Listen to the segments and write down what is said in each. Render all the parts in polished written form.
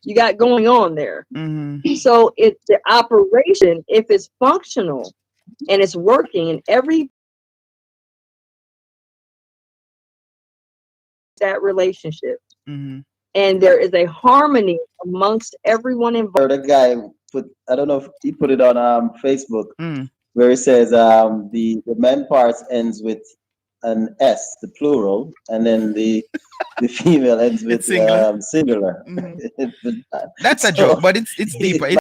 you got going on there. So it's the operation, if it's functional and it's working and every that relationship and there is a harmony amongst everyone involved. Heard a guy put, I don't know if he put it on Facebook, where he says the men parts ends with an S, the plural, and then the female ends with It's singular. singular. That's a joke, but it's deeper.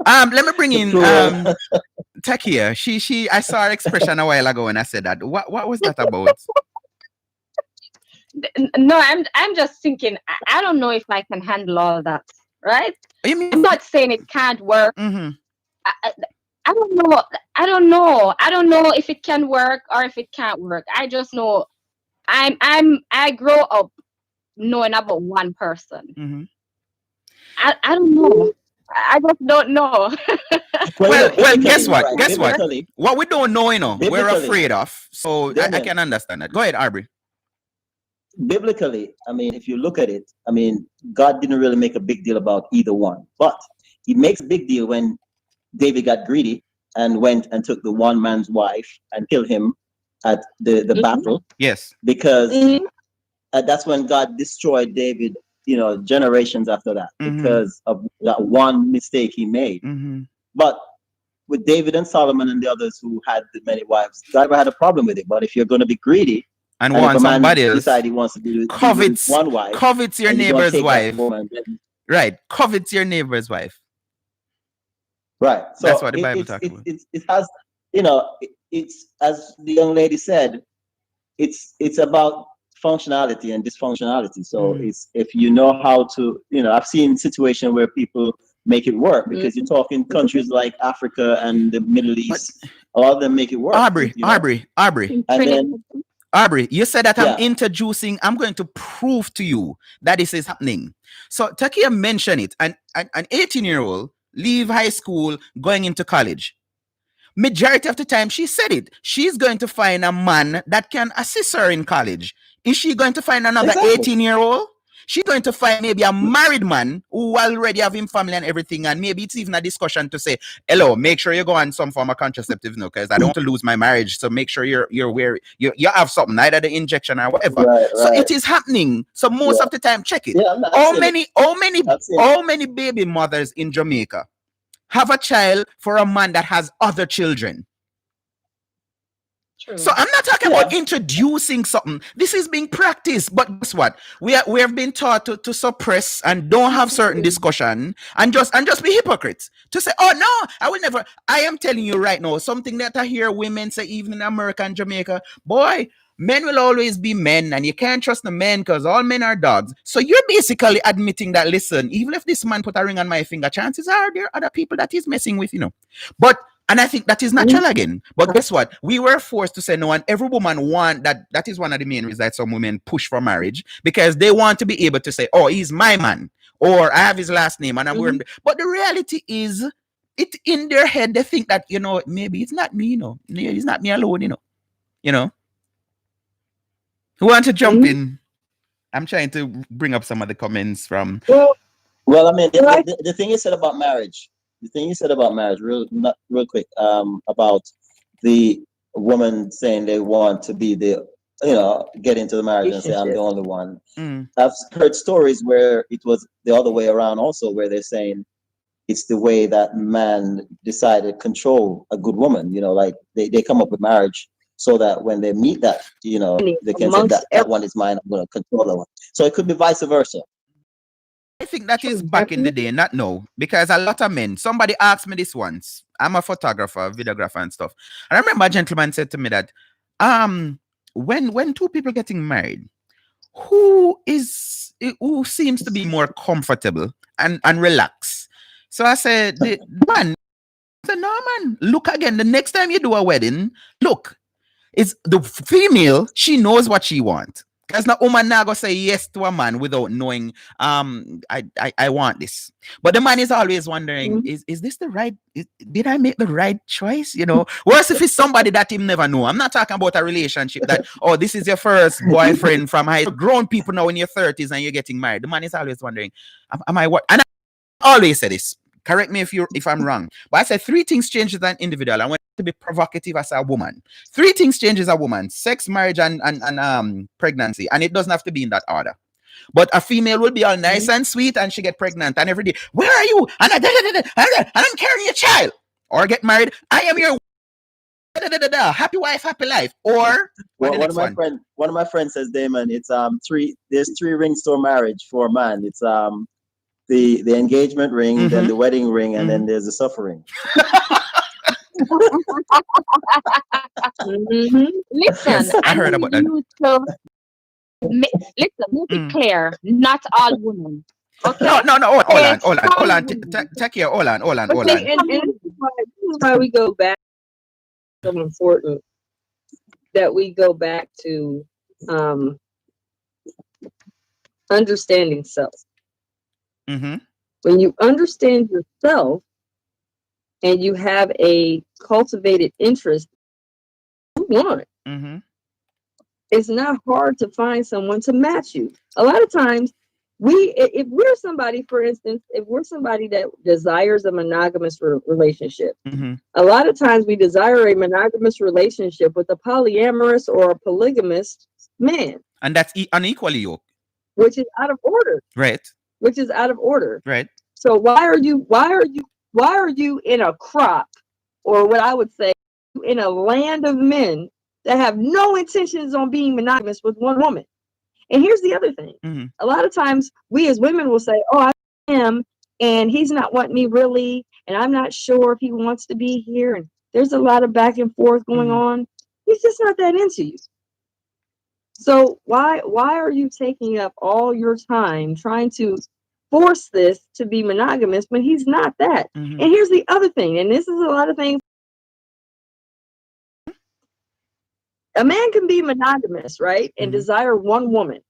Let me bring in Takia. I saw her expression a while ago and I said that. What was that about? No, I'm just thinking. I don't know if I can handle all that. Right? You mean? I'm not saying it can't work. I don't know. I don't know. I don't know if it can work or if it can't work. I just know I grow up knowing about one person. I don't know. I just don't know. well, guess what? Right, guess what? What we don't know, we're afraid of. So I can understand that. Go ahead, Aubrey. Biblically, I mean, if you look at it, I mean, God didn't really make a big deal about either one, but he makes a big deal when David got greedy and went and took the one man's wife and killed him at the battle. Yes. Because that's when God destroyed David, generations after that, because of that one mistake he made. But with David and Solomon and the others who had the many wives, God never had a problem with it. But if you're going to be greedy and want somebody else, decide he wants to do one wife, covets your neighbor's wife, right? Covets your neighbor's wife, right? So that's what the Bible talks about. It has, it's as the young lady said, it's about functionality and dysfunctionality. So it's, if you know how to, I've seen situations where people make it work, because you're talking countries like Africa and the Middle East, all of them make it work. Aubrey, and then Aubrey, you said that I'm going to prove to you that this is happening. So Takia mentioned it, an 18-year-old leave high school going into college. Majority of the time, she said it. She's going to find a man that can assist her in college. Is she going to find another 18-year-old? She's going to find maybe a married man who already have him family and everything, and maybe it's even a discussion to say, hello, make sure you go on some form of contraceptive now, because I don't want to lose my marriage. So make sure you're where you have something, either the injection or whatever. So it is happening. So most of the time, check it. How many baby mothers in Jamaica have a child for a man that has other children? True. So I'm not talking about introducing something. This is being practiced. But guess what? We have been taught to suppress and don't have certain discussion and just be hypocrites. To say, oh no, I will never. I am telling you right now, something that I hear women say even in America and Jamaica, boy, men will always be men and you can't trust the men because all men are dogs. So you're basically admitting that, listen, even if this man put a ring on my finger, chances are there are other people that he's messing with, But and I think that is natural again. But guess what? We were forced to say no, and every woman want that. That is one of the main reasons that some women push for marriage, because they want to be able to say, oh, he's my man, or I have his last name and I'm wearing. But the reality is, it in their head, they think that, maybe it's not me, it's not me alone, Who want to jump in? I'm trying to bring up some of the comments from. Well, I mean, the thing you said about marriage. The thing you said about marriage, real quick, about the woman saying they want to be get into the marriage and say, I'm the only one. I've heard stories where it was the other way around also, where they're saying it's the way that man decided to control a good woman, like they come up with marriage so that when they meet that, they can say that one is mine, I'm going to control that one. So it could be vice versa. I think that is back in the day, not now, because a lot of men, somebody asked me this once. I'm a photographer, videographer and stuff. And I remember a gentleman said to me that, when two people getting married, who seems to be more comfortable and relaxed? So I said, the man. I said, no, man, look again. The next time you do a wedding, look, it's the female, she knows what she wants. Because no woman now go say yes to a man without knowing I want this. But the man is always wondering, is this the right, did I make the right choice? You know, worse if it's somebody that him never know. I'm not talking about a relationship that, oh, this is your first boyfriend from high school. Grown people now in your 30s and you're getting married. The man is always wondering, am I what? And I always say this. Correct me if I'm wrong. But I said 3 things change as an individual. I want to be provocative as a woman. 3 things change as a woman: sex, marriage, and pregnancy. And it doesn't have to be in that order. But a female will be all nice and sweet and she get pregnant and every day, where are you? And I'm carrying your child. Or get married, I am your happy wife, happy life. Or one of my friends says, Damon, it's there's 3 rings to a marriage for a man. It's the engagement ring, then the wedding ring, and then there's the suffering. Listen, I heard about that. Listen, make it clear, not all women. Okay. No, hold on. Take care, hold on. And this is why we go back. So important that we go back to understanding self. When you understand yourself and you have a cultivated interest you want, it's not hard to find someone to match you. A lot of times if we're somebody, for instance, if we're somebody that desires a monogamous relationship, a lot of times we desire a monogamous relationship with a polyamorous or a polygamous man. And that's unequally yoked. Which is out of order. Right. Which is out of order. Right. So why are you in a crop, or what I would say, in a land of men that have no intentions on being monogamous with one woman? And here's the other thing. A lot of times we as women will say, oh, I am, and he's not wanting me really, and I'm not sure if he wants to be here. And there's a lot of back and forth going on. He's just not that into you. So why are you taking up all your time trying to force this to be monogamous when he's not that? And here's the other thing, and this is a lot of things. A man can be monogamous, right? And desire one woman.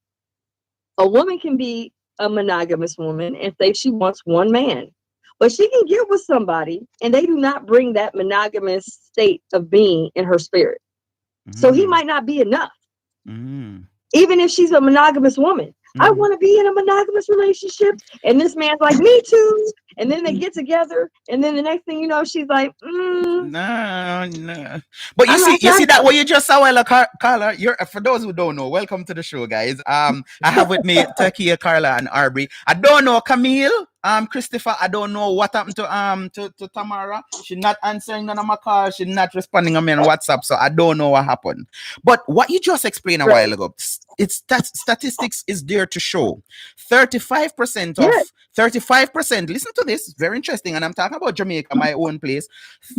A woman can be a monogamous woman and say she wants one man. But she can get with somebody and they do not bring that monogamous state of being in her spirit. So he might not be enough. Even if she's a monogamous woman. I want to be in a monogamous relationship. And this man's like, me too. And then they get together. And then the next thing you know, she's like, No. But you see that what you just saw, Carla, for those who don't know, welcome to the show, guys. I have with me Takia, Carla, and Arbery. I don't know Camille, Christopher. I don't know what happened to Tamara. She's not answering none of my calls. She's not responding on me on WhatsApp. So I don't know what happened. But what you just explained a while ago, it's that statistics is there to show 35% of 35%. Listen to this, very interesting. And I'm talking about Jamaica, my own place.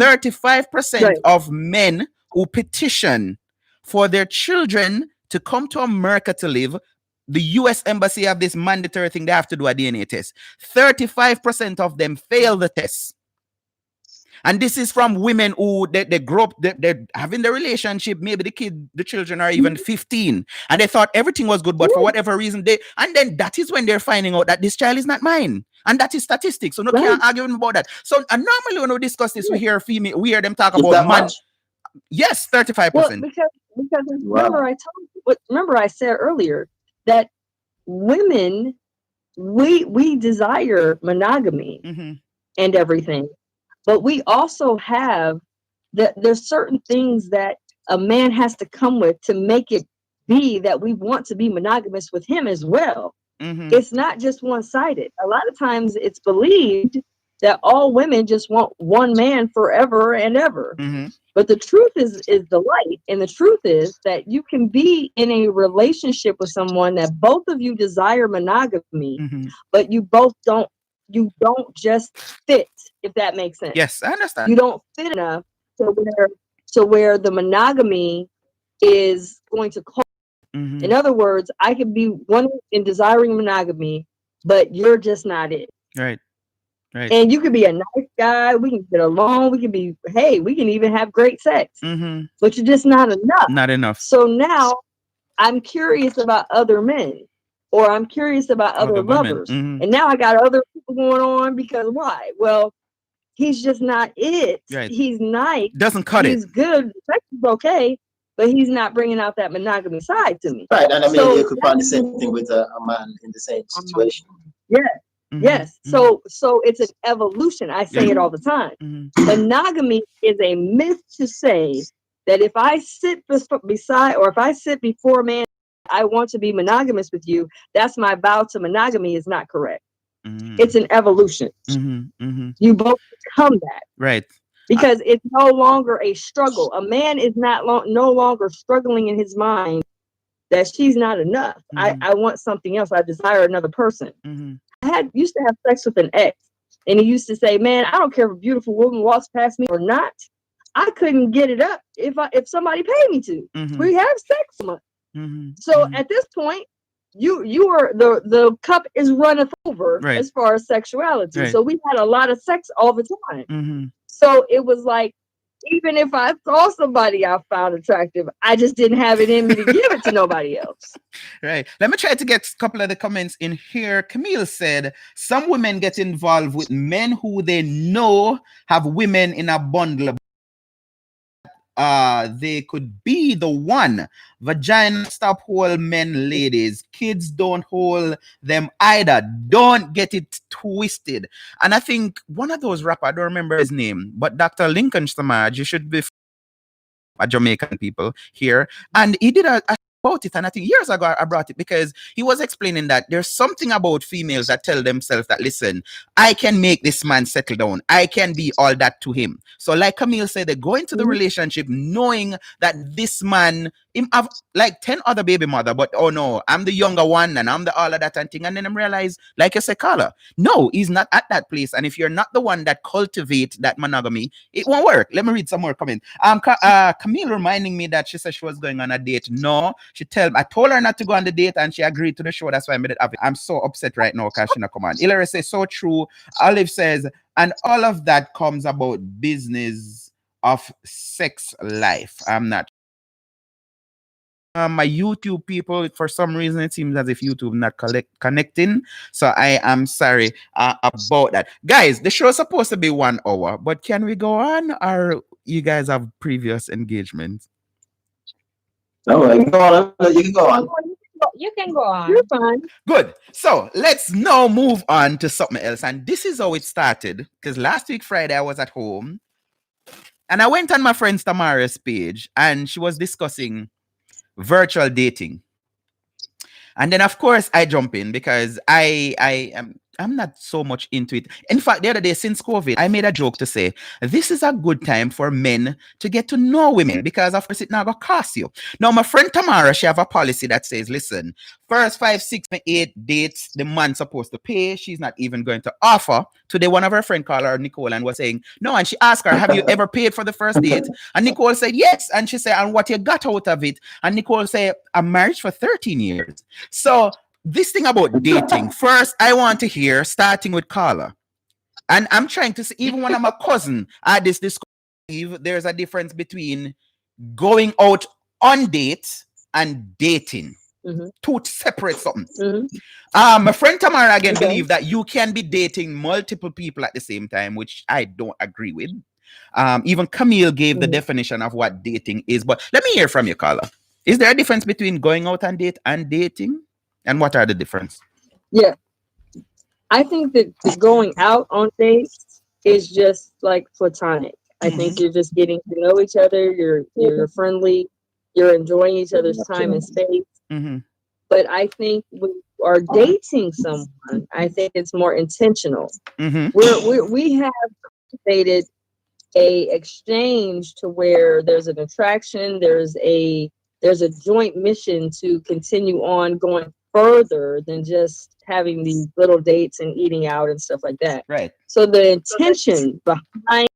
35% of men who petition for their children to come to America to live, the U.S. Embassy have this mandatory thing, they have to do a DNA test. 35% of them fail the test. And this is from women who they grow up, they're having the relationship. Maybe the children are even 15, and they thought everything was good, but for whatever reason, and then that is when they're finding out that this child is not mine, and that is statistics. So no can't argue about that. So normally when we discuss this, we hear them talk about man. Yes, 35%. Well, because remember I said earlier that women we desire monogamy and everything. But we also have there's certain things that a man has to come with to make it be that we want to be monogamous with him as well. It's not just one-sided. A lot of times it's believed that all women just want one man forever and ever. But the truth is the light. And the truth is that you can be in a relationship with someone that both of you desire monogamy, but you both don't just fit, if that makes sense. Yes, I understand. You don't fit enough to where the monogamy is going to cause. In other words, I could be one in desiring monogamy, but you're just not it. Right. And you could be a nice guy. We can get along. We can even have great sex. But you're just not enough. Not enough. So now I'm curious about other men, or I'm curious about other lovers. Mm-hmm. And now I got other people going on because why? Well, he's just not it. Right. He's nice. Doesn't cut he's good. Sex is okay, but he's not bringing out that monogamy side to me. Right. And I mean, So you could find the same thing with a man in the same situation. Yeah. Mm-hmm. Yes. So it's an evolution. I say it all the time. Mm-hmm. Monogamy is a myth to say that if I sit beside, or if I sit before a man, I want to be monogamous with you, that's my vow to monogamy, is not correct. Mm-hmm. It's an evolution. Mm-hmm. Mm-hmm. You both become that. Right. Because it's no longer a struggle. A man is no longer struggling in his mind that she's not enough. Mm-hmm. I want something else. I desire another person. Mm-hmm. I used to have sex with an ex, and he used to say, "Man, I don't care if a beautiful woman walks past me or not. I couldn't get it up if somebody paid me to. Mm-hmm. We have sex so much." Mm-hmm. So at this point, you are the cup is running over, right, as far as sexuality. Right. So we had a lot of sex all the time. Mm-hmm. So it was like, even if I saw somebody I found attractive, I just didn't have it in me to give it to nobody else. Right. Let me try to get a couple of the comments in here. Camille said, some women get involved with men who they know have women in a bundle. They could be the one. Vagina stop hold men, ladies. Kids don't hold them either. Don't get it twisted. And I think one of those rappers, I don't remember his name, but Dr. Lincoln Stamaj, you should be a Jamaican people here, and he did a about it, and I think years ago I brought it because he was explaining that there's something about females that tell themselves that, listen, I can make this man settle down, I can be all that to him. So like Camille said, they go into the relationship knowing that this man, him have like 10 other baby mother, but oh no, I'm the younger one and I'm the all of that and thing, and then I realize, like you said, Carla, no, he's not at that place, and if you're not the one that cultivate that monogamy, it won't work. Let me read some more comments. Camille reminding me that she said she was going on a date. No, I told her not to go on the date and she agreed to the show. That's why I made it happen. I'm so upset right now because she not come on. Hilary says, so true. Olive says, and all of that comes about business of sex life. I'm not. My YouTube people, for some reason, it seems as if YouTube not connecting. So I am sorry about that. Guys, the show is supposed to be 1 hour, but can we go on, or you guys have previous engagements? All right, go on. You can go on. You can go on. You're fine. Good. So let's now move on to something else. And this is how it started. Because last week, Friday, I was at home. And I went on my friend Tamara's page. And she was discussing virtual dating. And then, of course, I jump in because I'm not so much into it. In fact, the other day, since COVID, I made a joke to say, this is a good time for men to get to know women because, of course, it now going to cost you. Now, my friend Tamara, she have a policy that says, listen, first 5, 6, 8 dates, the man's supposed to pay. She's not even going to offer. Today, one of her friends called her Nicole and was saying, no, and she asked her, have you ever paid for the first date? And Nicole said, yes. And she said, and what you got out of it? And Nicole said, I'm married for 13 years. So, this thing about dating, first, I want to hear, starting with Carla. And I'm trying to see, even when I'm a cousin, I had this discussion, there's a difference between going out on dates and dating. Two separate something. My friend Tamara again believe that you can be dating multiple people at the same time, which I don't agree with. Even Camille gave the definition of what dating is. But let me hear from you, Carla. Is there a difference between going out on date and dating? And what are the difference? Yeah, I think that going out on dates is just like platonic. I think you're just getting to know each other. You're friendly. You're enjoying each other's time and space. But I think when you are dating someone, I think it's more intentional. We have cultivated a exchange to where there's an attraction. There's a joint mission to continue on going further than just having these little dates and eating out and stuff like that. Right. So the intention behind,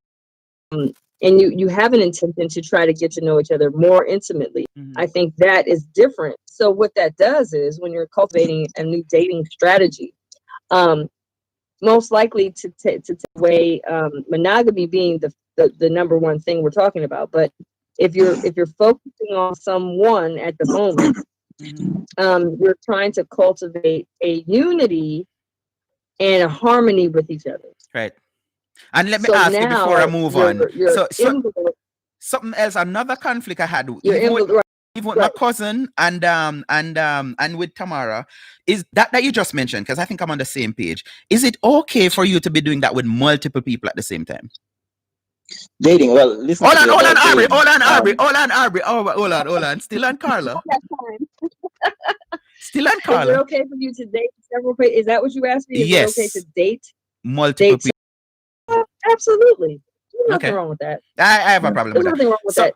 and you have an intention to try to get to know each other more intimately. I think that is different. So what that does is when you're cultivating a new dating strategy, most likely to take away monogamy being the number one thing we're talking about. But if you're focusing on someone at the moment, You're trying to cultivate a unity and a harmony with each other. Right. And let me So ask you before I now move on. you're Something else, another conflict I had, you're even with my right. cousin and with Tamara, is that you just mentioned, because I think I'm on the same page. Is it okay for you to be doing that with multiple people at the same time? Dating. Well, listen. Hold on, Aubrey. Hold on. Still on Carla. Still on Carla. Is it okay for you to date several people? Is that what you asked me? Is it okay to date multiple people? Absolutely. There's nothing wrong with that. I have a problem with that. There's nothing wrong with that.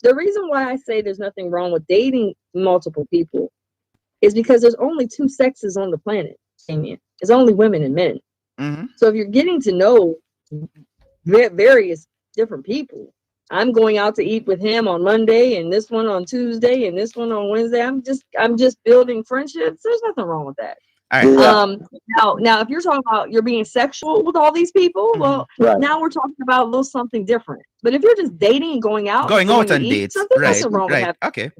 The reason why I say there's nothing wrong with dating multiple people is because there's only two sexes on the planet, Damien. It's only women and men. So if you're getting to know various different people, I'm going out to eat with him on Monday and this one on Tuesday and this one on Wednesday. I'm just building friendships. There's nothing wrong with that. All right. Now, if you're talking about you're being sexual with all these people, well, now we're talking about a little something different. But if you're just dating and going out on dates, nothing wrong with having okay.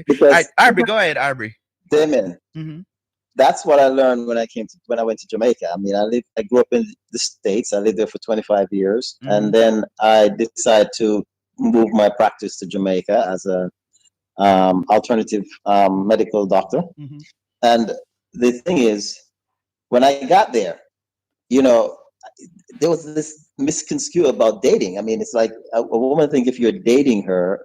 Because Aubrey, go ahead, Aubrey. Damon, that's what I learned when I went to Jamaica. I mean, I grew up in the States. I lived there for 25 years, and then I decided to move my practice to Jamaica as a alternative medical doctor. And the thing is, when I got there, there was this misconception about dating. I mean, it's like a woman think if you're dating her,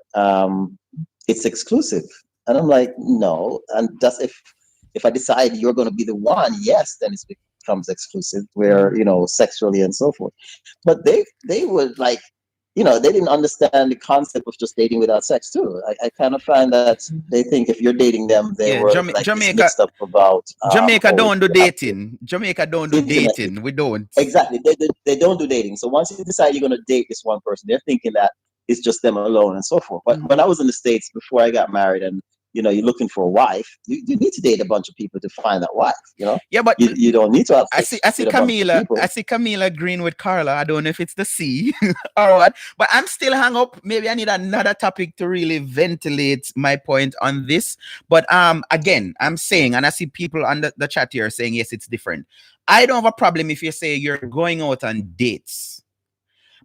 it's exclusive, and I'm like, no. And that's if I decide you're going to be the one, yes, then it becomes exclusive, where sexually and so forth. But they were like, they didn't understand the concept of just dating without sex too. I kind of find that they think if you're dating them, they were like mixed up about Jamaica don't do dating. Jamaica don't do dating. We don't. Exactly. They don't do dating. So once you decide you're going to date this one person, they're thinking that it's just them alone and so forth. But when I was in the States before I got married, and you're looking for a wife, you need to date a bunch of people to find that wife. Yeah, but you don't need to have sex. I see Camila agreeing with Carla. I don't know if it's the C or what, but I'm still hung up. Maybe I need another topic to really ventilate my point on this. But again, I'm saying, and I see people on the chat here saying, yes, it's different. I don't have a problem if you say you're going out on dates,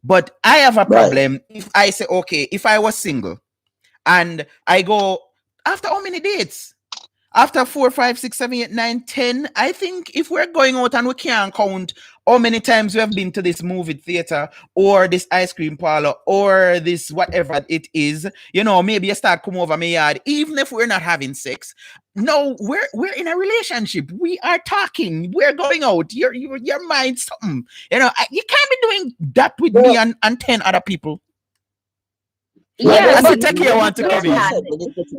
but I have a problem if I say, okay, if I was single and I go, after how many dates? After 4, 5, 6, 7, 8, 9, 10. I think if we're going out and we can't count how many times we have been to this movie theater or this ice cream parlor or this whatever it is, maybe you start come over my yard, even if we're not having sex. No, we're in a relationship. We are talking. We're going out. Your mind's something. You can't be doing that with me and 10 other people. Yeah, but take care. Want to come in. When you get to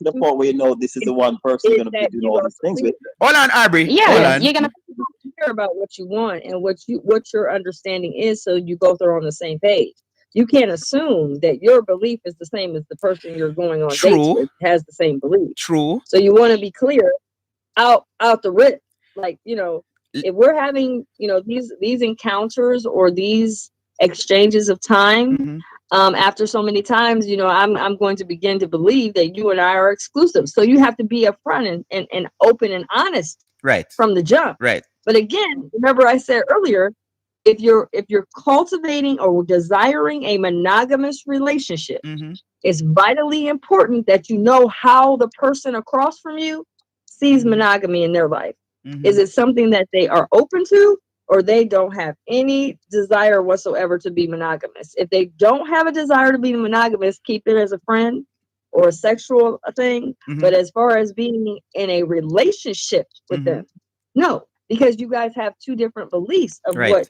the point where this is the one person you're going to be doing all these things with. Hold on, Aubrey. Yeah, you're gonna care about what you want and what your understanding is, so you both are on the same page. You can't assume that your belief is the same as the person you're going on dates with has the same belief. True. So you want to be clear out the rip. Like, if we're having, these encounters or these exchanges of time, after so many times, I'm going to begin to believe that you and I are exclusive. So you have to be upfront and open and honest from the jump. Right. But again, remember I said earlier, if you're cultivating or desiring a monogamous relationship, it's vitally important that you know how the person across from you sees monogamy in their life. Is it something that they are open to, or they don't have any desire whatsoever to be monogamous? If they don't have a desire to be monogamous, keep it as a friend or a sexual thing. But as far as being in a relationship with them, no, because you guys have two different beliefs of what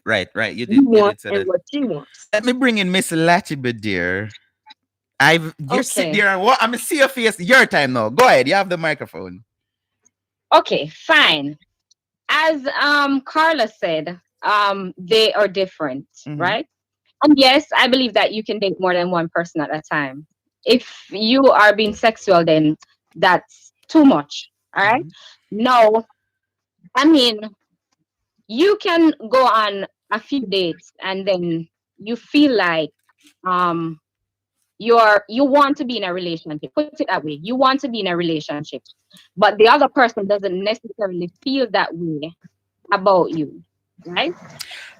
you want and what she wants. Let me bring in Miss Latiba, dear. You're sitting there and what? I'm gonna see your face. Your time now. Go ahead. You have the microphone. Okay, fine. As Carla said, they are different, right? And yes, I believe that you can date more than one person at a time. If you are being sexual, then that's too much. All right. Now, I mean, you can go on a few dates and then you feel like you want to be in a relationship. Put it that way. You want to be in a relationship, but the other person doesn't necessarily feel that way about you, right?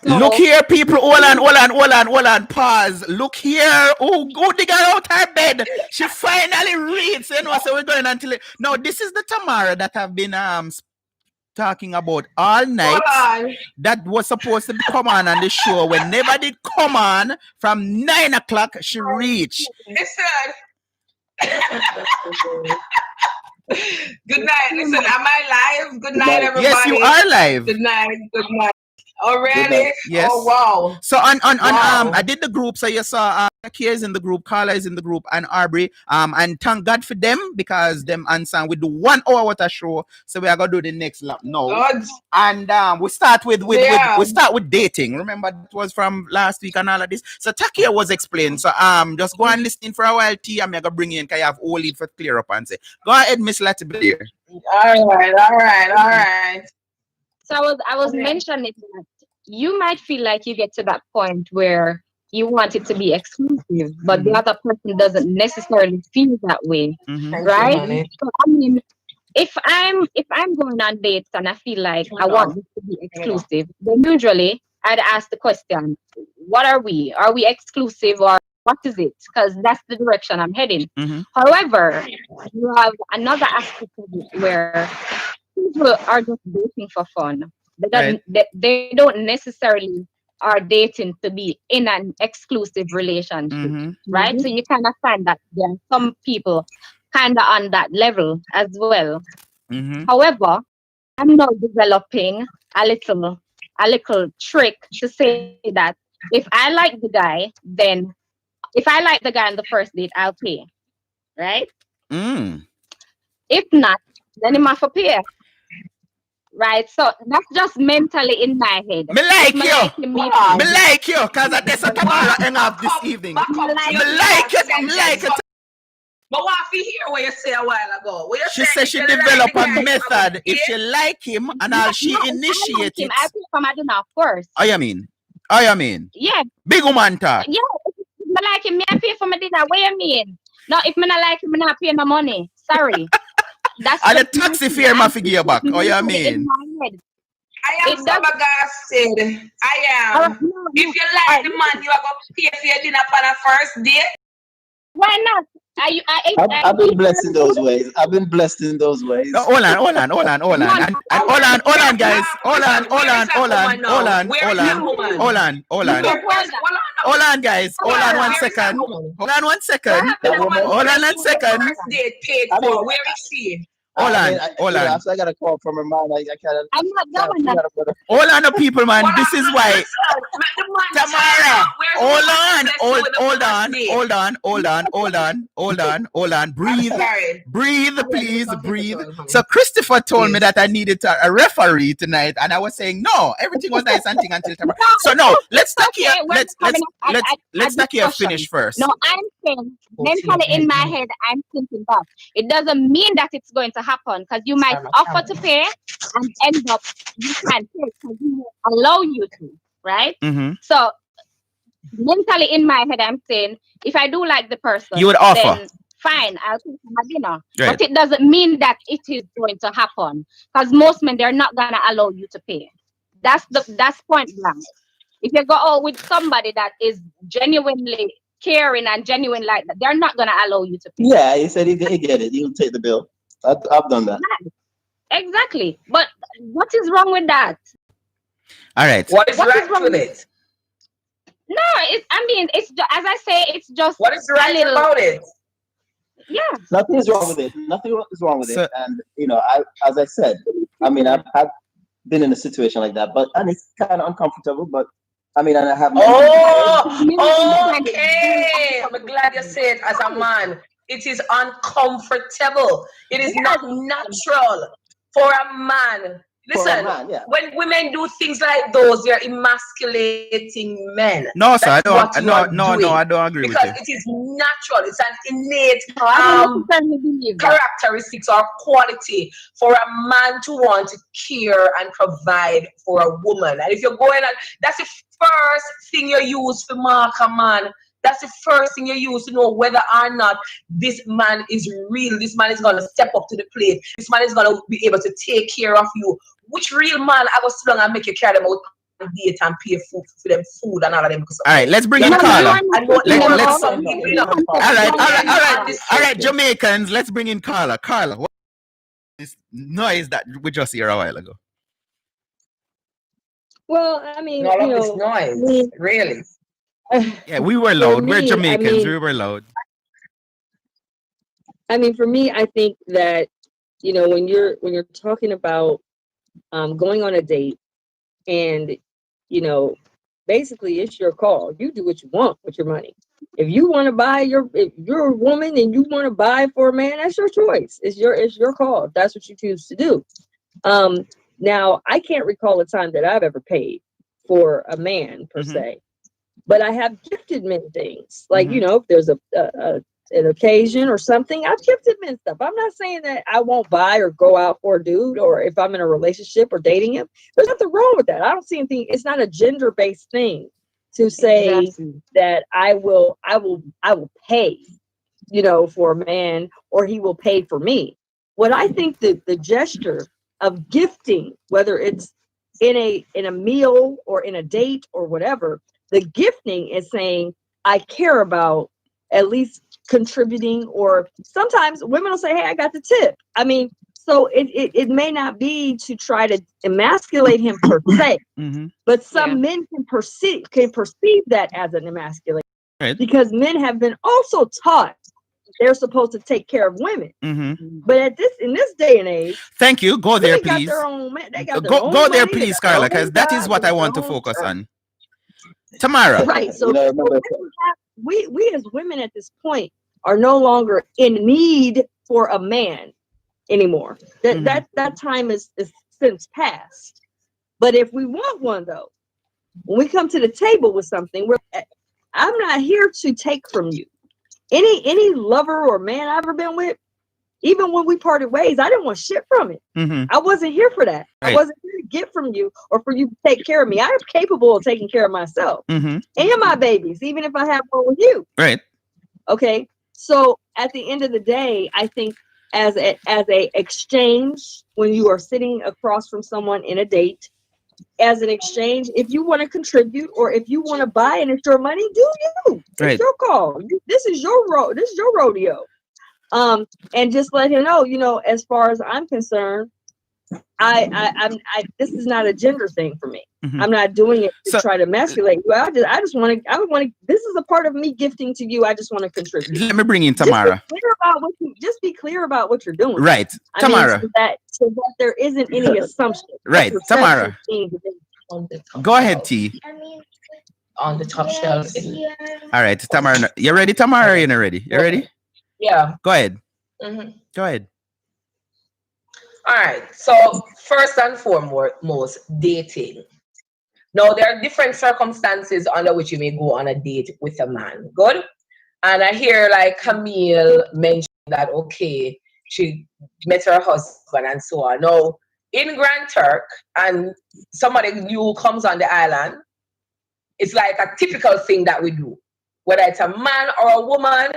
Look So here, people. Hold on. Pause. Look here. Oh, go dig her out her bed. She finally reads. You know, so we're going until it. No, this is the Tamara that have been talking about all night. That was supposed to come on the show. When never did come on from 9 o'clock, she reached. Listen. Good night. Listen, am I live? Good night, everybody. Yes, you are live. Good night. Good night. Already? Yes. Oh wow. So on Wow. I did the group. So you saw Kia is in the group, Carla is in the group, and Aubrey. And thank God for them because them answer we do 1 hour water show. So we are gonna do the next lap now. God. And we start with dating. Remember that was from last week and all of this. So Takia was explained. So just go and listen for a while. T, I'm gonna bring you in because you have all it for clear up and say. Go ahead, Miss Latibia. All right. So I was mentioning that you might feel like you get to that point where you want it to be exclusive, but the other person doesn't necessarily feel that way, right? So I mean, if I'm going on dates and I feel like I want this to be exclusive, then usually I'd ask the question, what are we? Are we exclusive or what is it? Because that's the direction I'm heading. However, you have another aspect of it where people are just dating for fun. They don't necessarily are dating to be in an exclusive relationship, right? So you kind of find that there are some people kind of on that level as well. However, I'm now developing a little trick to say that if I like the guy, then if I like the guy on the first date, I'll pay, right? If not, then he must pay. Right, so that's just mentally in my head. Me like you, cause that's a tomorrow end of this evening. Me like it. But what if you hear what you say a while ago? She said she develop a method. If she like him and all she initiate it. I pay for my dinner first. Oh, you mean? Yeah. Big woman talk. Yeah, if I like him, I pay for my dinner. What you mean? No, if me not like him, I not pay no money. Sorry. That's the taxi fare ma figure back. Oh, you mean? I am Sabaga said. I am. If you like the man, you are going to pay for your dinner on a first date. Why not? I've been blessed in those ways. No, hold on. And hold on, guys. Hold on, guys. Hold on 1 second. Hold on 1 second. First date paid for. Where is she? Hold on. So I got a call from her mom. I can't. I'm not going that. Hold on, people, man. This is why. Tamara, hold on. Breathe, please, breathe. So Christopher told me that I needed a referee tonight, and I was saying no. Everything was nice and thing until Tamara. So no, let's Takia finish first. No, I'm saying mentally in my head, I'm thinking that it doesn't mean that it's going to happen because you might offer to pay and end up you can't pay because you allow you to, right? So mentally in my head, I'm saying if I do like the person, you would offer. Then fine, I'll pay for my dinner. Right. But it doesn't mean that it is going to happen because most men they're not gonna allow you to pay. That's point blank. If you go out with somebody that is genuinely caring and genuine like that, they're not gonna allow you to pay. Yeah, he said he get it. He'll take the bill. I've done that. Exactly. But what is wrong with that? All right. What is wrong with it? No, it's as I say, it's just what is right about it? Yeah. Nothing is wrong with it. Nothing is wrong with it. And as I said, I've been in a situation like that, and it's kind of uncomfortable. But and I have. Okay. I'm glad you said as a man. It is uncomfortable. It is not natural for a man. Listen, when women do things like those, they're emasculating men. No, sir, I don't agree with you. Because it is natural. It's an innate characteristics or quality for a man to want to care and provide for a woman. And if you're going on, that's the first thing you use to mark a man That's the first thing you use to know whether or not this man is real. This man is going to step up to the plate. This man is going to be able to take care of you. Which real man I go sit down and make you carry them out and date and pay for them food and all of them? All right, let's bring in Carla. All right, Jamaicans, let's bring in Carla. Carla, what is this noise that we just heard a while ago? Well, I mean, all of this noise, really. Yeah, we were loud. We're Jamaicans. We were loud. I mean, for me, I think that, you know, when you're talking about going on a date, and, you know, basically it's your call. You do what you want with your money. If you want to buy if you're a woman and you want to buy for a man, that's your choice. It's your call. If that's what you choose to do. Now, I can't recall a time that I've ever paid for a man per se, but I have gifted men things. Like, you know, if there's an occasion or something, I've gifted men stuff. I'm not saying that I won't buy or go out for a dude, or if I'm in a relationship or dating him. There's nothing wrong with that. I don't see anything. It's not a gender-based thing to say that I will pay, you know, for a man, or he will pay for me. What I think that the gesture of gifting, whether it's in a meal or in a date or whatever, the gifting is saying, I care about at least contributing, or sometimes women will say, hey, I got the tip. I mean, so it may not be to try to emasculate him per se, but some men can perceive that as an emasculation, because men have been also taught they're supposed to take care of women. But in this day and age, thank you. Go there, please. Go there, please, Carla, because that is what I want to focus on. Tamara. Right. So we as women at this point are no longer in need for a man anymore. That time is since passed. But if we want one, though, when we come to the table with something, I'm not here to take from you. Any lover or man I've ever been with, even when we parted ways, I didn't want shit from it. I wasn't here for that. I wasn't here to get from you or for you to take care of me. I'm capable of taking care of myself and my babies, even if I have one with you. Right. Okay. So at the end of the day, I think as a exchange, when you are sitting across from someone in a date, as an exchange, if you want to contribute or if you want to buy and it's your money, do you. It's your call. This is your road. This is your rodeo. And just let him know, you know, as far as I'm concerned, this is not a gender thing for me. I'm not doing it to try to emasculate you. I just want to, this is a part of me gifting to you. I just want to contribute. Let me bring in Tamara. Just be clear about what you're doing. Right. Tamara. So that there isn't any assumption. Right. Tamara. Go ahead, T. On the top shelf. All right, Tamara. You ready, Tamara? Or you're not ready? You ready? Yeah. Go ahead. Go ahead. All right. So first and foremost, dating. Now, there are different circumstances under which you may go on a date with a man. Good? And I hear like Camille mention that, okay, she met her husband and so on. Now, in Grand Turk, and somebody new comes on the island, it's like a typical thing that we do. Whether it's a man or a woman,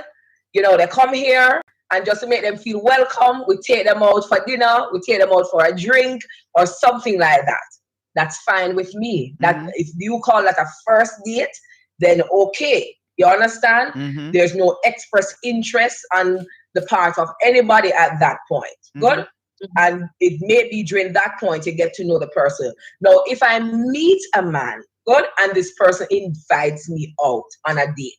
you know, they come here, and just to make them feel welcome, we take them out for dinner, we take them out for a drink, or something like that. That's fine with me. That if you call that a first date, then okay. You understand? There's no express interest on the part of anybody at that point. Good? And it may be during that point you get to know the person. Now, if I meet a man, good, and this person invites me out on a date,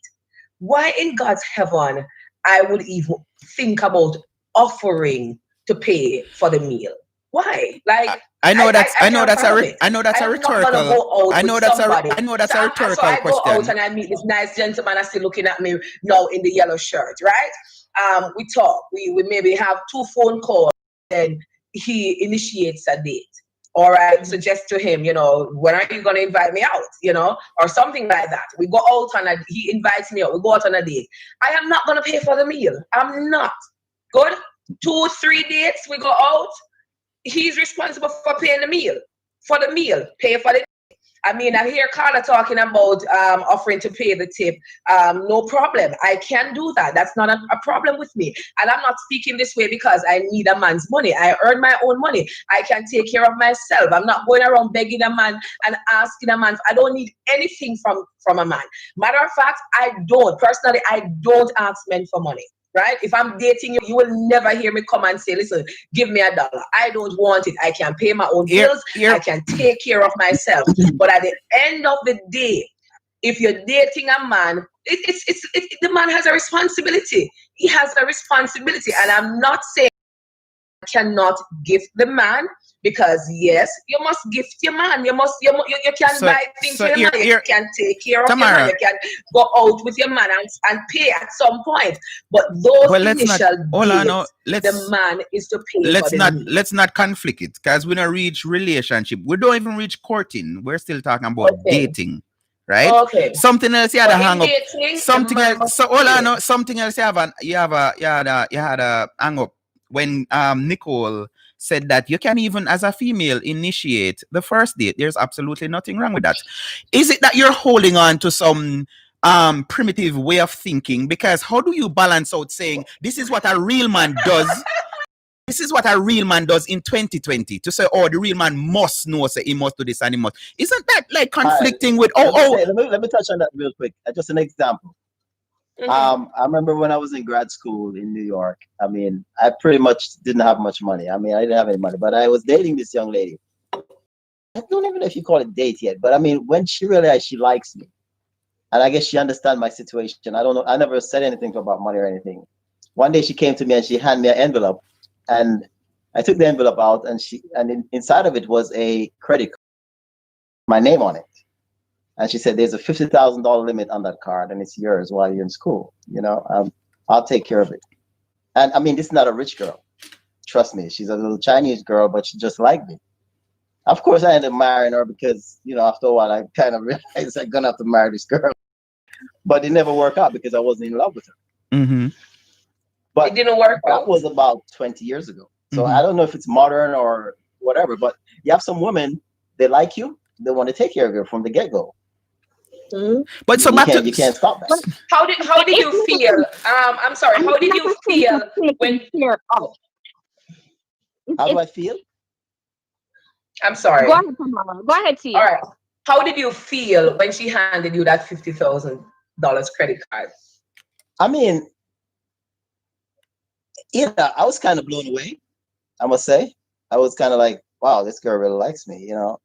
why in God's heaven I would even think about offering to pay for the meal? Why? Like I know that's a rhetorical. I know that's a rhetorical so I go question. out and I meet this nice gentleman that's still looking at me now in the yellow shirt, right? We talk. We maybe have 2 phone calls, and he initiates a date. Or I suggest to him, you know, when are you going to invite me out, you know, or something like that. We go out he invites me out. We go out on a date. I am not going to pay for the meal. I'm not. Good? 2, 3 dates, we go out. He's responsible for paying the meal. For the meal, pay for the. I mean, I hear Carla talking about offering to pay the tip. No problem. I can do that. That's not a problem with me. And I'm not speaking this way because I need a man's money. I earn my own money. I can take care of myself. I'm not going around begging a man and asking a man. I don't need anything from a man. Matter of fact, I don't ask men for money. Right? If I'm dating you, you will never hear me come and say, listen, give me $1. I don't want it. I can pay my own bills. I can take care of myself. But at the end of the day, if you're dating a man, the man has a responsibility. He has a responsibility. And I'm not saying I cannot gift the man, because yes, you must gift your man. You can buy things for your man. You can take care of Tamara, your man. You can go out with your man and pay at some point. But those initial deals, the man is to pay for the meal. Let's not conflict it, because we don't reach relationship. We don't even reach courting. We're still talking about dating. Right? Okay. Something else you had to hang up. Something else. So all I know, something else you had a hang up when Nicole said that you can even, as a female, initiate the first date. There's absolutely nothing wrong with that. Is it that you're holding on to some primitive way of thinking? Because how do you balance out saying this is what a real man does? This is what a real man does in 2020, to say, oh, the real man must know, say he must do this and he must. Isn't that like conflicting with let me touch on that real quick. Just an example. I remember when I was in grad school in New York. I mean, I pretty much didn't have much money. I mean, I didn't have any money, but I was dating this young lady. I don't even know if you call it date yet, but I mean, when she realized she likes me, and I guess she understands my situation. I don't know. I never said anything about money or anything. One day she came to me and she handed me an envelope, and I took the envelope out, and inside of it was a credit card, my name on it. And she said, there's a $50,000 limit on that card, and it's yours while you're in school. You know, I'll take care of it. And I mean, this is not a rich girl. Trust me. She's a little Chinese girl, but she just liked me. Of course, I ended up marrying her because, you know, after a while, I kind of realized I'm going to have to marry this girl. But it never worked out because I wasn't in love with her. Mm-hmm. But it didn't work out. That was about 20 years ago. So I don't know if it's modern or whatever, but you have some women, they like you. They want to take care of you from the get-go. But so you can't stop that. How did you feel? I'm sorry. How did you feel when? How do I feel? I'm sorry. Go ahead, Tamara. Go ahead, Tia. All right. How did you feel when she handed you that $50,000 credit card? I mean, I was kind of blown away. I must say, I was kind of like, wow, this girl really likes me. You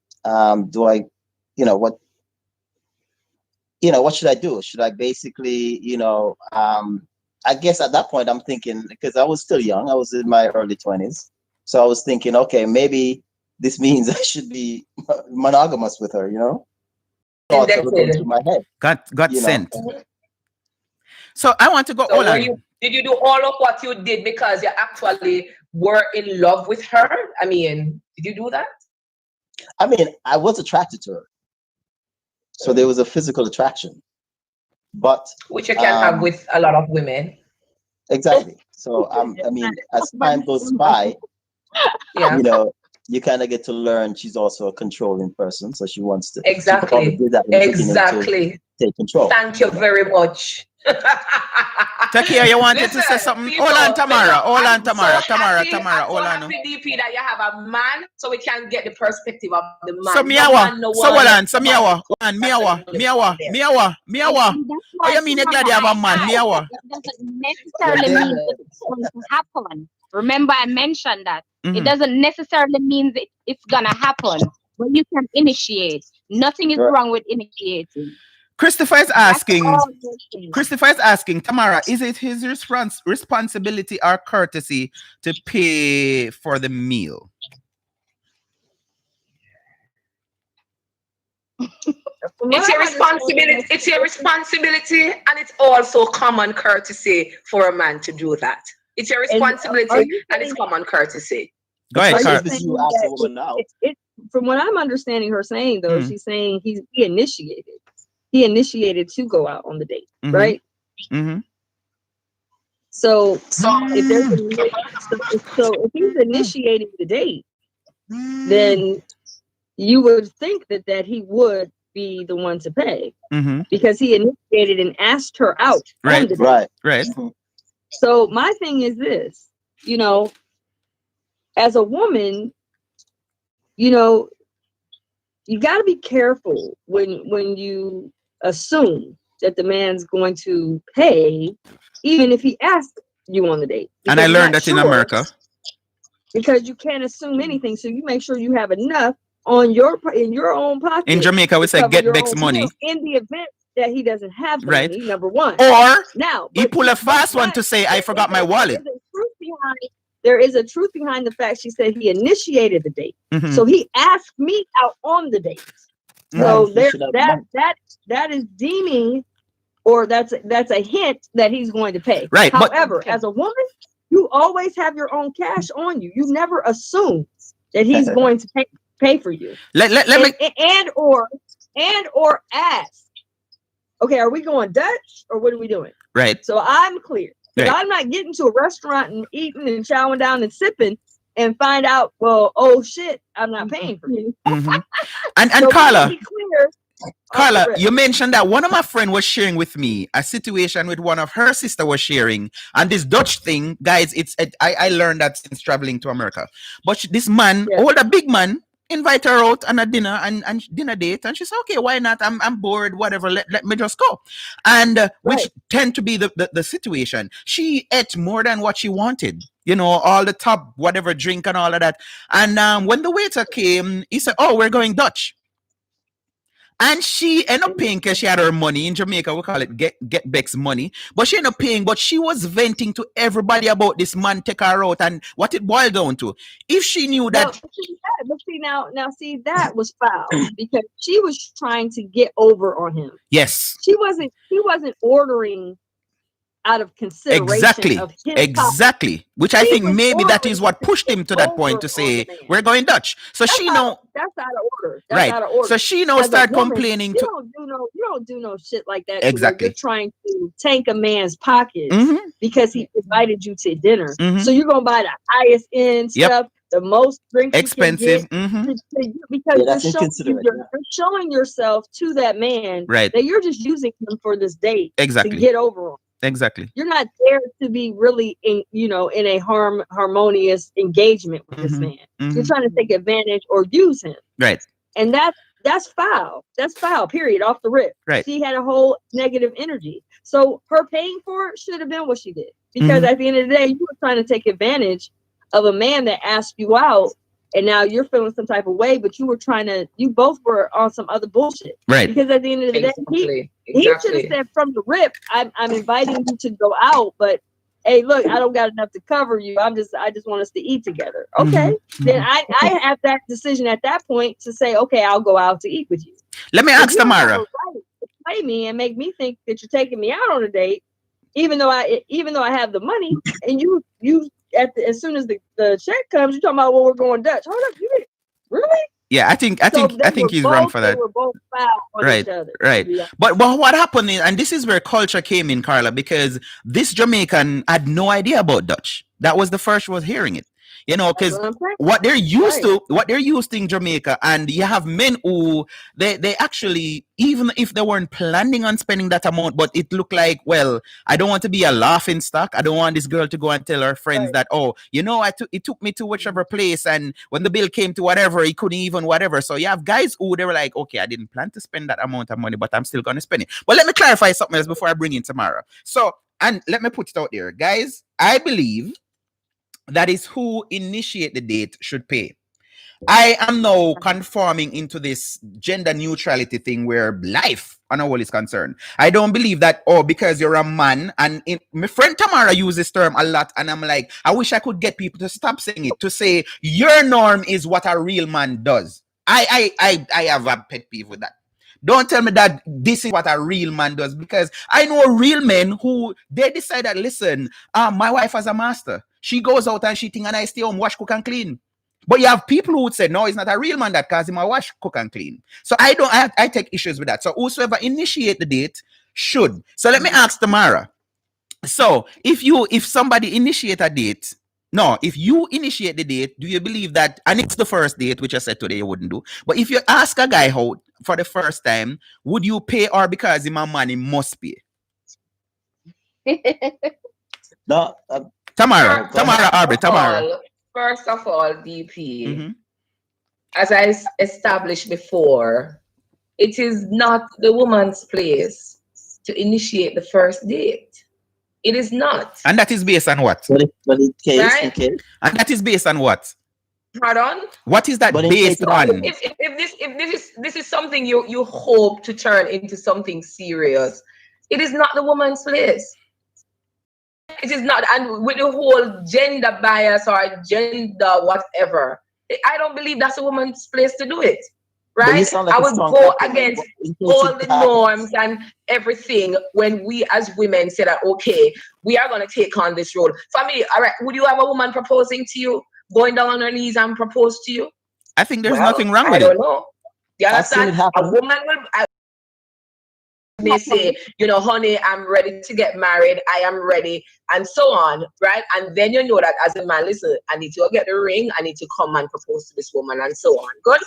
know, what should I do? Should I basically, I guess at that point I'm thinking, because I was still young, I was in my early 20s. So I was thinking, okay, maybe this means I should be monogamous with her, you know? Thoughts that were going through my head. Got sent. So I want to go all on. Did you do all of what you did because you actually were in love with her? I mean, did you do that? I mean, I was attracted to her. So there was a physical attraction, but which you can have with a lot of women. Exactly. So I mean, as time goes by, you kind of get to learn she's also a controlling person. So she wants to exactly take control. Thank you very much. Takia, you wanted to say something? Hold on, Tamara. Hold on, Tamara. Tamara. Hold on. DP that you have a man, so we can get the perspective of the man. So miawa. So hold on. So miawa. Miawa. Oh, you mean you're glad you have a man? Miawa. That doesn't necessarily mean that it's going to happen. Remember, I mentioned that. It doesn't necessarily mean that it's gonna happen, but you can initiate. Nothing is wrong with initiating. Christopher is asking, Tamara, is it his responsibility or courtesy to pay for the meal? It's your responsibility. It's your responsibility, and it's also common courtesy for a man to do that. It's your responsibility, and it's common courtesy. Go ahead, from what I'm understanding her saying, though, she's saying he initiated. He initiated to go out on the date, right? So if he's initiating the date, then you would think that he would be the one to pay because he initiated and asked her out. Right. Right. So my thing is this, you know, as a woman, you know, you got to be careful when you assume that the man's going to pay, even if he asks you on the date. And I learned that in America. Because you can't assume anything, so you make sure you have enough in your own pocket. In Jamaica, we say get Bex money. In the event that he doesn't have the money, number one. Or now he pull a fast one to say, I forgot my wallet. There is a truth behind the fact she said he initiated the date. So he asked me out on the date. So that is deeming, or that's a hint that he's going to pay. Right. However, as a woman, you always have your own cash on you. You never assume that he's going to pay for you. Let me or ask. Okay, are we going Dutch or what are we doing? Right. So I'm clear. Right. I'm not getting to a restaurant and eating and chowing down and sipping and find out, well, oh shit, I'm not paying for you. And so Carla, you mentioned that one of my friends was sharing with me a situation with one of her sister was sharing, and this Dutch thing, guys. I learned that since traveling to America. But this man, older big man, invite her out on a dinner and dinner date, and she said, "Okay, why not? I'm bored. Whatever. Let me just go." And which tend to be the situation. She ate more than what she wanted. You know, all the top whatever drink and all of that. And when the waiter came, he said, "Oh, we're going Dutch." And she ended up paying because she had her money. In Jamaica, we call it get Bex money. But she ended up paying, but she was venting to everybody about this man take her out and what it boiled down to. If she knew that. See, that was foul because she was trying to get over on him. Yes. She wasn't ordering out of consideration of his exactly. Which I think maybe that is what pushed him to that point to say we're going Dutch. So she know that's out of order. That's out of order. So she now start complaining. You don't do no shit like that. Exactly. You're trying to tank a man's pocket because he invited you to dinner. So you're gonna buy the highest end stuff, the most drinks expensive. You can get, because you're showing yourself to that man that you're just using him for this date to get over on. Exactly. You're not there to be really in a harmonious engagement with this man. You're trying to take advantage or use him. Right. And that's foul. That's foul, period, off the rip. Right. She had a whole negative energy. So her paying for it should have been what she did. Because at the end of the day, you were trying to take advantage of a man that asked you out. And now you're feeling some type of way, but you both were on some other bullshit. Right. Because at the end of the day, he should have said from the rip, I'm inviting you to go out, but hey, look, I don't got enough to cover you. I just want us to eat together. Okay. Then I have that decision at that point to say, okay, I'll go out to eat with you. Let me ask Tamara. Play me and make me think that you're taking me out on a date, even though I have the money, and you as soon as the check comes, you're talking about, well, we're going Dutch. Hold up, you did really? Yeah, I think he's wrong for that. They were both foul on each other. Right. Yeah. But what happened is, and this is where culture came in, Carla, because this Jamaican had no idea about Dutch. That was the first was hearing it. You know, because what they're used to in Jamaica, and you have men who they actually, even if they weren't planning on spending that amount, but it looked like, well, I don't want to be a laughing stock. I don't want this girl to go and tell her friends that, oh, it took me to whichever place, and when the bill came to whatever, he couldn't even whatever. So you have guys who they were like, okay, I didn't plan to spend that amount of money, but I'm still going to spend it. But let me clarify something else before I bring in Tamara. So, and let me put it out there, guys. I believe that is who initiate the date should pay. I am now conforming into this gender neutrality thing where life on a whole is concerned. I don't believe that, because you're a man, and my friend Tamara uses this term a lot, and I'm like, I wish I could get people to stop saying it, to say your norm is what a real man does. I have a pet peeve with that. Don't tell me that this is what a real man does, because I know real men who they decide that, listen, my wife has a master. She goes out and she thinks, and I stay home, wash, cook, and clean. But you have people who would say, no, it's not a real man that calls him a wash, cook, and clean. So I take issues with that. So whosoever initiate the date should. So let me ask Tamara. So if somebody initiate a date, No, if you initiate the date, do you believe that, and it's the first date, which I said today you wouldn't do, but if you ask a guy out for the first time, would you pay, or because him a man, he must pay? No, Tamara, Aubrey, Tamara. First of all, DP, as I established before, it is not the woman's place to initiate the first date. It is not. And that is based on what? Right? And that is based on what? Pardon? What is that based on? If this is something you hope to turn into something serious, it is not the woman's place. It is not, and with the whole gender bias or gender whatever, I don't believe that's a woman's place to do it. Right? I would go against all the norms and everything when we as women say that, okay, we are going to take on this role. For me, all right, would you have a woman proposing to you, going down on her knees and propose to you? I think there's nothing wrong with it. I don't know. You understand? A woman may say, you know, honey, I'm ready to get married. I am ready, and so on, right? And then you know that as a man, listen, I need to go get the ring. I need to come and propose to this woman, and so on. Good.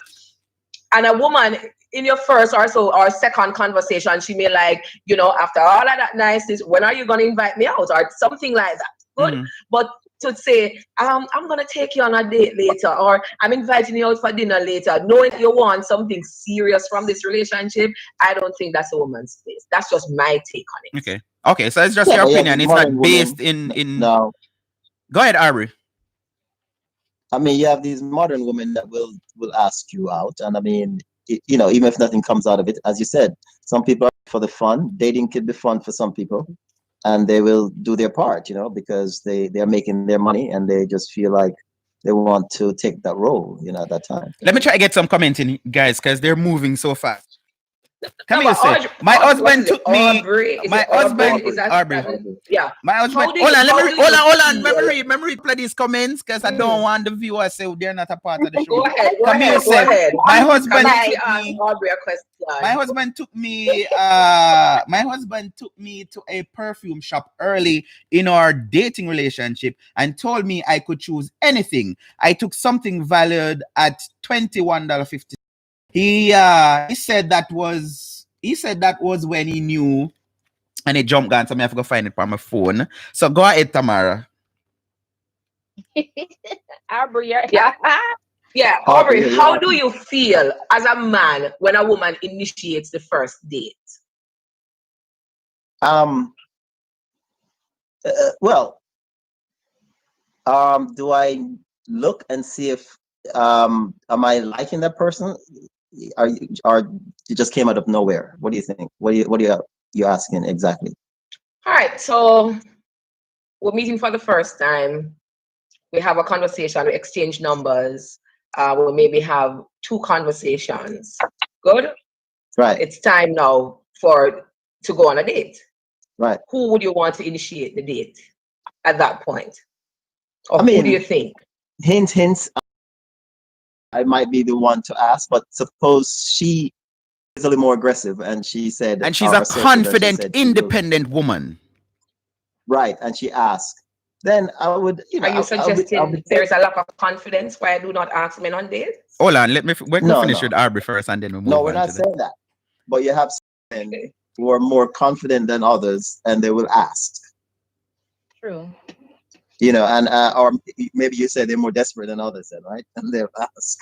And a woman in your first or second conversation, she may like, you know, after all of that niceness, when are you going to invite me out or something like that? Good. But to say, I'm going to take you on a date later, or I'm inviting you out for dinner later, knowing you want something serious from this relationship, I don't think that's a woman's place. That's just my take on it. Okay. So it's just your opinion. It's not based in. No. Go ahead, Aubrey. I mean, you have these modern women that will ask you out, and I mean, you know, even if nothing comes out of it, as you said, some people are for the fun. Dating can be fun for some people, and they will do their part, you know, because they are making their money and they just feel like they want to take that role, you know, at that time. Let me try to get some comment in, guys, because they're moving so fast. Come say, my husband took me. My husband is Aubrey. Yeah. My husband. Hold on. Let me replay these comments because I don't want the viewers to say they're not a part of the show. Go ahead. My husband. My husband took me. My husband took me to a perfume shop early in our dating relationship and told me I could choose anything. I took something valued at $21.50. He said that was when he knew, and he jumped on, so I have to go find it on my phone. So go ahead, Tamara. Aubrey, Aubrey, how do you feel as a man when a woman initiates the first date? Do I look and see if am I liking that person? Or you just came out of nowhere? What do you think? What are you asking exactly? All right, so we're meeting for the first time. We have a conversation, we exchange numbers. We'll maybe have 2 conversations. Good? Right. It's time now to go on a date. Right. Who would you want to initiate the date at that point? Or who do you think? Hints. I might be the one to ask, but suppose she is a little more aggressive and she said, and she's a confident, independent woman, right? And she asked, then I would, you know. Are you suggesting there's a lack of confidence why I do not ask men on dates? Hold on, let me finish with Aubrey first, and then we move on. No, we're not saying that, but you have men who are more confident than others, and they will ask. True. You know, and or maybe you say they're more desperate than others, then, right? And they'll ask.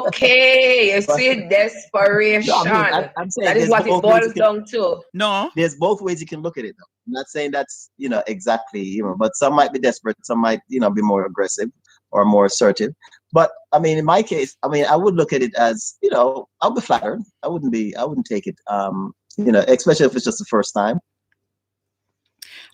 Okay, you see, desperation. No, I'm saying that is what it boils down to. No, there's both ways you can look at it, though. I'm not saying that's, you know, exactly, you know, but some might be desperate, some might, you know, be more aggressive or more assertive. But I mean, in my case, I mean, I would look at it as, you know, I'll be flattered. I wouldn't take it, you know, especially if it's just the first time.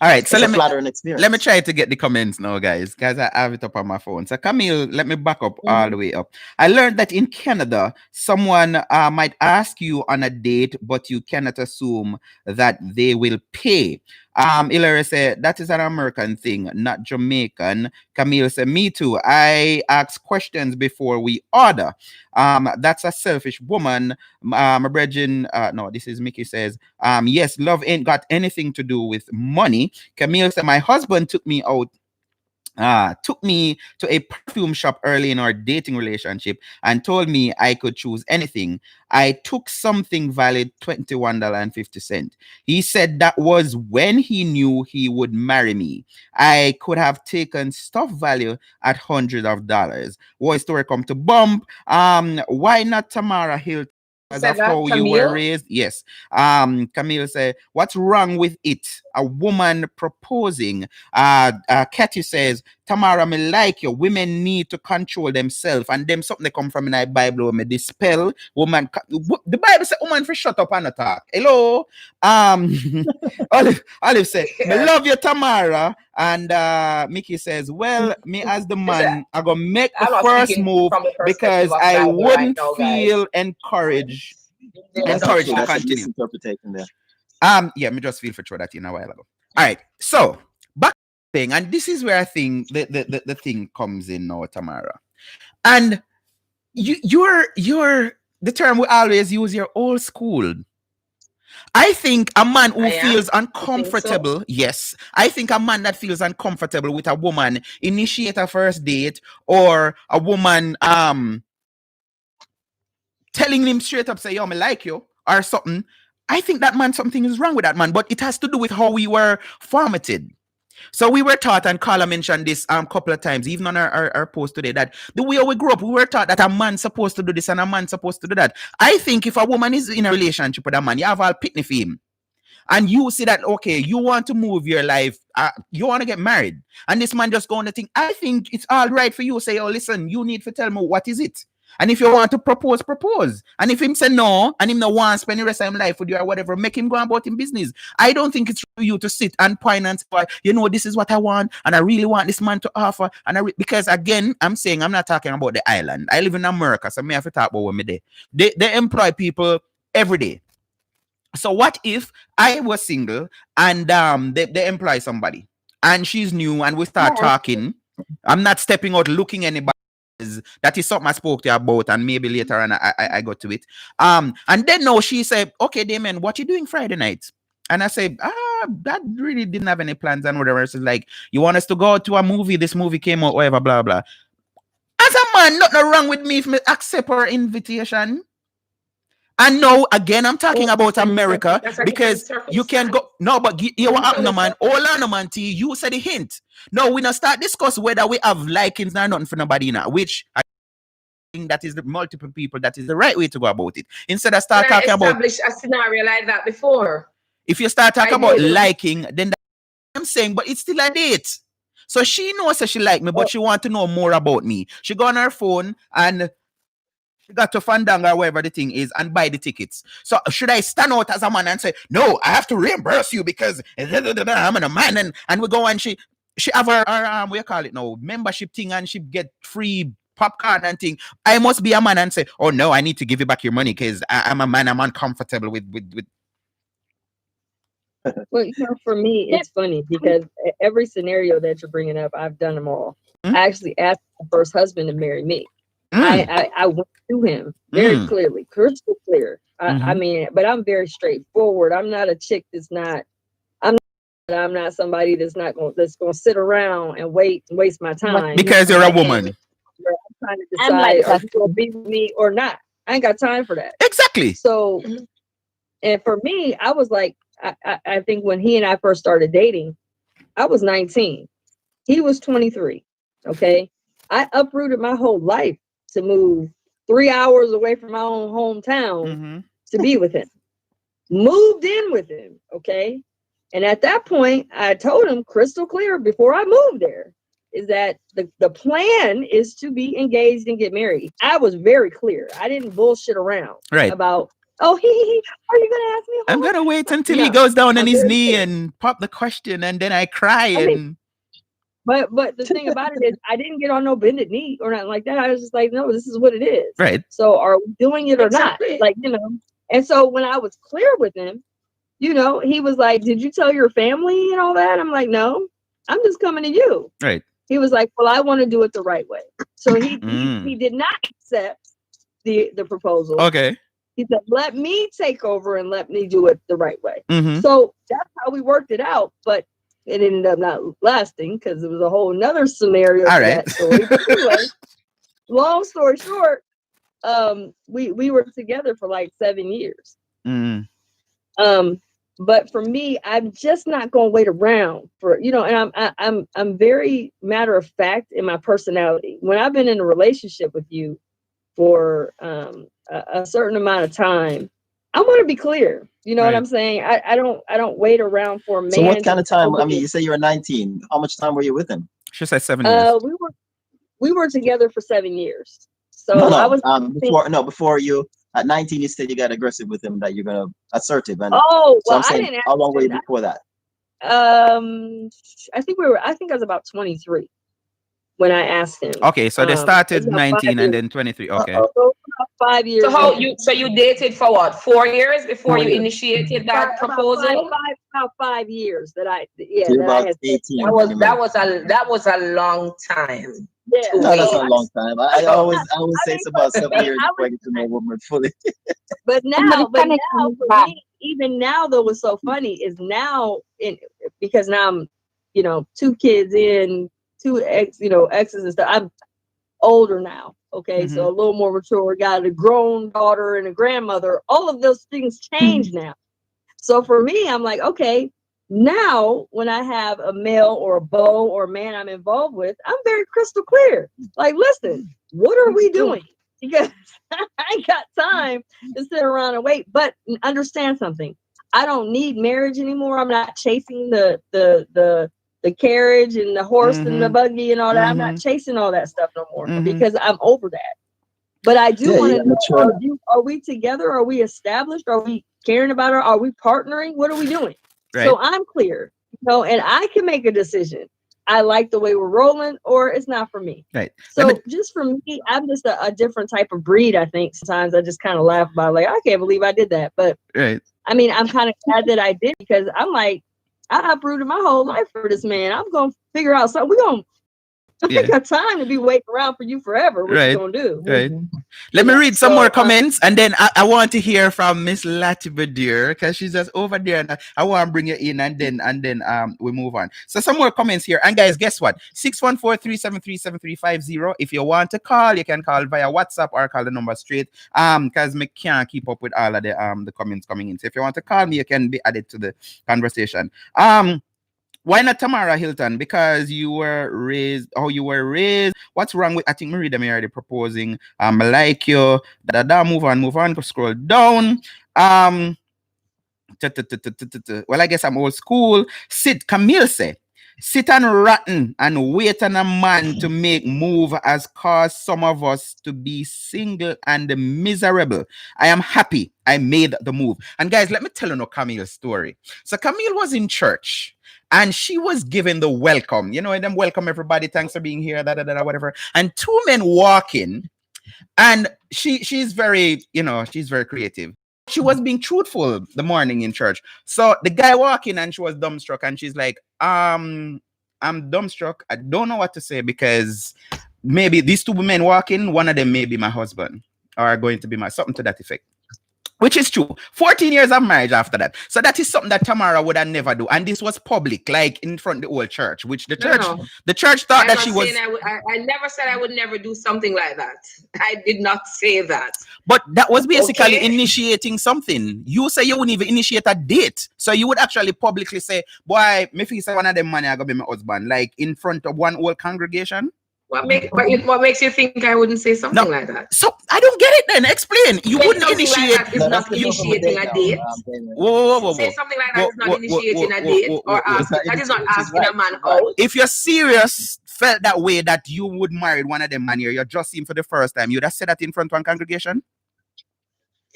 All right, so let me try to get the comments now, guys. I have it up on my phone. So Camille, let me back up all the way up. I learned that in Canada, someone might ask you on a date, but you cannot assume that they will pay. Hilary said that is an American thing, not Jamaican. Camille said, me too. I ask questions before we order. That's a selfish woman. My brethren, no, this is Mickey says, yes, love ain't got anything to do with money. Camille said, my husband took me out took me to a perfume shop early in our dating relationship and told me I could choose anything. I took something valued $21.50. He said that was when he knew he would marry me. I could have taken stuff value at hundreds of dollars. What story come to bump? Why not Tamara Hill? Because of how you were raised. Yes. Camille said, what's wrong with it? A woman proposing. Katy says, Tamara, me like you. Women need to control themselves. And them something they come from in the Bible where me dispel. Woman, the Bible says woman for shut up and attack. Hello. Olive said, me love you, Tamara. And Mickey says, well, me as the man, I'm going to make the first move because I wouldn't feel encouraged to continue. Yeah, me just feel for sure that in a while ago. All right. So, back thing, and this is where I think the thing comes in now, Tamara. And you're the term we always use, you're old school. I think a man who feels uncomfortable, yes, I think a man that feels uncomfortable with a woman initiate a first date, or a woman telling him straight up, say, yo, me like you, or something. I think that man, something is wrong with that man, but it has to do with how we were formatted. So we were taught, and Carla mentioned this couple of times, even on our post today, that the way we grew up, we were taught that a man's supposed to do this and a man's supposed to do that. I think if a woman is in a relationship with a man, you have all pitney for him. And you see that, okay, you want to move your life, you want to get married, and this man just going to think, I think it's all right for you to say, oh, listen, you need to tell me what is it. And if you want to propose, propose. And if him say no, and him no want to spend the rest of his life with you or whatever, make him go about in business. I don't think it's for you to sit and point and say, you know, this is what I want, and I really want this man to offer. And because again, I'm saying, I'm not talking about the island. I live in America, so me have to talk about what me there. They employ people every day. So what if I was single and they employ somebody and she's new and we start talking? I'm not stepping out looking anybody. That is something I spoke to you about, and maybe later on I got to it. And then now she said, okay, Damien, what you doing Friday night? And I said, that really didn't have any plans and whatever. She's like, you want us to go to a movie? This movie came out, whatever, blah, blah. As a man, nothing wrong with me if me accept her invitation. And no, again, I'm talking about America, because you can go. No, but you what happened, man? All on, man. You said a hint. No, we not start discuss whether we have likings or nothing for nobody now. Which I think that is the multiple people. That is the right way to go about it. Instead of start talking about a scenario like that before. If you start talking about liking, then I'm saying, but it's still a date. So she knows that she like me, but she want to know more about me. She go on her phone and she got to Fandango or wherever the thing is and buy the tickets. So should I stand out as a man and say, no, I have to reimburse you because I'm a man, and we go and she have her what you call it now, membership thing, and she get free popcorn and thing. I must be a man and say, oh no, I need to give you back your money because I'm a man, I'm uncomfortable with Well, for me, it's funny because every scenario that you're bringing up, I've done them all. I actually asked my first husband to marry me. I went to him very clearly, crystal clear. I mean, but I'm very straightforward. I'm not a chick that's not. I'm not somebody that's going to sit around and wait and waste my time because you're a woman. I'm trying to decide are you going to be with me or not. I ain't got time for that. Exactly. So, and for me, I was like, I think when he and I first started dating, I was 19. He was 23. Okay, I uprooted my whole life to move 3 hours away from my own hometown to be with him. Moved in with him, okay? And at that point, I told him crystal clear before I moved there, is that the plan is to be engaged and get married. I was very clear. I didn't bullshit around about, are you gonna ask me? I'm gonna wait until he goes down on his knee and pop the question, and then I cry. But the thing about it is, I didn't get on no bended knee or nothing like that. I was just like, no, this is what it is. Right. So are we doing it or not? Like, And so when I was clear with him, he was like, did you tell your family and all that? I'm like, no, I'm just coming to you. Right. He was like, well, I want to do it the right way. So he did not accept the proposal. Okay. He said, let me take over and let me do it the right way. So that's how we worked it out. But It ended up not lasting because it was a whole nother scenario All to right. that story. But anyway, long story short, we were together for like 7 years. But for me, I'm just not going to wait around for, and I'm very matter of fact in my personality. When I've been in a relationship with you for a certain amount of time, I want to be clear. You know what I'm saying? I don't wait around for a man. So what kind of time? I mean, you say you were 19. How much time were you with him? She said 7 years. We were together for 7 years. So no, I was before you at 19 you said you got aggressive with him, that you're gonna assertive, and so I'm saying, I didn't how long were you before that? I think I was about 23 when I asked him. Okay, so they started 19 and then 23. Okay. So 5 years. So you dated for what? 4 years before you initiated that proposal? About 5 years that I So about 18. That was a long time. Yeah. No, that's not a long time. I always say it's about 7 years before I get to know a woman fully. But now for me, even now though, what's so funny is now because now I'm, 2 kids in, 2 exes and stuff. I'm older now. Okay. So a little more mature, got a grown daughter and a grandmother. All of those things change now. So for me, I'm like, okay, now when I have a male or a beau or a man I'm involved with, I'm very crystal clear. Like, listen, what are we doing? Because I ain't got time to sit around and wait. But understand something. I don't need marriage anymore. I'm not chasing the carriage and the horse and the buggy and all that. I'm not chasing all that stuff no more because I'm over that. But I do want to know, are we together? Are we established? Are we caring about her? Are we partnering? What are we doing? Right. So I'm clear, and I can make a decision. I like the way we're rolling, or it's not for me. Right. So just for me, I'm just a different type of breed. I think sometimes I just kind of laugh about, like, I can't believe I did that. But I mean, I'm kind of glad that I did, because I'm like, I uprooted my whole life for this man. I'm going to figure out something. I ain't got time to be waiting around for you forever. What you gonna do? Right. Let me read some more comments, and then I want to hear from Miss Latibadir, because she's just over there, and I want to bring you in, and then we move on. So some more comments here, and guys, guess what? 614-373-7350. If you want to call, you can call via WhatsApp or call the number straight. Because me can't keep up with all of the comments coming in. So if you want to call me, you can be added to the conversation. Why not Tamara Hilton? Because you were raised how you were raised. What's wrong with, I think Marie Demi already proposing. I like you. Move on. Scroll down. Well, I guess I'm old school. Camille say, sit and rotten and wait on a man to make move has caused some of us to be single and miserable. I am happy I made the move. And guys, let me tell you Camille's story. So Camille was in church. And she was given the welcome, and them welcome everybody. Thanks for being here, whatever. And 2 men walk in, and she's very, she's very creative. She was being truthful the morning in church. So the guy walked in and she was dumbstruck, and she's like, I'm dumbstruck. I don't know what to say, because maybe these 2 men walk in, one of them may be my husband or going to be something to that effect. Which is true. 14 years of marriage after that. So that is something that Tamara would have never do. And this was public, like in front of the whole church, which the church thought that she was. I never said I would never do something like that. I did not say that. But that was basically initiating something. You say you wouldn't even initiate a date. So you would actually publicly say, boy, me feel say one of them money are going to be my husband, like in front of one whole congregation. What makes you think I wouldn't say something like that? So I don't get it then. Explain. You wouldn't initiate. Like that is not initiating a date. Whoa. Say something like that is not initiating a date or asking. That is not asking a man out. If you're serious, felt that way that you would marry one of them man here, you're just seeing for the first time, you'd have said that in front of one congregation?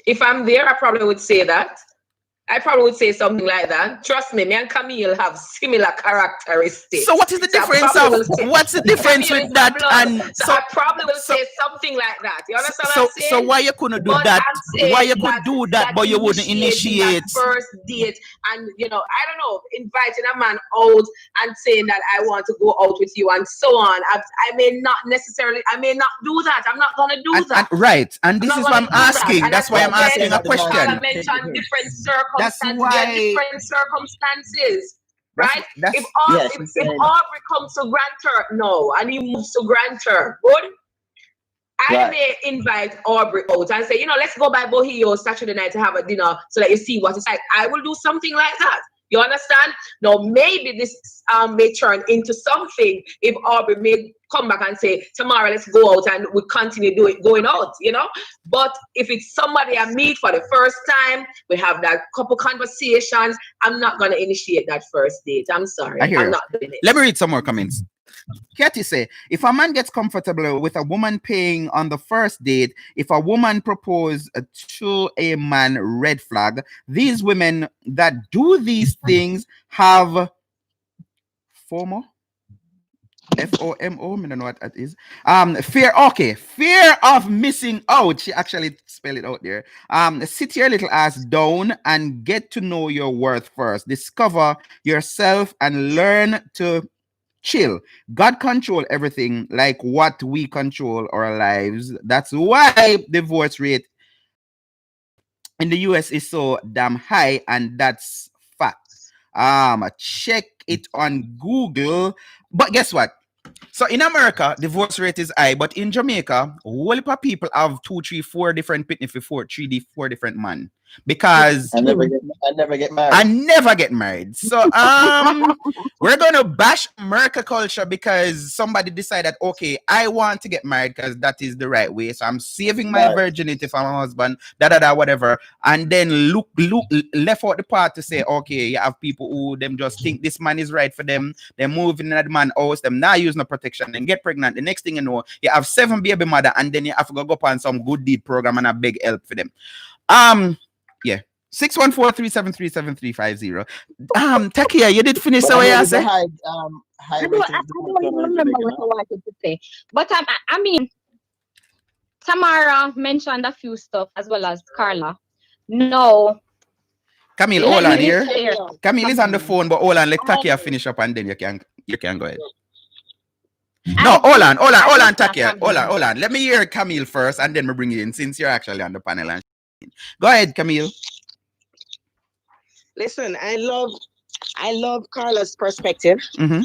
If I'm there, I probably would say that. I probably would say something like that. Trust me and Camille have similar characteristics. So what is the difference what's the difference with that? And so I probably will say something like that. You understand what I'm saying? So why you couldn't do that? Why you could do that, but you wouldn't initiate first date and I don't know, inviting a man out and saying that I want to go out with you and so on. I may not do that. I'm not gonna do that. Right. And this is what I'm asking. That's why I'm asking a question. I mentioned different circumstances. right? Yes, If Aubrey comes to Grand Turk now and he moves to Grand Turk, good. I may invite Aubrey out and say, let's go by Bohio Saturday night to have a dinner so that you see what it's like. I will do something like that. You understand? Now, maybe this may turn into something if Aubrey may come back and say, tomorrow let's go out and we continue going out, But if it's somebody I meet for the first time, we have that couple conversations, I'm not going to initiate that first date. I'm sorry. I'm not doing it. Let me read some more comments. Katie say, if a man gets comfortable with a woman paying on the first date, if a woman proposes to a man, red flag. These women that do these things have FOMO. FOMO, I don't know what that is. Fear of missing out. She actually spelled it out there. Sit your little ass down and get to know your worth first. Discover yourself and learn to chill. God control everything like what we control our lives. That's why divorce rate in the US is so damn high, and that's fact. Check it on Google. But guess what? So in America, divorce rate is high, but in Jamaica, a whole heap of people have 2, 3, 4 different pitney for 4 different men. Because I never get married. I never get married. So we're gonna bash America culture because somebody decided, okay, I want to get married because that is the right way. So I'm saving my virginity for my husband, whatever. And then look left out the part to say, okay, you have people who them just think this man is right for them. They're moving in that man house, them now use no protection and get pregnant. The next thing you know, you have 7 baby mother, and then you have to go up on some good deed program and a big help for them. Yeah. 614-373-7350. Takia, you did finish the way I said. I don't remember what I wanted to say. But I mean, Tamara mentioned a few stuff as well as Carla. No. Camille, hold on here. Camille is on the phone, but hold on, let Takia finish up and then you can go ahead. No, hold on, Takia. Hold on. Let me hear Camille first and then we bring you in since you're actually on the panel. And go ahead, Camille. Listen, I love Carla's perspective. Mm-hmm.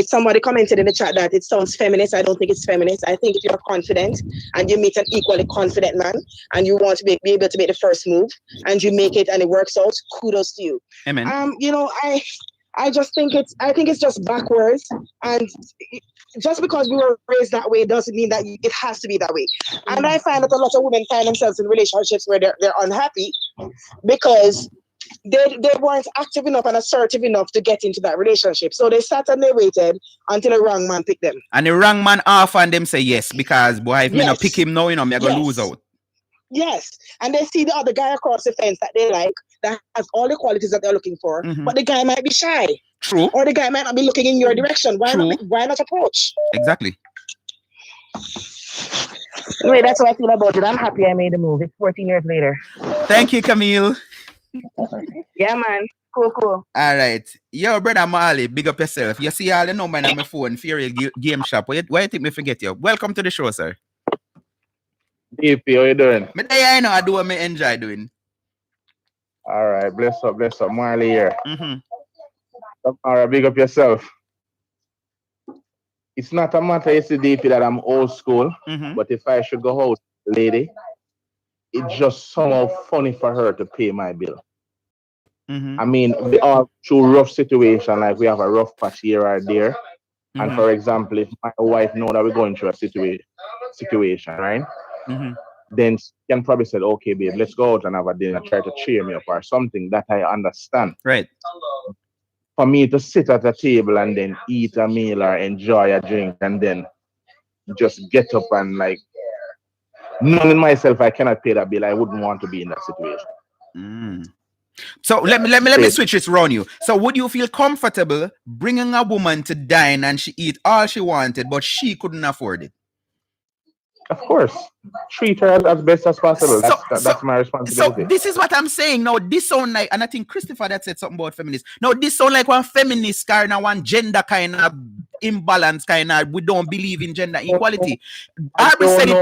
Somebody commented in the chat that it sounds feminist. I don't think it's feminist. I think if you're confident and you meet an equally confident man and you want to be able to make the first move and you make it and it works out, kudos to you. Amen. I just think it's just backwards, and just because we were raised that way doesn't mean that it has to be that way. And I find that a lot of women find themselves in relationships where they're unhappy because they weren't active enough and assertive enough to get into that relationship. So they sat and they waited until the wrong man picked them. And the wrong man off and them say yes, because boy, if me not pick him now, me gonna lose out. Yes. And they see the other guy across the fence that they like, that has all the qualities that they're looking for, but the guy might be shy. True. Or the guy might not be looking in your direction. Why not approach? Exactly. Anyway, that's what I feel about it. I'm happy I made the move. It's 14 years later. Thank you, Camille. Yeah, man. Cool. All right. Yo, brother Marley, big up yourself. You see all the number on my phone, Fury Game Shop. Why you think me forget you? Welcome to the show, sir. DP, how you doing? I know I do what I enjoy doing. All right, bless up, Marley here. Mm-hmm. All right, big up yourself. It's not a matter, it's the DP that I'm old school, but if I should go out, lady, it's just somehow funny for her to pay my bill. I mean, we are through rough situation, like we have a rough patch here or there. And for example, if my wife know that we're going through a situation, right? Then she can probably say, okay, babe, let's go out and have a dinner, try to cheer me up or something that I understand. Right. For me to sit at a table and then eat a meal or enjoy a drink and then just get up and like, knowing myself, I cannot pay that bill. I wouldn't want to be in that situation. So let me switch it around you. So would you feel comfortable bringing a woman to dine and she eat all she wanted, but she couldn't afford it? Of course. Treat her as best as possible. That's my responsibility. So this is what I'm saying. Now, this sound like, and I think Christopher that said something about feminists. Now, this sound like one feminist kind of one gender kind of imbalance kind of, we don't believe in gender equality. Arby said it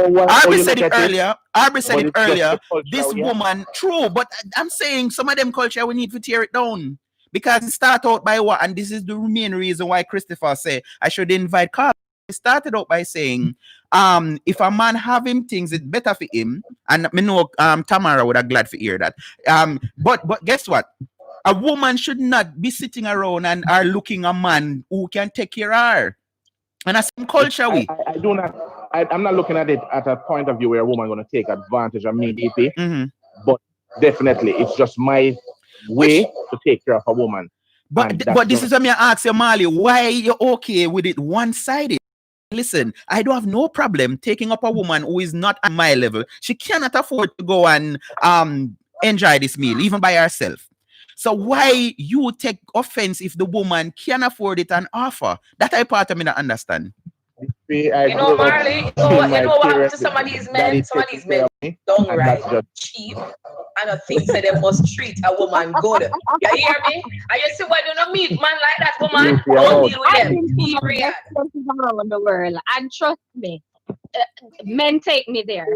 earlier. This woman, true, but I'm saying some of them culture, we need to tear it down. Because it started out by what, and this is the main reason why Christopher said I should invite Carl. It started out by saying, if a man have him things, it's better for him. And me know Tamara would have glad to hear that. But guess what? A woman should not be sitting around and are looking a man who can take care of her. And that's some culture we. I do not. I'm not looking at it at a point of view where a woman going to take advantage of me, DP. But definitely, it's just my way to take care of a woman. But this is what me ask you, Marley. Why you okay with it one-sided? Listen, I don't have no problem taking up a woman who is not at my level. She cannot afford to go and enjoy this meal, even by herself. So why you take offense if the woman can afford it and offer? That I part of me not understand. You know, Marley, you know what happened to some of these men? Some of these men downright cheap and think that they must treat a woman good. You hear me? And you see why you don't meet man like that, woman? Don't deal with them. Period. Around the world, and trust me, men take me there.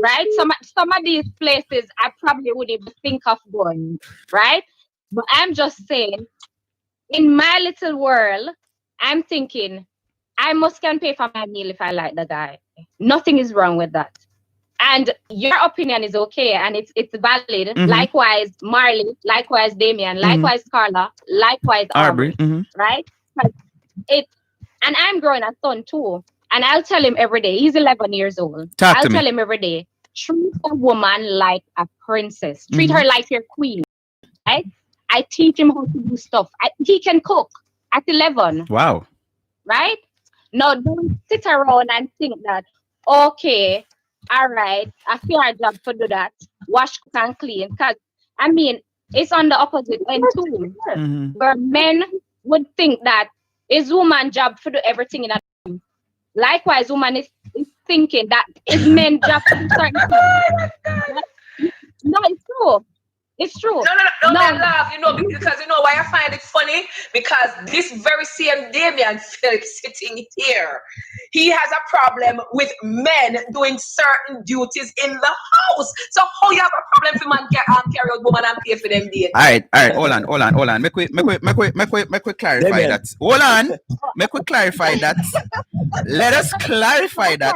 Right? Some of these places I probably wouldn't even think of going. Right? But I'm just saying, in my little world, I'm thinking, I can pay for my meal if I like the guy. Nothing is wrong with that. And your opinion is okay and it's valid. Likewise, Marley, likewise, Damien, likewise, Carla, likewise, Aubrey. Right? And I'm growing a son too. And I'll tell him every day, he's 11 years old. I'll tell him every day, treat a woman like a princess. Treat her like your queen. Right? I teach him how to do stuff. He can cook at 11. Wow. Right? Now, don't sit around and think that, okay, all right, I feel our job to do that. Wash, cook, and clean. Because, I mean, it's on the opposite end too. Where men would think that it's woman's job to do everything in a room. Likewise, woman is thinking that it's men's job to do certain things. No, it's true. It's true. No, I laugh, because you know why I find it funny? Because this very same Damien Phillips sitting here, he has a problem with men doing certain duties in the house. So how you have a problem if man carry out woman and pay for them dates? All right, hold on. Make we clarify that. Hold on. Make we clarify that. Let us clarify that.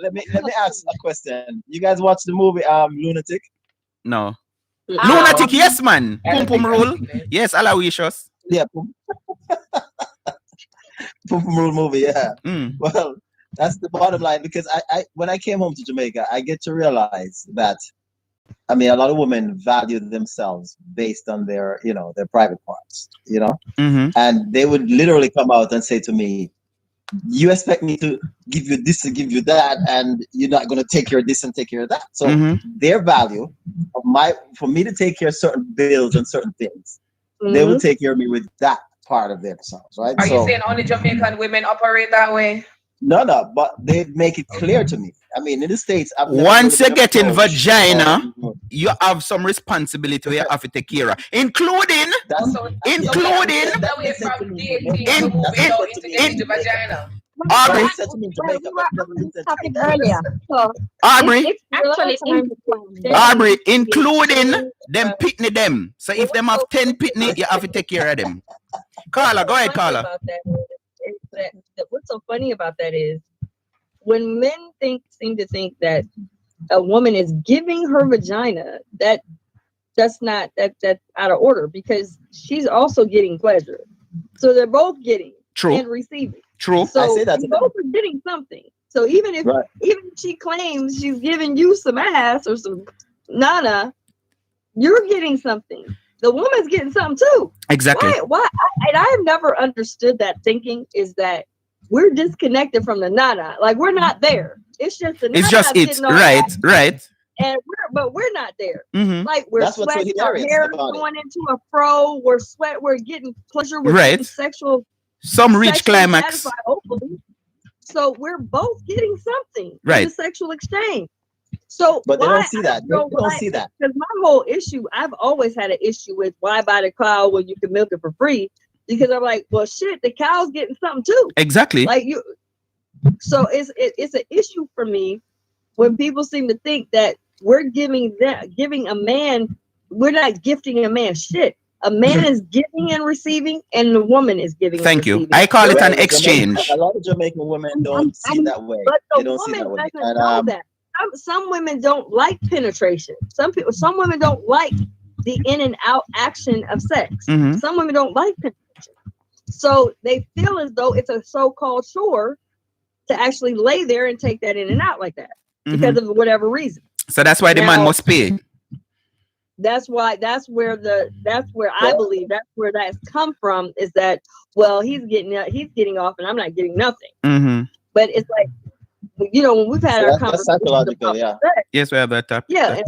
Let me ask a question. You guys watch the movie Lunatic? No. Lunatic, yes, man. Pum Pum Rule. Yes, Aloysius. Yeah. Pum Pum Rule movie, yeah. Well, that's the bottom line, because I when I came home to Jamaica, I get to realize that, I mean, a lot of women value themselves based on their, their private parts, and they would literally come out and say to me, you expect me to give you this, to give you that, and you're not going to take care of this and take care of that. So their value for me to take care of certain bills and certain things, they will take care of me with that part of themselves, right? Are you saying only Jamaican women operate that way? No, but they make it clear to me. I mean, in the States, once you get in vagina, you have some responsibility you have to take care of, including Aubrey, including them pitney them. So if them have 10 pitney, you have to take care of them. Carla, go ahead, Carla. What's so funny about that is when men seem to think that a woman is giving her vagina, that's out of order, because she's also getting pleasure. So they're both getting and receiving. True. So I say that both are getting something. So even if she claims she's giving you some ass or some nana, you're getting something. The woman's getting something too. Exactly. Why? And I've never understood that thinking, is that we're disconnected from the nana. Like, we're not there. It's just the nana. It's just right. And we're not there. Like, we're That's sweating, our hair going into a fro. We're getting pleasure. We're getting sexual. Some reach climax. Hopefully. So we're both getting something. Right. In the sexual exchange. So, but they don't see that. They don't see that. Because my whole issue, I've always had an issue with, why buy the cow when you can milk it for free? Because I'm like, well, shit, the cow's getting something too. Exactly. Like you. So it's an issue for me when people seem to think that we're giving a man we're not gifting a man shit. A man is giving and receiving, and the woman is giving and receiving. Thank you. I call it an exchange. A lot of Jamaican women don't see that way. But they the don't see woman that way. doesn't know that. Some women don't like penetration. Some women don't like the in and out action of sex. Some women don't like penetration. So they feel as though it's a so-called chore to actually lay there and take that in and out like that because of whatever reason. So that's why the man must pay. That's where I believe that's where that's come from, is that, well, he's getting off and I'm not getting nothing. But it's like, you know, when we've had our conversation about sex, yes, we have that topic. Yeah,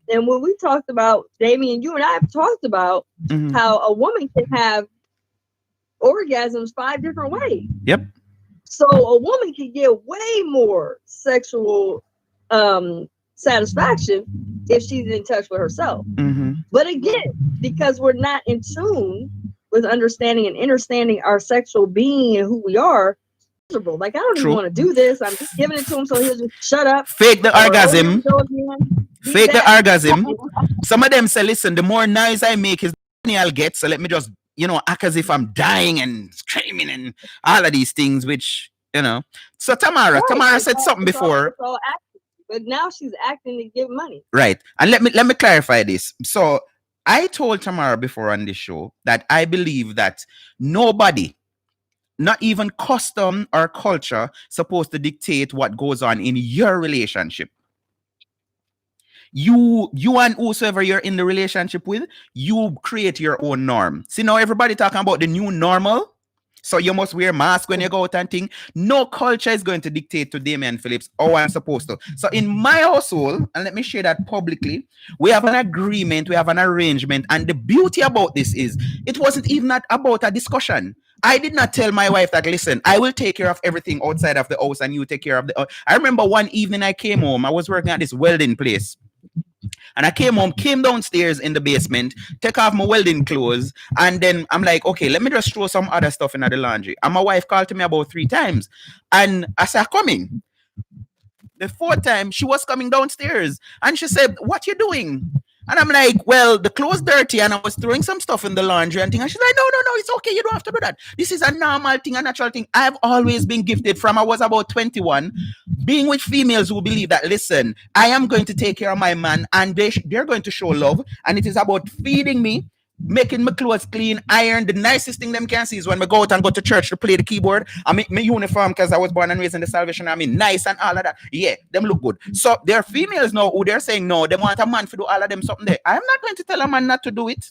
and when we talked about, Damien, you and I have talked about how a woman can have orgasms 5 different ways. Yep. So a woman can get way more sexual satisfaction if she's in touch with herself. But again, because we're not in tune with understanding and understanding our sexual being and who we are, miserable. Like, I don't even want to do this. I'm just giving it to him so he'll just shut up. Fake the orgasm. Fake the orgasm. Some of them say, listen, the more noise I make is the money I'll get. So let me just, you know, act as if I'm dying and screaming and all of these things, which, you know. So Tamara said something before. But now she's acting to give money. Right. And let me clarify this. So I told Tamara before on this show that I believe that nobody, not even custom or culture, supposed to dictate what goes on in your relationship. You and whosoever you're in the relationship with, you create your own norm. See, now everybody talking about the new normal. So you must wear mask when you go out and thing. No culture is going to dictate to Damian Phillips how I'm supposed to. So in my household, and let me share that publicly, we have an agreement, we have an arrangement. And the beauty about this is, it wasn't even about a discussion. I did not tell my wife that, listen, I will take care of everything outside of the house and you take care of the... I remember one evening I came home, I was working at this welding place. And I came home, came downstairs in the basement, take off my welding clothes, and then I'm like, okay, let me just throw some other stuff in the laundry. And my wife called to me about 3 times. And I said, coming. The 4th time, she was coming downstairs. And she said, what you doing? And I'm like, well, the clothes dirty, and I was throwing some stuff in the laundry and thing. And she's like, no, it's okay. You don't have to do that. This is a normal thing, a natural thing. I've always been gifted from I was about 21, being with females who believe that, listen, I am going to take care of my man, and they're going to show love. And it is about feeding me, making my clothes clean, iron. The nicest thing them can see is when we go out and go to church to play the keyboard. I make my uniform because I was born and raised in the Salvation Army, nice and all of that. Yeah, them look good. So there are females now who they're saying no, they want a man to do all of them something there. I'm not going to tell a man not to do it.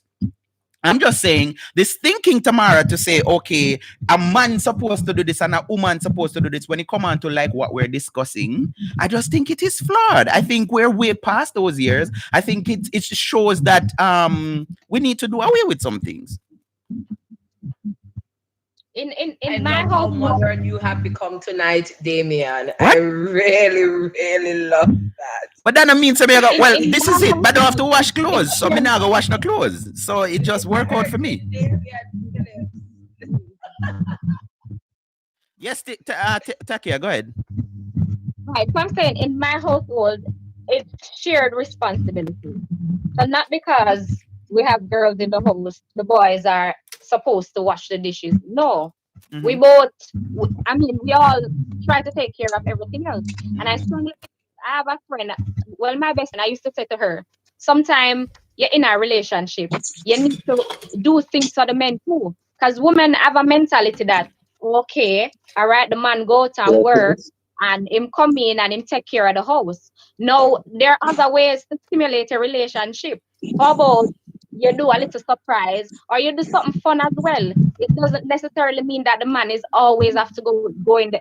I'm just saying this thinking, Tamara, to say, okay, a man supposed to do this and a woman supposed to do this when it come on to like what we're discussing, I just think it is flawed. I think we're way past those years. I think it shows that we need to do away with some things. In my how modern you have become tonight, Damian. What? I really, really love that. But then I mean to me, well, this is it. But I don't have to wash clothes, so me now go wash no clothes. So it just work out for me. Yes, Takia, go ahead. Right, so I'm saying in my household, it's shared responsibility. So not because we have girls in the house, the boys are supposed to wash the dishes. No, we both, we all try to take care of everything else. And I have a friend, well, my best friend, I used to say to her, sometime you're in a relationship, you need to do things for the men too. Because women have a mentality that, okay, all right, the man go out and work and him come in and him take care of the house. No, there are other ways to stimulate a relationship. How about you do a little surprise or you do something fun as well? It doesn't necessarily mean that the man is always have to go in the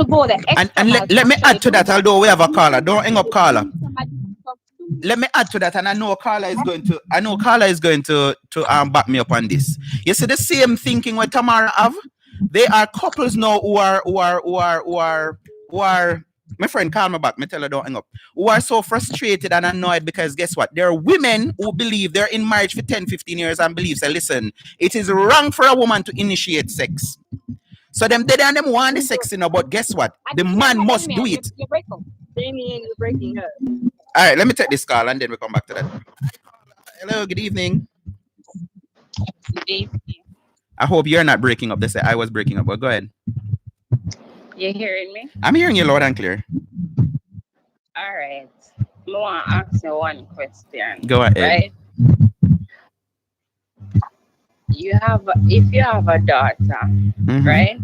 go there. And let me add to that, although we have a caller. Don't hang up, caller. Let me add to that, and I know Carla is going to back me up on this. You see the same thinking what Tamara have? There are couples now who are my friend, call me back. Me tell her don't hang up. Who are so frustrated and annoyed because guess what? There are women who believe they're in marriage for 10, 15 years and believe, say, listen, it is wrong for a woman to initiate sex. So them want the sex, but guess what? The man must do it. Damien, you're breaking up. All right, let me take this call and then we come back to that. Hello, good evening. Good evening. I hope you're not breaking up. They say I was breaking up, but go ahead. You hearing me? I'm hearing you loud and clear. All right. I want to ask you one question. Go ahead. Right? If you have a daughter, right?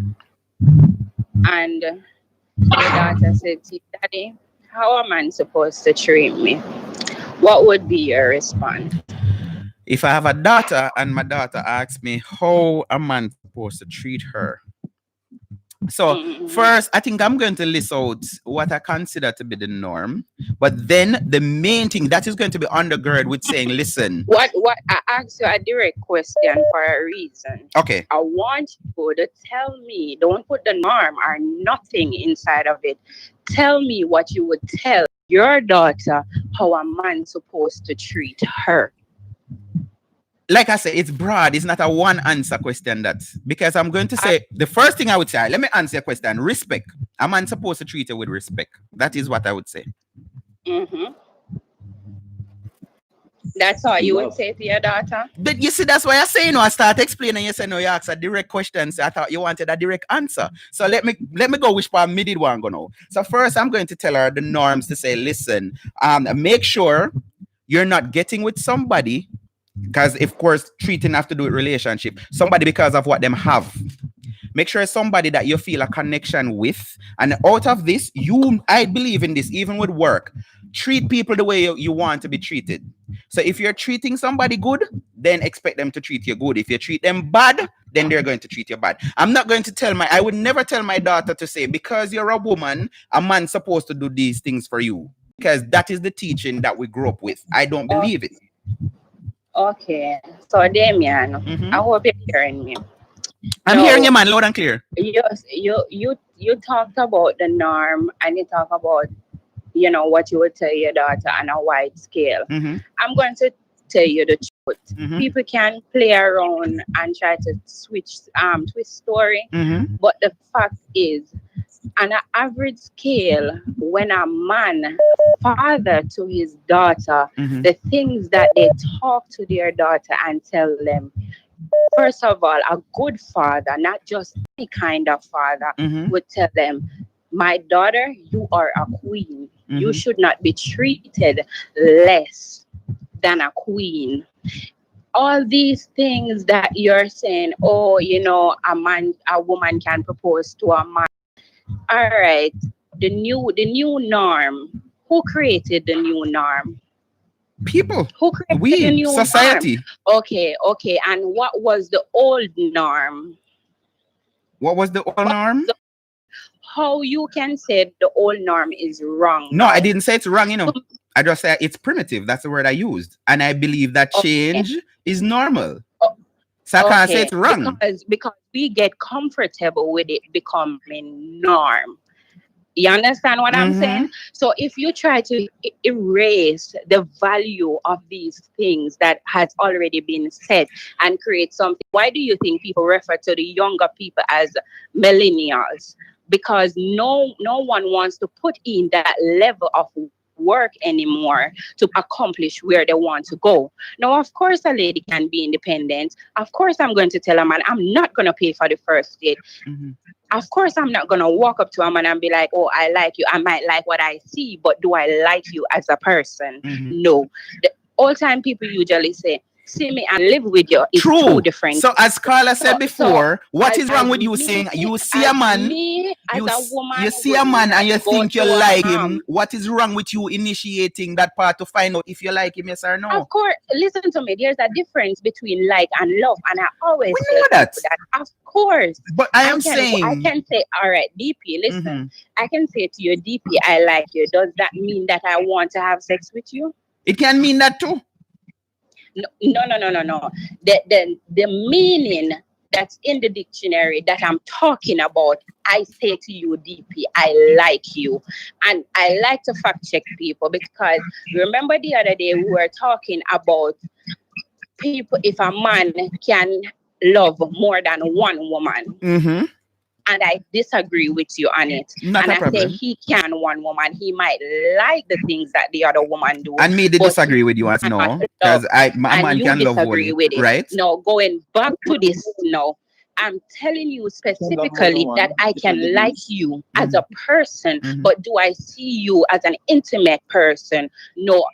And your daughter said to you, Daddy, how am I supposed to treat me? What would be your response? If I have a daughter and my daughter asks me, how am I supposed to treat her? So first, I think I'm going to list out what I consider to be the norm. But then the main thing that is going to be undergirded with saying, listen. What I asked you a direct question for a reason. Okay. I want you to tell me, don't put the norm or nothing inside of it. Tell me what you would tell your daughter how a man supposed to treat her. Like I said, it's broad. It's not a one answer question, because I'm going to say the first thing I would say, let me answer your question. Respect. A man supposed to treat you with respect. That is what I would say. That's all you would say to your daughter? But you see, that's why I say, I start explaining. You say, no, you ask a direct question. So I thought you wanted a direct answer. So let me go which part me did want to know. So first, I'm going to tell her the norms to say, listen, make sure you're not getting with somebody, because of course, treating have to do with relationship. Somebody because of what them have. Make sure it's somebody that you feel a connection with. And out of this, I believe in this, even with work. Treat people the way you want to be treated. So if you're treating somebody good, then expect them to treat you good. If you treat them bad, then they're going to treat you bad. I would never tell my daughter to say, because you're a woman, a man's supposed to do these things for you. Because that is the teaching that we grew up with. I don't believe it. Okay. So Damien, I hope you're hearing me. I'm hearing you, man, loud and clear. You talked about the norm, and you talk about, what you would tell your daughter on a wide scale. I'm going to tell you the truth. People can play around and try to twist story, but the fact is, on an average scale, when a man father to his daughter, the things that they talk to their daughter and tell them, first of all, a good father, not just any kind of father, would tell them, my daughter, you are a queen. You should not be treated less than a queen. All these things that you're saying, a woman can propose to a man. All right, the new norm. Who created the new norm? People. Who created the new society. Norm? Okay. And what was the old norm? What was the old norm? How you can say the old norm is wrong? No, I didn't say it's wrong, I just said it's primitive. That's the word I used. And I believe that change is normal. So I can't say it's wrong. Because we get comfortable with it becoming norm. You understand what I'm saying? So if you try to erase the value of these things that has already been said and create something, why do you think people refer to the younger people as millennials? Because no one wants to put in that level of work anymore to accomplish where they want to go. Now, of course, a lady can be independent. Of course, I'm going to tell a man, I'm not going to pay for the first date. Of course, I'm not going to walk up to a man and be like, oh, I like you. I might like what I see, but do I like you as a person? No. The all-time people usually say, see me and live with you is two different. So as Carla said before, what is wrong with you saying you see a man, you see a man and you think you like him? What is wrong with you initiating that part to find out if you like him, yes or no? Of course, listen to me. There's a difference between like and love, and I always say that. Of course, but I can say, all right, DP, listen. I can say to you, DP, I like you. Does that mean that I want to have sex with you? It can mean that too. No. The meaning that's in the dictionary that I'm talking about, I say to you, DP, I like you. And I like to fact check people because remember the other day we were talking about people, if a man can love more than one woman. and I disagree with you on it. Not and a I problem. say he can one woman. He might like the things that the other woman do. And me they disagree with you as no, because my and man you can love disagree one, with it. right? No, going back to this now. I'm telling you specifically that I can like you as a person, but do I see you as an intimate person? No.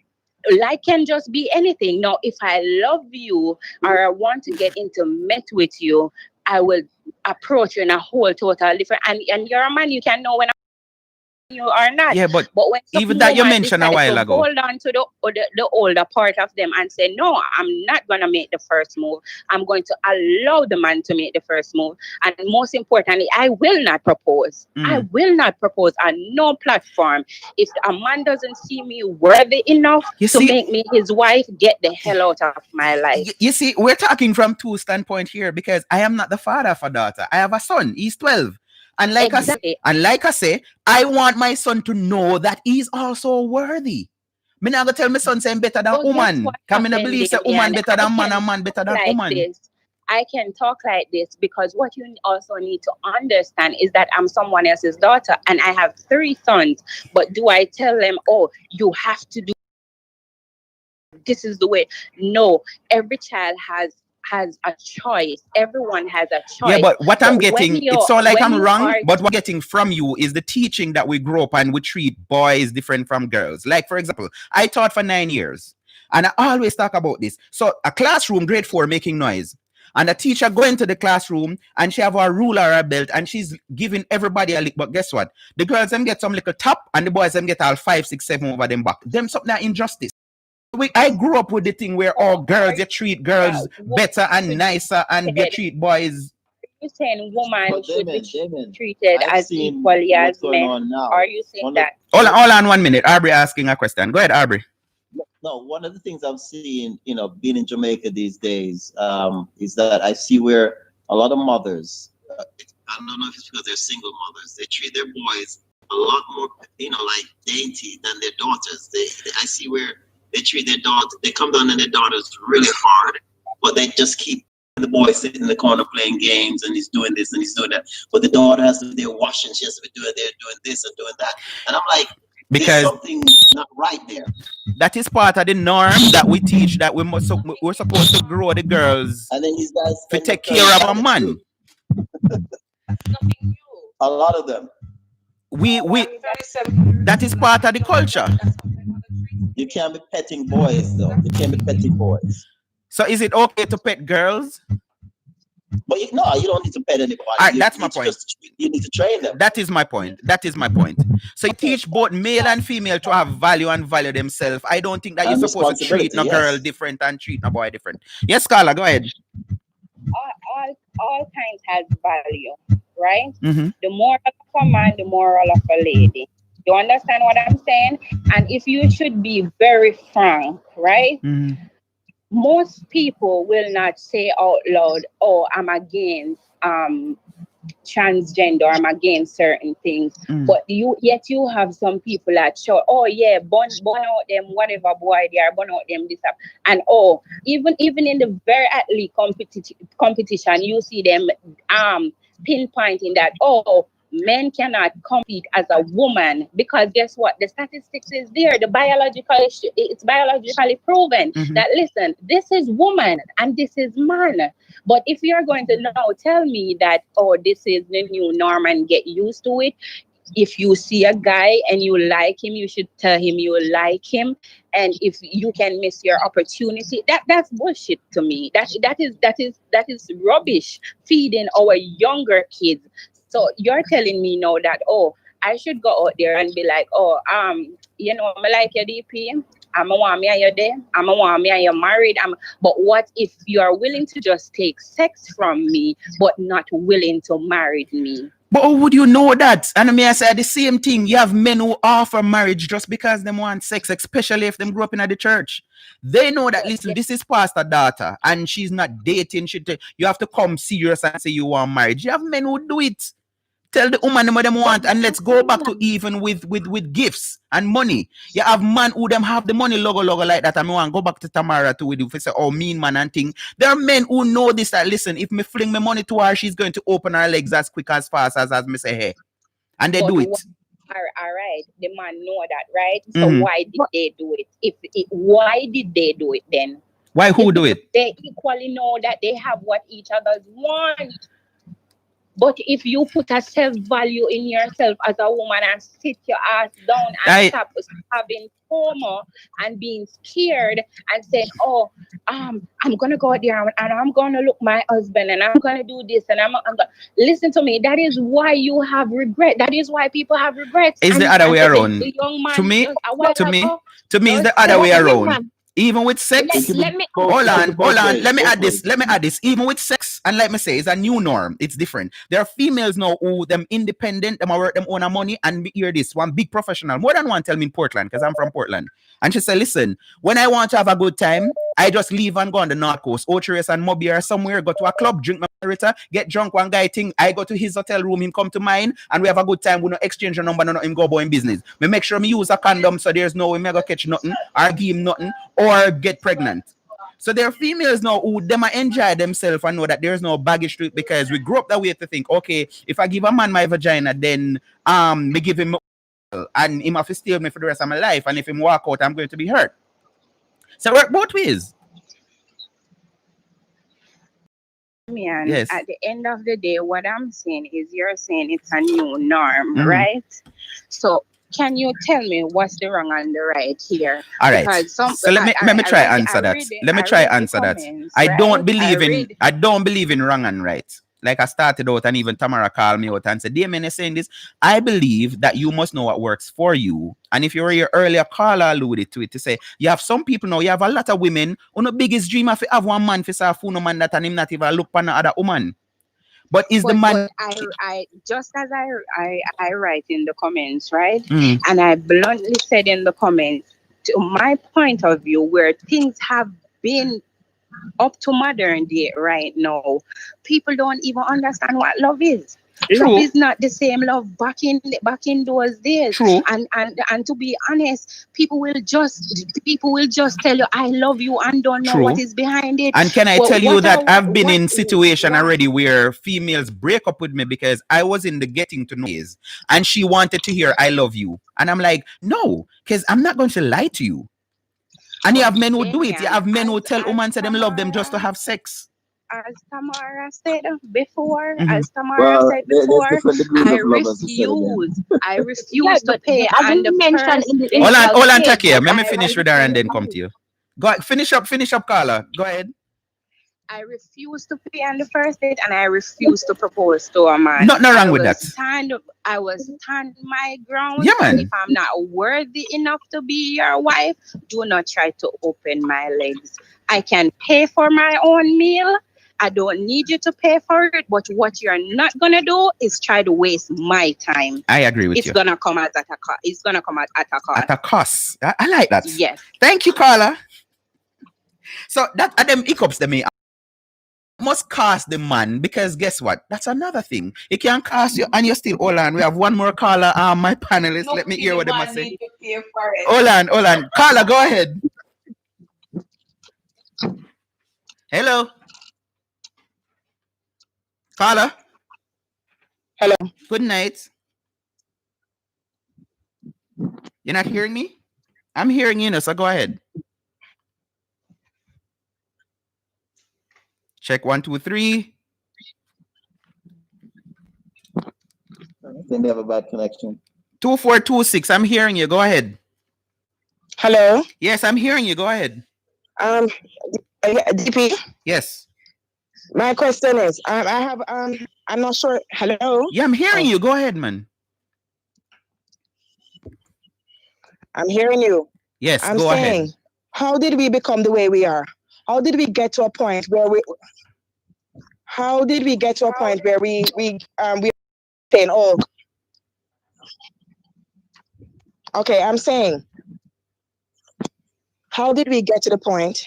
Like can just be anything. Now, if I love you or I want to get intimate with you, I will approach you in a whole total different. And you're a man, you can know when you are not. Yeah, but when even that you mentioned a while ago, hold on to the older part of them and say, no, I'm not going to make the first move. I'm going to allow the man to make the first move. And most importantly, I will not propose. I will not propose on no platform. If a man doesn't see me worthy enough to make me his wife, get the hell out of my life. You see, we're talking from two standpoints here, because I am not the father of a daughter. I have a son. He's 12. And like I say, I want my son to know that he's also worthy. Me not gonna tell my son saying better than woman. Can me not believe say woman better than man and man better than woman. I can talk like this because what you also need to understand is that I'm someone else's daughter and I have 3 sons. But do I tell them, oh, you have to do this is the way? No, every child has a choice. Everyone has a choice. Yeah, but what I'm getting, it's all like I'm wrong, but what I'm getting from you is the teaching that we grow up and we treat boys different from girls. Like, for example, I taught for 9 years and I always talk about this. So a classroom, grade 4, making noise. And a teacher go into the classroom and she have a ruler or a belt and she's giving everybody a lick. But guess what? The girls them get some little top and the boys them get all 5, 6, 7 over them back. Them something that injustice. I grew up with the thing where all girls, you treat girls better and nicer and you treat boys. You're saying women should be treated as equally as men? Are you saying that? Hold on 1 minute. Aubrey asking a question. Go ahead, Aubrey. No, one of the things I'm seeing, being in Jamaica these days, is that I see where a lot of mothers, I don't know if it's because they're single mothers, they treat their boys a lot more, like dainty than their daughters. I see where they treat their daughter, they come down on their daughters really hard, but they just keep the boy sitting in the corner playing games and he's doing this and he's doing that. But the daughter has to be there washing, she has to be doing this and doing that. And I'm like, because there's something not right there. That is part of the norm that we teach, that we're supposed to grow the girls and then these guys to take care of a man. A lot of them. That is part of the culture. You can't be petting boys, though. You can't be petting boys. So is it okay to pet girls? But you don't need to pet anybody. All right, that's my point. You need to train them. That is my point. So you teach both male and female to have value and value themselves. I don't think that you're supposed to treat a girl different and treat a boy different. Yes, Carla, go ahead. All kinds has value, right? The moral of a man, the moral of a lady. You understand what I'm saying? And if you should be very frank, right? Most people will not say out loud, oh, I'm against transgender, I'm against certain things. But you have some people that show, oh yeah, burn out them, whatever boy they are, burn out them this up. And even in the very athlete competition, you see them pinpointing that, men cannot compete as a woman, because guess what? The statistics is there. It's biologically proven that, listen, this is woman and this is man. But if you're going to now tell me that, this is the new norm and get used to it, if you see a guy and you like him, you should tell him you like him. And if you can miss your opportunity, that's bullshit to me. That is rubbish, feeding our younger kids. So you're telling me now that, I should go out there and be like, I like your DP. I'm a want me and you're there. I'm a want me and you're married. But what if you are willing to just take sex from me, but not willing to marry me? But how would you know that? And I say the same thing. You have men who offer marriage just because they want sex, especially if they grew up in the church. They know that, listen, this is pastor daughter and she's not dating. You have to come serious and say you want marriage. You have men who do it. Tell the woman what them want, and let's go back to even with gifts and money. You have man who them have the money logo like that. And I want go back to Tamara to with you say, oh, mean man and thing. There are men who know this, that listen, if me fling my money to her, she's going to open her legs as quick as fast as me say hey. And they do it. All right, the man know that, right? So why did they do it? Why did they do it then? Why who do it? They equally know that they have what each other want. But if you put a self-value in yourself as a woman and sit your ass down and stop having FOMO and being scared and saying, oh, I'm going to go out there and I'm going to look my husband and I'm going to do this and I'm gonna... Listen to me. That is why you have regret. That is why people have regrets. It's the other way around. To me, it's the other way around. Even with sex, hold on. Let me add this. Even with sex, and like me say, it's a new norm. It's different. There are females now who them independent, them work them own money, and me hear this one big professional, more than one tell me in Portland, because I'm from Portland. And she said, listen, when I want to have a good time, I just leave and go on the North Coast, Ocheres and Moby or somewhere, go to a club, drink my margarita, get drunk, one guy thing, I go to his hotel room, him come to mine, and we have a good time. We no exchange a number, no him go about in business. Me make sure me use a condom so there's no way me go catch nothing, or give him nothing, or get pregnant. So there are females now who them enjoy themselves and know that there's no baggage to it, because we grew up that way to think, okay, if I give a man my vagina, then me give him and him have to stay with me for the rest of my life, and if him walk out, I'm going to be hurt. So work both ways. Yes. At the end of the day, what I'm saying is you're saying it's a new norm, right? So can you tell me what's the wrong and the right here? All right. So let me try answer that. Let me try answer that. I don't believe in wrong and right. Like I started out, and even Tamara called me out and said, dear man, you're saying this. I believe that you must know what works for you. And if you were your earlier caller alluded to it, to say, you have some people now, you have a lot of women who the biggest dream of have one man for say no man that and him not even look for another woman. But the man... I just as I write in the comments, right? And I bluntly said in the comments, to my point of view, where things have been up to modern day right now, people don't even understand what love is. True. Love is not the same love back in those days. True. And to be honest, people will just tell you I love you and don't know what is behind it. And can I tell you that I've been in situation already where females break up with me because I was in the getting to know phase, and she wanted to hear I love you, and I'm like, no, because I'm not going to lie to you. And you have men who do it. You have men who tell women say them love them just to have sex. As Tamara said before, I refuse to pay. And the mention hold on, Takia. Let me finish with her and then come to you. Go ahead, finish up, Carla. Go ahead. I refuse to pay on the first date, and I refuse to propose to a man. Nothing wrong with that. I was standing my ground. Yeah, man. And if I'm not worthy enough to be your wife, do not try to open my legs. I can pay for my own meal. I don't need you to pay for it. But what you're not gonna do is try to waste my time. I agree with you. It's gonna come at a cost. It's gonna come at a cost. At a cost. I like that. Yes. Thank you, Carla. So that them hiccups them must cost the man, because guess what? That's another thing. It can cost you, and you're still... Hold on, we have one more caller. My panelists, let me hear what they must say. Hold on. Carla, go ahead. Hello. Carla. Hello. Good night. You're not hearing me? I'm hearing you now, so go ahead. Check 1, 2, 3. I think they have a bad connection. 2426. I'm hearing you. Go ahead. Hello. Yes, I'm hearing you. Go ahead. DP. Yes. My question is, I have I'm not sure. Hello. Yeah, I'm hearing you. Go ahead, man. I'm hearing you. Yes, I'm go saying, ahead. How did we become the way we are? How did we get to a point where we saying, oh, okay, I'm saying, how did we get to the point?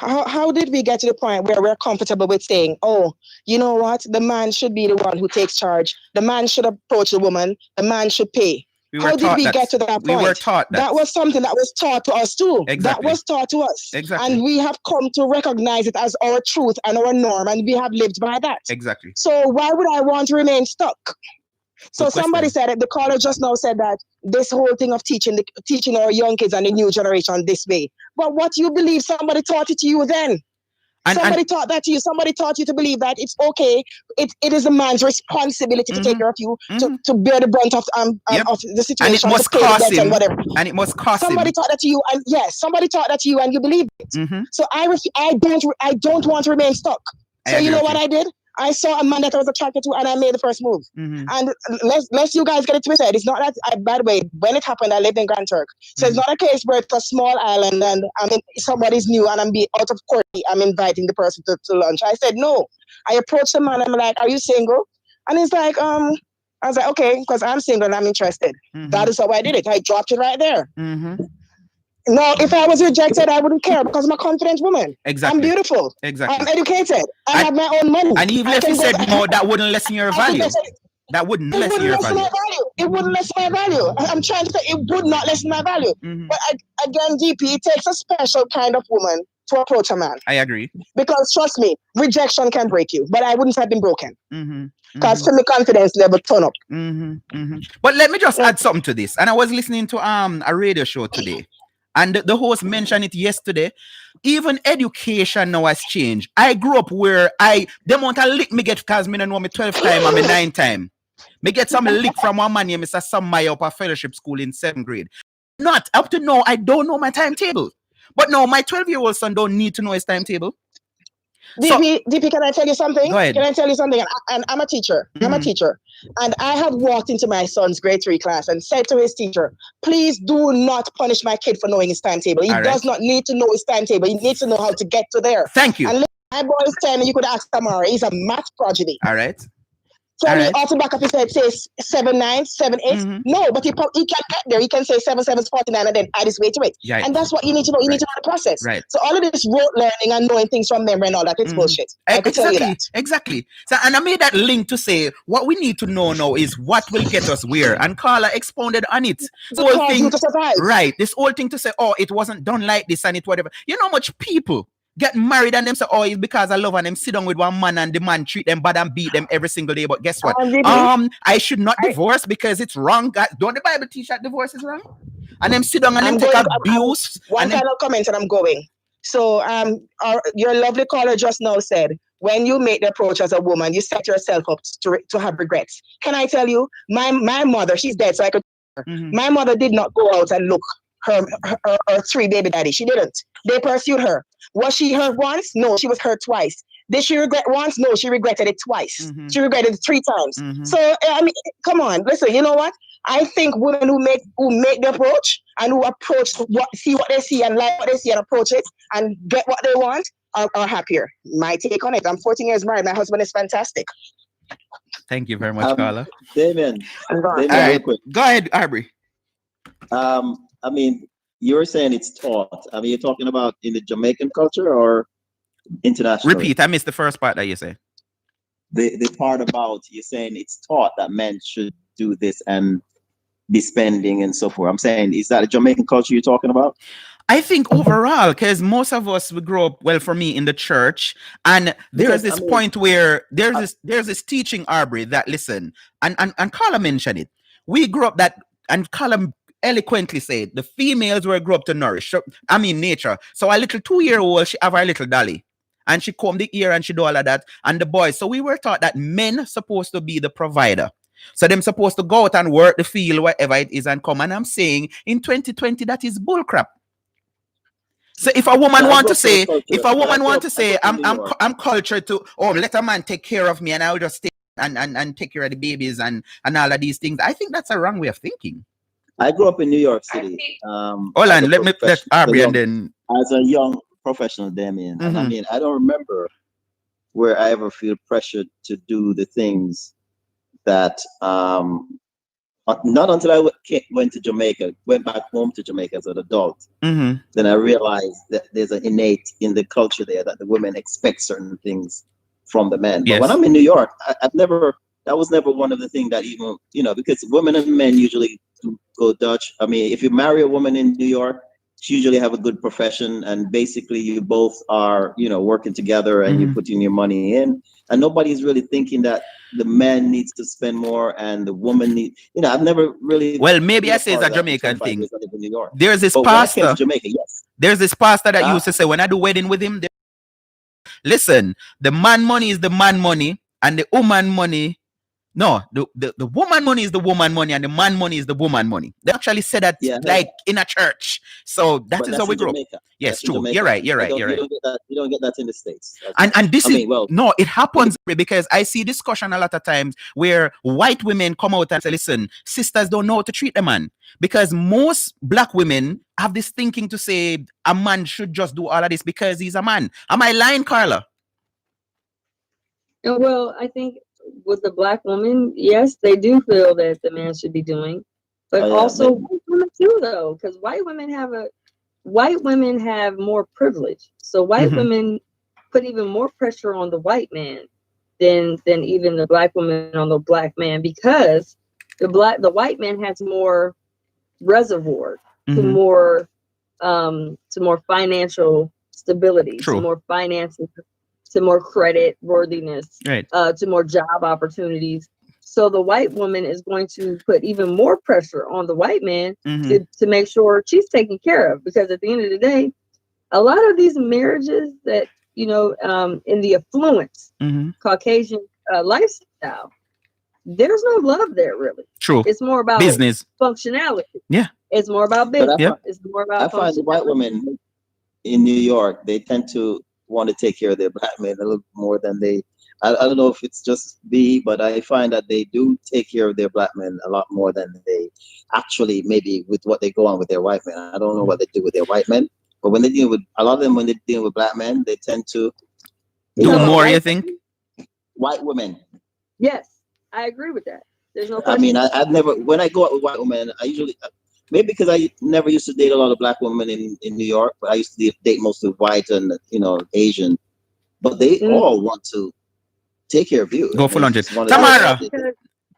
How did we get to the point where we're comfortable with saying, oh, you know what? The man should be the one who takes charge. The man should approach the woman. The man should pay. How did we get to that point? We were taught that. That was something that was taught to us too. Exactly. That was taught to us. Exactly. And we have come to recognize it as our truth and our norm, and we have lived by that. Exactly. So why would I want to remain stuck? So somebody said it, the caller just now said that this whole thing of teaching our young kids and the new generation this way. But what you believe, somebody taught it to you then. Somebody taught that to you. Somebody taught you to believe that it's okay. It is a man's responsibility to take care of you, to bear the brunt of the situation, and it must cost him, and whatever. And it must cost somebody him. Taught that to you, and yes, somebody taught that to you, and you believe it. So I don't want to remain stuck. So you know what I did? I saw a man that I was attracted to, and I made the first move. And lest you guys get it twisted. It's not that. By the way, when it happened, I lived in Grand Turk, so it's not a case where it's a small island and somebody's new and I'm being out of court. I'm inviting the person to lunch. I said no. I approached the man. I'm like, "Are you single?" And he's like, I was like, "Okay," because I'm single and I'm interested. That is how I did it. I dropped it right there. No, if I was rejected, I wouldn't care because I'm a confident woman. Exactly. I'm beautiful. Exactly. I'm educated. I have my own money. And even if you said no, that wouldn't lessen your value. That wouldn't lessen your value. It wouldn't lessen my value. I'm trying to say it would not lessen my value. But again, DP, it takes a special kind of woman to approach a man. I agree. Because trust me, rejection can break you. But I wouldn't have been broken. Because for me, confidence level turn up. But let me just add something to this. And I was listening to a radio show today. And the host mentioned it yesterday. Even education now has changed. I grew up where the amount of lick me get because me don't know me 12th time and me 9th time. Me get some lick from one man named Mr. Sam Meyer up at fellowship school in 7th grade. Not up to now, I don't know my timetable. But no, my 12-year-old son don't need to know his timetable. DP, can I tell you something? Go ahead. Can I tell you something? And I'm a teacher. I'm a teacher. And I have walked into my son's grade 3 class and said to his teacher, please do not punish my kid for knowing his timetable. He does not need to know his timetable. He needs to know how to get to there. Thank you. And my boy is 10, and you could ask Tamara. He's a math prodigy. All right. So he ought to back up his head, say 7, 9, 7, 8. No, but he can get there. He can say 7, 7 is 49 and then add his way to it. Right. And that's what you need to know. You need to know the process. Right. So all of this rote learning and knowing things from memory and all that, it's bullshit. I can tell you that. Exactly. So, and I made that link to say what we need to know now is what will get us where. And Carla expounded on it. This whole thing, right. This whole thing to say, oh, it wasn't done like this and it whatever. You know how much people get married and them say, oh, it's because I love and them sit down with one man and the man treat them bad and beat them every single day. But guess what? I should not divorce because it's wrong. Don't the Bible teach that divorce is wrong? And them sit down and them take abuse. One final comment and I'm going. So your lovely caller just now said, when you make the approach as a woman, you set yourself up to have regrets. Can I tell you, my mother, she's dead, so I could. My mother did not go out and look her 3 baby daddy. She didn't. They pursued her. Was she hurt once? No, she was hurt twice. Did she regret once? No, she regretted it twice. She regretted it 3 times. So I mean, come on, listen. You know what? I think women who make the approach and who approach see what they see and like what they see and approach it and get what they want are happier. My take on it. I'm 14 years married. My husband is fantastic. Thank you very much, Carla. Damien, real quick. Go ahead, Aubrey. I mean, you're saying it's taught. I mean, you're talking about in the Jamaican culture or international? Repeat. I missed the first part that you say. The part about you're saying it's taught that men should do this and be spending and so forth. I'm saying, is that a Jamaican culture you're talking about? I think overall, because most of us we grow up, well, for me, in the church, and there's this point where there's this teaching, Aubrey, that listen, and Carla mentioned it. We grew up that, and Carla eloquently said, the females were grew up to nourish. Nature. So a little 2-year-old, she have her little dolly, and she comb the ear and she do all of that, and the boys. So we were taught that men supposed to be the provider. So them supposed to go out and work the field, wherever it is, and come. And I'm saying in 2020 that is bullcrap. So if a woman want to say, I'm cultured to, oh, let a man take care of me and I'll just stay and take care of the babies and all of these things, I think that's a wrong way of thinking. I grew up in New York City. Hold on, let Aubrey and then as a young professional, Damien. And I mean, I don't remember where I ever feel pressured to do the things that not until I went to Jamaica, went back home to Jamaica as an adult, then I realized that there's an innate in the culture there that the women expect certain things from the men. But when I'm in New York, that was never one of the things that even, because women and men usually go Dutch. I mean, if you marry a woman in New York, she usually have a good profession, and basically you both are, working together and you're putting your money in, and nobody's really thinking that the man needs to spend more and the woman I've never really. Well, maybe I say it's a Jamaican thing. There's this but pastor. When I came to Jamaica, yes. There's this pastor that used to say, when I do wedding with him, listen, the man money is the man money, and the woman money. No, the woman money is the woman money, and the man money is the woman money. They actually said that in a church. So that is how we grow up. Yes, true. You're right. You don't get that in the States. And this no, it happens because I see discussion a lot of times where white women come out and say, listen, sisters don't know how to treat a man. Because most black women have this thinking to say a man should just do all of this because he's a man. Am I lying, Carla? Well, I think with the black woman, yes, they do feel that the man should be doing, but also white women too, though, because white women have more privilege. So white women put even more pressure on the white man than even the black woman on the black man, because the white man has more reservoir to more financial stability, to more finances, to more credit worthiness, to more job opportunities. So the white woman is going to put even more pressure on the white man to make sure she's taken care of. Because at the end of the day, a lot of these marriages that, in the affluent Caucasian lifestyle, there's no love there, really. True. It's more about business functionality. Yeah. It's more about business. It's more about I find the white women in New York, they tend to want to take care of their black men a little more than I don't know if it's just me, but I find that they do take care of their black men a lot more than they actually, maybe with what they go on with their white men. I don't know what they do with their white men, but when they deal with a lot of them, when they deal with black men, they tend to do more. You think? White women. Yes, I agree with that. There's no question. I mean, I've never, when I go out with white women, I usually, maybe because I never used to date a lot of black women in New York, but I used to date mostly white and, Asian, but they all want to take care of you. Go full 100.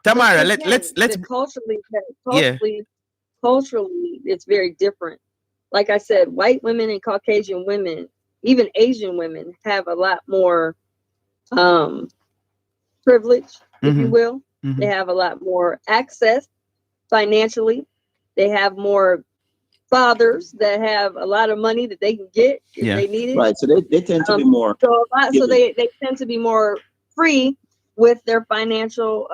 Tamara, let's culturally, it's very different. Like I said, white women and Caucasian women, even Asian women, have a lot more privilege, if you will. They have a lot more access financially. They have more fathers that have a lot of money that they can get if they need it. Right. So they tend to be more. So they tend to be more free with their financial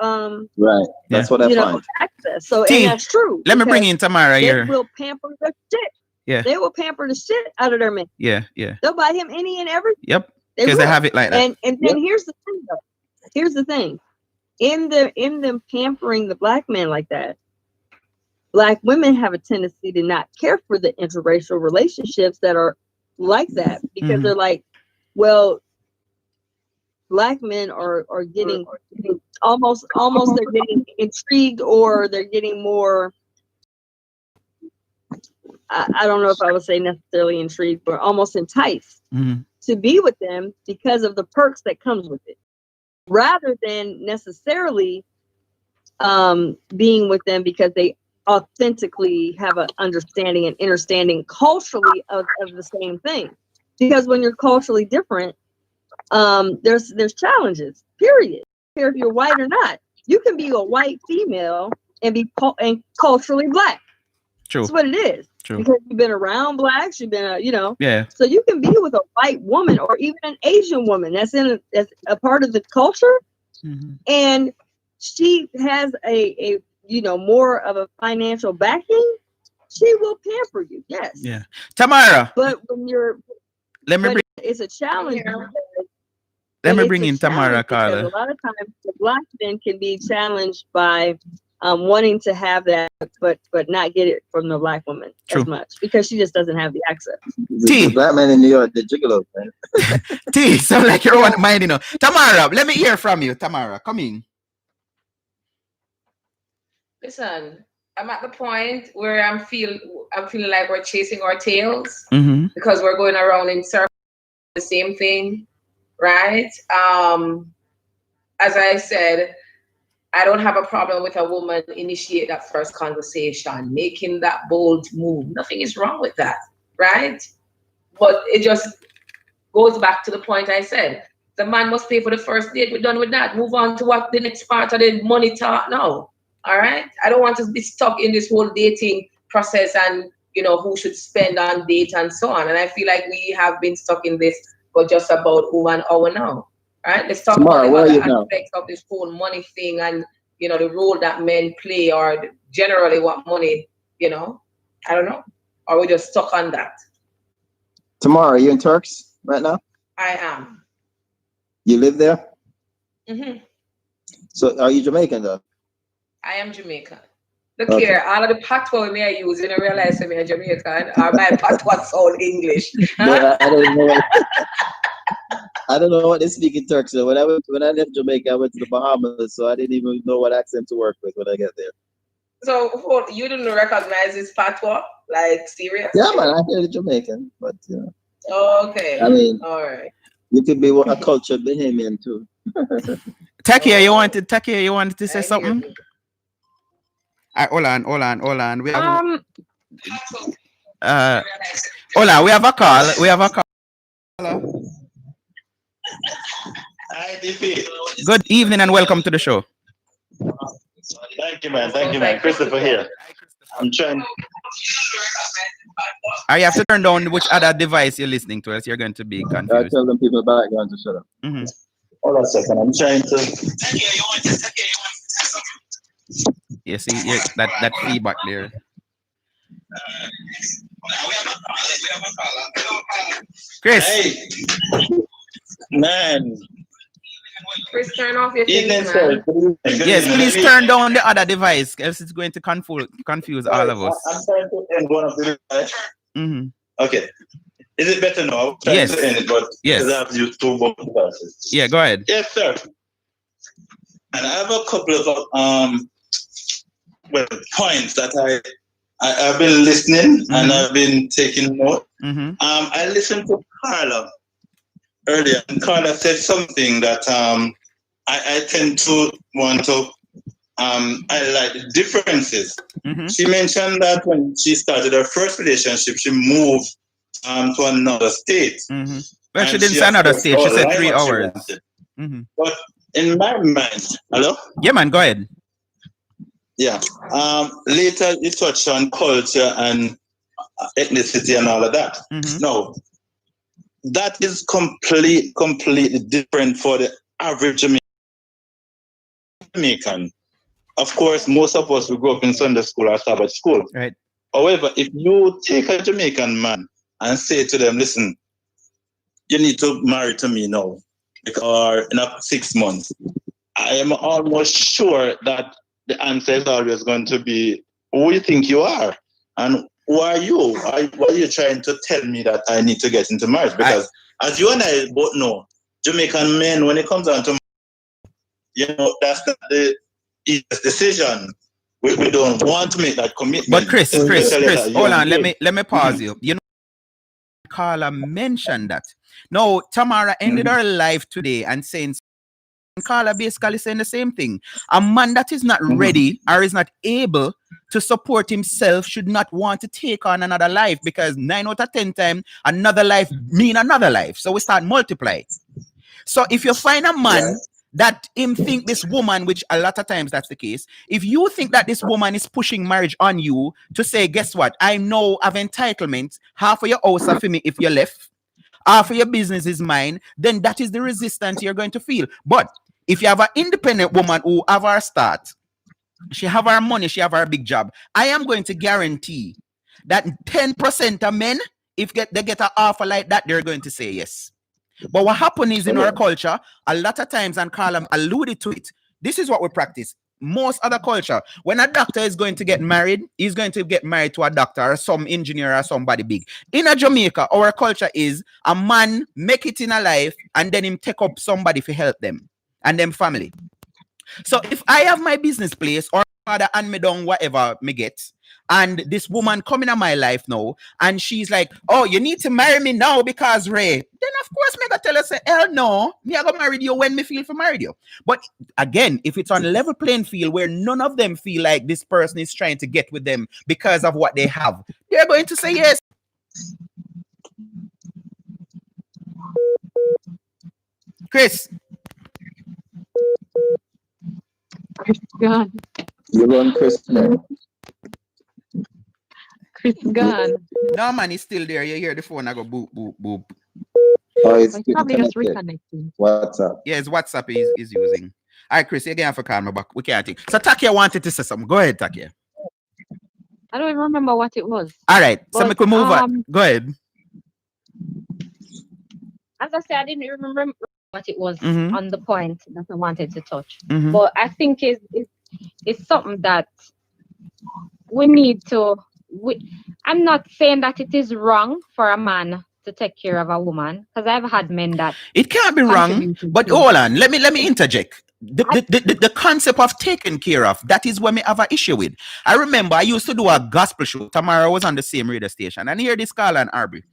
right. That's what I find. Access. So and that's true. Let me bring in Tamara here. They will pamper the shit. Yeah. They will pamper the shit out of their man. Yeah. They'll buy him any and everything. Yep. Because they have it like that. And then here's the thing though. Here's the thing. In them pampering the black man like that, black women have a tendency to not care for the interracial relationships that are like that, because they're like, well, black men are getting almost they're getting intrigued, or they're getting more, I don't know if I would say necessarily intrigued, but almost enticed to be with them because of the perks that comes with it, rather than necessarily being with them because they authentically have an understanding and understanding culturally of the same thing. Because when you're culturally different, there's challenges, period. I don't care if you're white or not. You can be a white female and be culturally black. True. That's what it is. True. Because you've been around blacks, you've been, Yeah. So you can be with a white woman or even an Asian woman that's a part of the culture, and she has a more of a financial backing. She will pamper you. Yes. Yeah. Tamara. But when you're, it's a challenge. Let me bring in Tamara, Carla. A lot of times the black men can be challenged by wanting to have that, but not get it from the black woman as much, because she just doesn't have the access. The black man in New York, the gigolo, man. T, sound like you're one mind, Tamara, let me hear from you. Tamara, come in. Listen, I'm at the point where I'm feeling like we're chasing our tails because we're going around in circles, the same thing, right? As I said, I don't have a problem with a woman initiate that first conversation, making that bold move. Nothing is wrong with that, right? But it just goes back to the point I said. The man must pay for the first date. We're done with that. Move on to what the next part of the money talk now. All right? I don't want to be stuck in this whole dating process and, who should spend on date and so on. And I feel like we have been stuck in this for just about 1 hour now. Right? Let's talk about the other aspects of this whole money thing and, the role that men play or generally what money, I don't know. Or we just stuck on that. Tamara, are you in Turks right now? I am. You live there? Mm-hmm. So are you Jamaican though? I am Jamaican. Look here, all of the patois me I use, you don't realize I'm Jamaican or my patois sound English. No, I don't know. I don't know what they speak in Turks. So when I left Jamaica, I went to the Bahamas, so I didn't even know what accent to work with when I get there. So you didn't recognize this patois? Like serious? Yeah, man, I hear the Jamaican, but Okay. I mean, all right. You could be a cultured Bahamian too. Takia, you wanted to say something? Hold on. We have hold on, we have a call. Hi, DP. Good evening and welcome to the show. Thank you, man. Christopher here. I'm trying. I have to turn down which other device you're listening to, else you're going to be confused. I tell them people background to shut up. Hold on a second. I'm trying to. You see that feedback there. Chris. Hey, man. Chris, turn off your thing, man. Yes, please turn down the other device, else it's going to confuse all of us. I'm trying to end one of the devices. Okay. Is it better now? I'm trying to end it, but yes. I have used two both devices. Yeah, go ahead. Yes, sir. And I have a couple of points that I've been listening and I've been taking note. I listened to Carla earlier, and Carla said something that I tend to want to highlight the differences. She mentioned that when she started her first relationship, she moved to another state. Well, she didn't say another state, she said 3 hours. But in my mind, hello? Yeah, man, go ahead. Yeah. Later, you touched on culture and ethnicity and all of that. No, that is completely different for the average Jamaican. Of course, most of us will grow up in Sunday school or Sabbath school. Right. However, if you take a Jamaican man and say to them, listen, you need to marry to me now, or in 6 months, I am almost sure that the answer is always going to be, who you think you are? And who are you? Why are you trying to tell me that I need to get into marriage? Because as you and I both know, Jamaican men, when it comes down to, that's not the easiest decision. We don't want to make that commitment. But Chris, hold on, let me pause you. You know, Carla mentioned that. No, Tamara ended her life today and saying, Carla basically saying the same thing. A man that is not ready or is not able to support himself should not want to take on another life, because 9 out of 10 times another life mean another life. So we start multiply. So if you find a man that him think this woman, which a lot of times that's the case, if you think that this woman is pushing marriage on you to say, guess what, I know have entitlement, half of your house are for me if you left, half of your business is mine, then that is the resistance you're going to feel. But if you have an independent woman who have her start, she have her money, she have her big job, I am going to guarantee that 10% of men, if they get an offer like that, they're going to say yes. But what happens is in our culture, a lot of times, and Carla alluded to it, this is what we practice. Most other culture, when a doctor is going to get married, he's going to get married to a doctor or some engineer or somebody big. In a Jamaica, our culture is a man make it in a life and then him take up somebody to help them and them family. So if I have my business place or father and me down whatever me get. And this woman coming in my life now, and she's like, oh, you need to marry me now because Ray. Then of course me gonna tell her, say, hell no, me I gonna marry you when me feel for marry you. But again, if it's on a level playing field where none of them feel like this person is trying to get with them because of what they have, they're going to say yes. Chris. Chris gone. You run Chris. Chris gone. No man, he's still there. You hear the phone, I go boop, boop, boop. Oh, it's probably just reconnecting. WhatsApp. Yeah, it's WhatsApp is using. All right, Chris, you again for call me back. We can't take. So Takia wanted to say something. Go ahead, Takia. I don't even remember what it was. All right, but, so we could move on. Go ahead. As I said, I didn't remember what it was on the point that I wanted to touch. But I think it's something that we need to. I'm not saying that it is wrong for a man to take care of a woman, because I've had men that it can't be wrong. But hold on, let me interject. The concept of taking care of, that is what me have an issue with. I remember I used to do a gospel show. Tamara was on the same radio station, and here this call on Arby.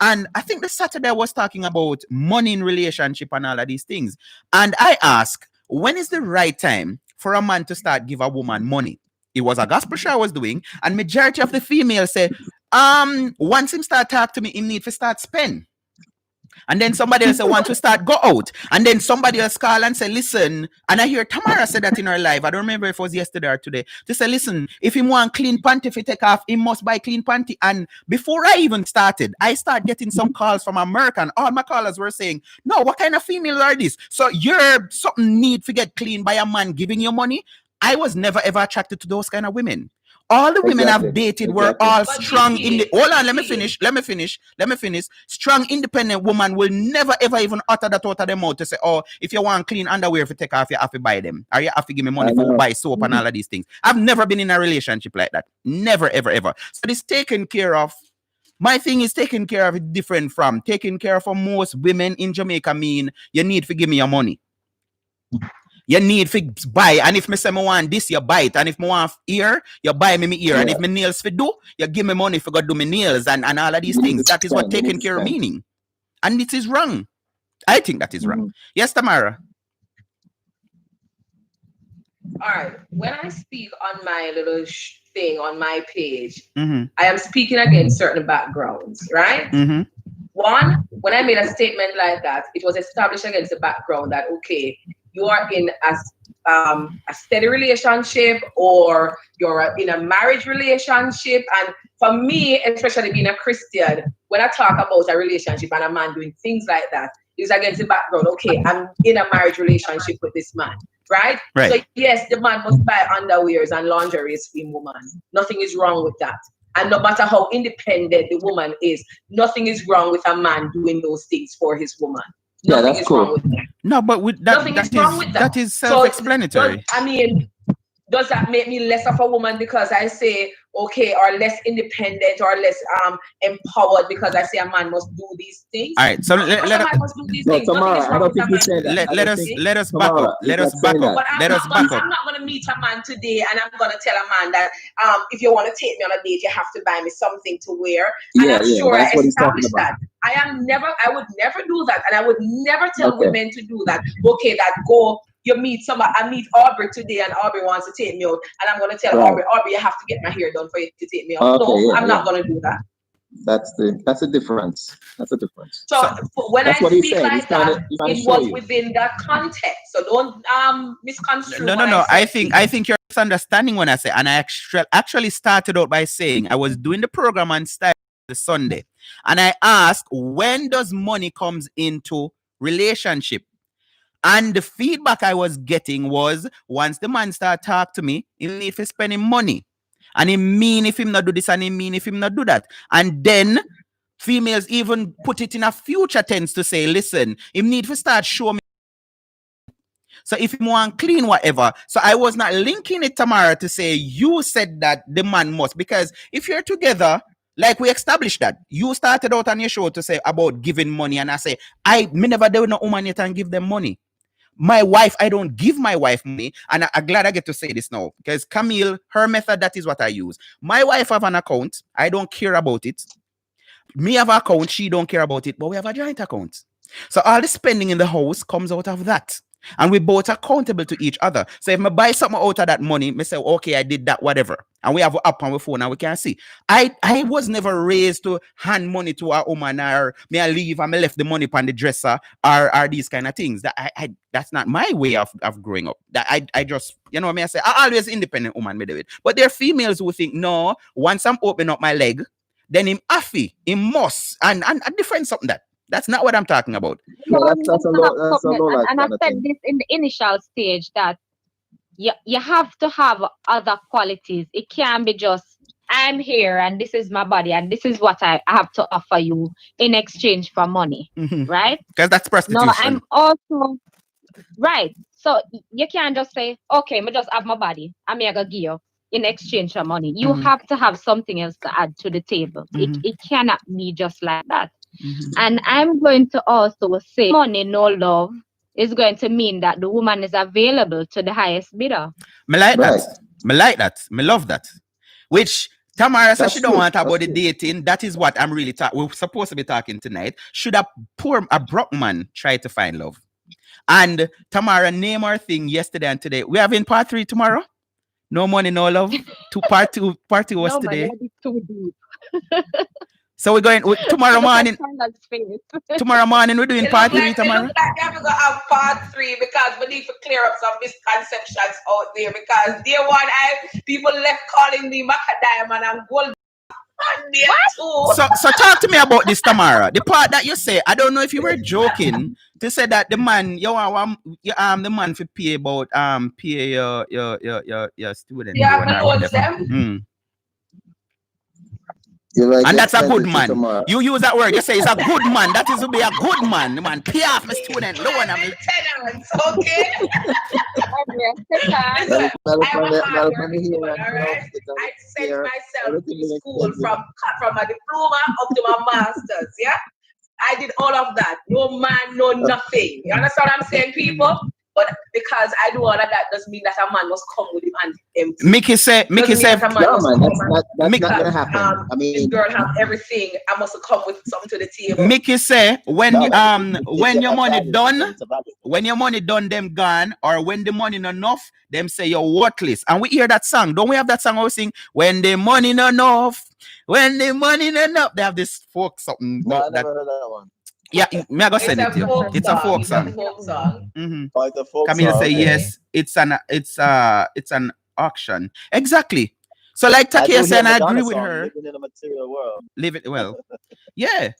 And I think the Saturday was talking about money in relationship and all of these things. And I asked, when is the right time for a man to start give a woman money? It was a gospel show I was doing, and majority of the females say, once him start talk to me, he need to start spend. And then somebody else say, once we start go out. And then somebody else call and say, listen, and I hear Tamara said that in her live. I don't remember if it was yesterday or today. To say, listen, if he want clean panty, if he take off, he must buy clean panty. And before I even started, I start getting some calls from America, and all my callers were saying, no, what kind of females are this? So you're something need to get clean by a man giving you money? I was never ever attracted to those kind of women. All the women I've dated were all strong in the. Hold on, let me finish. Strong, independent woman will never ever even utter that out of their mouth to say, oh, if you want clean underwear, if you take off, you have to buy them. Or you have to give me money for buy soap and all of these things. I've never been in a relationship like that. Never, ever, ever. So this taken care of. My thing is taking care of it different from taking care of for most women in Jamaica mean you need to give me your money. You need to buy, and if me say me want this, you buy it. And if me want ear, you buy me ear. And if me nails for do, you give me money for go do me nails and all of these things. That is what taking care of meaning. And it is wrong. I think that is wrong. Yes, Tamara. All right. When I speak on my little thing on my page, I am speaking against certain backgrounds, right? One, when I made a statement like that, it was established against the background that, okay, you are in a steady relationship or you're in a marriage relationship. And for me, especially being a Christian, when I talk about a relationship and a man doing things like that, it's against the background, okay, I'm in a marriage relationship with this man, right? So yes, the man must buy underwears and lingerie for him, woman. Nothing is wrong with that. And no matter how independent the woman is, nothing is wrong with a man doing those things for his woman. Yeah, that's cool. No, but with that, that is self-explanatory. So, I mean, does that make me less of a woman because I say, okay, or less independent or less empowered because I say a man must do these things? All right, so let us back up. Let us back up. I'm not going to meet a man today and I'm going to tell a man that if you want to take me on a date, you have to buy me something to wear. And I'm sure I established that. I would never do that. And I would never tell women to do that. Okay, that go. You meet somebody. I meet Aubrey today, and Aubrey wants to take me out, and I'm gonna tell Aubrey, you have to get my hair done for you to take me out. I'm not gonna do that. That's a difference. That's a difference. So when I speak like that, it was within that context. So don't misconstrue. No. I think you're misunderstanding when I say, and I actually started out by saying I was doing the program on the Sunday, and I asked, when does money comes into relationship? And the feedback I was getting was, once the man start talk to me, he need to spend him money. And he mean if him not do this and he mean if him not do that. And then females even put it in a future tense to say, listen, he need to start show me. So if you want clean, whatever. So I was not linking it, Tamara, to say you said that the man must. Because if you're together, like we established that, you started out on your show to say about giving money. And I say, me never do no woman yet and give them money. My wife, I don't give my wife money, and I'm glad I get to say this now because Camille, her method, that is what I use. My wife have an account, I don't care about it. Me have an account, she don't care about it, but we have a joint account. So all the spending in the house comes out of that. And we both accountable to each other. So if I buy something out of that money, I say, okay, I did that, whatever. And we have an app on our phone and we can see. I was never raised to hand money to a woman, or may I leave and I left the money on the dresser, or these kind of things. That's not my way of growing up. That I just, you know what I say? I always independent woman, me do it. But there are females who think, no, once I'm opening up my leg, then him affy, him must, and different something that. That's not what I'm talking about. No, that's a low and I've said this in the initial stage that you have to have other qualities. It can't be just I'm here and this is my body and this is what I have to offer you in exchange for money, right? Because that's prostitution. No, I'm also right. So you can't just say, okay, me just have my body. I'm gonna give you in exchange for money. You have to have something else to add to the table. It cannot be just like that. And I'm going to also say money, no love is going to mean that the woman is available to the highest bidder. Me like that. Me like that. Me love that. Which Tamara says she don't want to talk about the dating. That is what I'm really talking. We're supposed to be talking tonight. Should a broke man try to find love? And Tamara name our thing yesterday and today. We having part 3 tomorrow. No money, no love. Part two was no, today. Man, too deep. So we're going tomorrow morning. Tomorrow morning we're doing part 3. Tomorrow. It looks like we're gonna have part 3 because we need to clear up some misconceptions out there. Because day one, people left calling me macadam and I'm gold. So talk to me about this, Tamara. The part that you say, I don't know if you were joking to say that the man the man for pay about pay your student. Yeah, Like, and that's a good man. You use that word. You say it's a good man. That is to be a good man. The man pay off my student loan. I'm tenants, okay? I sent myself to school from a diploma up to my master's. Yeah, I did all of that. No man, no nothing. You understand what I'm saying, people? But because I do all of that doesn't mean that a man must come with him and empty. Mickey said, no, man, that's not gonna happen. I mean, this girl have everything. I must come with something to the table. Mickey say when your money done, them gone, or when the money not enough, them say you're worthless. And we hear that song. Don't we have that song we sing? When the money not enough, when the money not enough. They have this folk something. No, I never heard that one. Yeah, me I go send it to you. It's a folk song. It's a folk Camille song. say yes. It's an auction. Exactly. So like Takia said, and I agree with her. Living in a material world. Live it well. Yeah.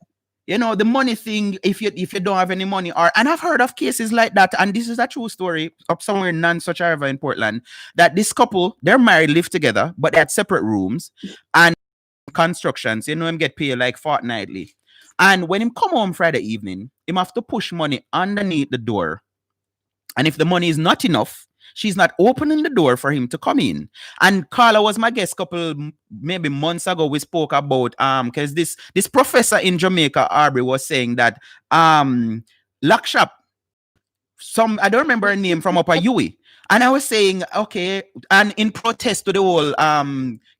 You know, the money thing, if you don't have any money, and I've heard of cases like that, and this is a true story of somewhere in Nansuch River in Portland, that this couple, they're married, live together, but they had separate rooms and constructions, him get paid like fortnightly. And when him come home Friday evening, him have to push money underneath the door. And if the money is not enough, she's not opening the door for him to come in. And Carla was my guest couple maybe months ago. We spoke about because this professor in Jamaica, Aubrey, was saying that lock shop, I don't remember her name, from Upper Huey. And I was saying, okay, and in protest to the whole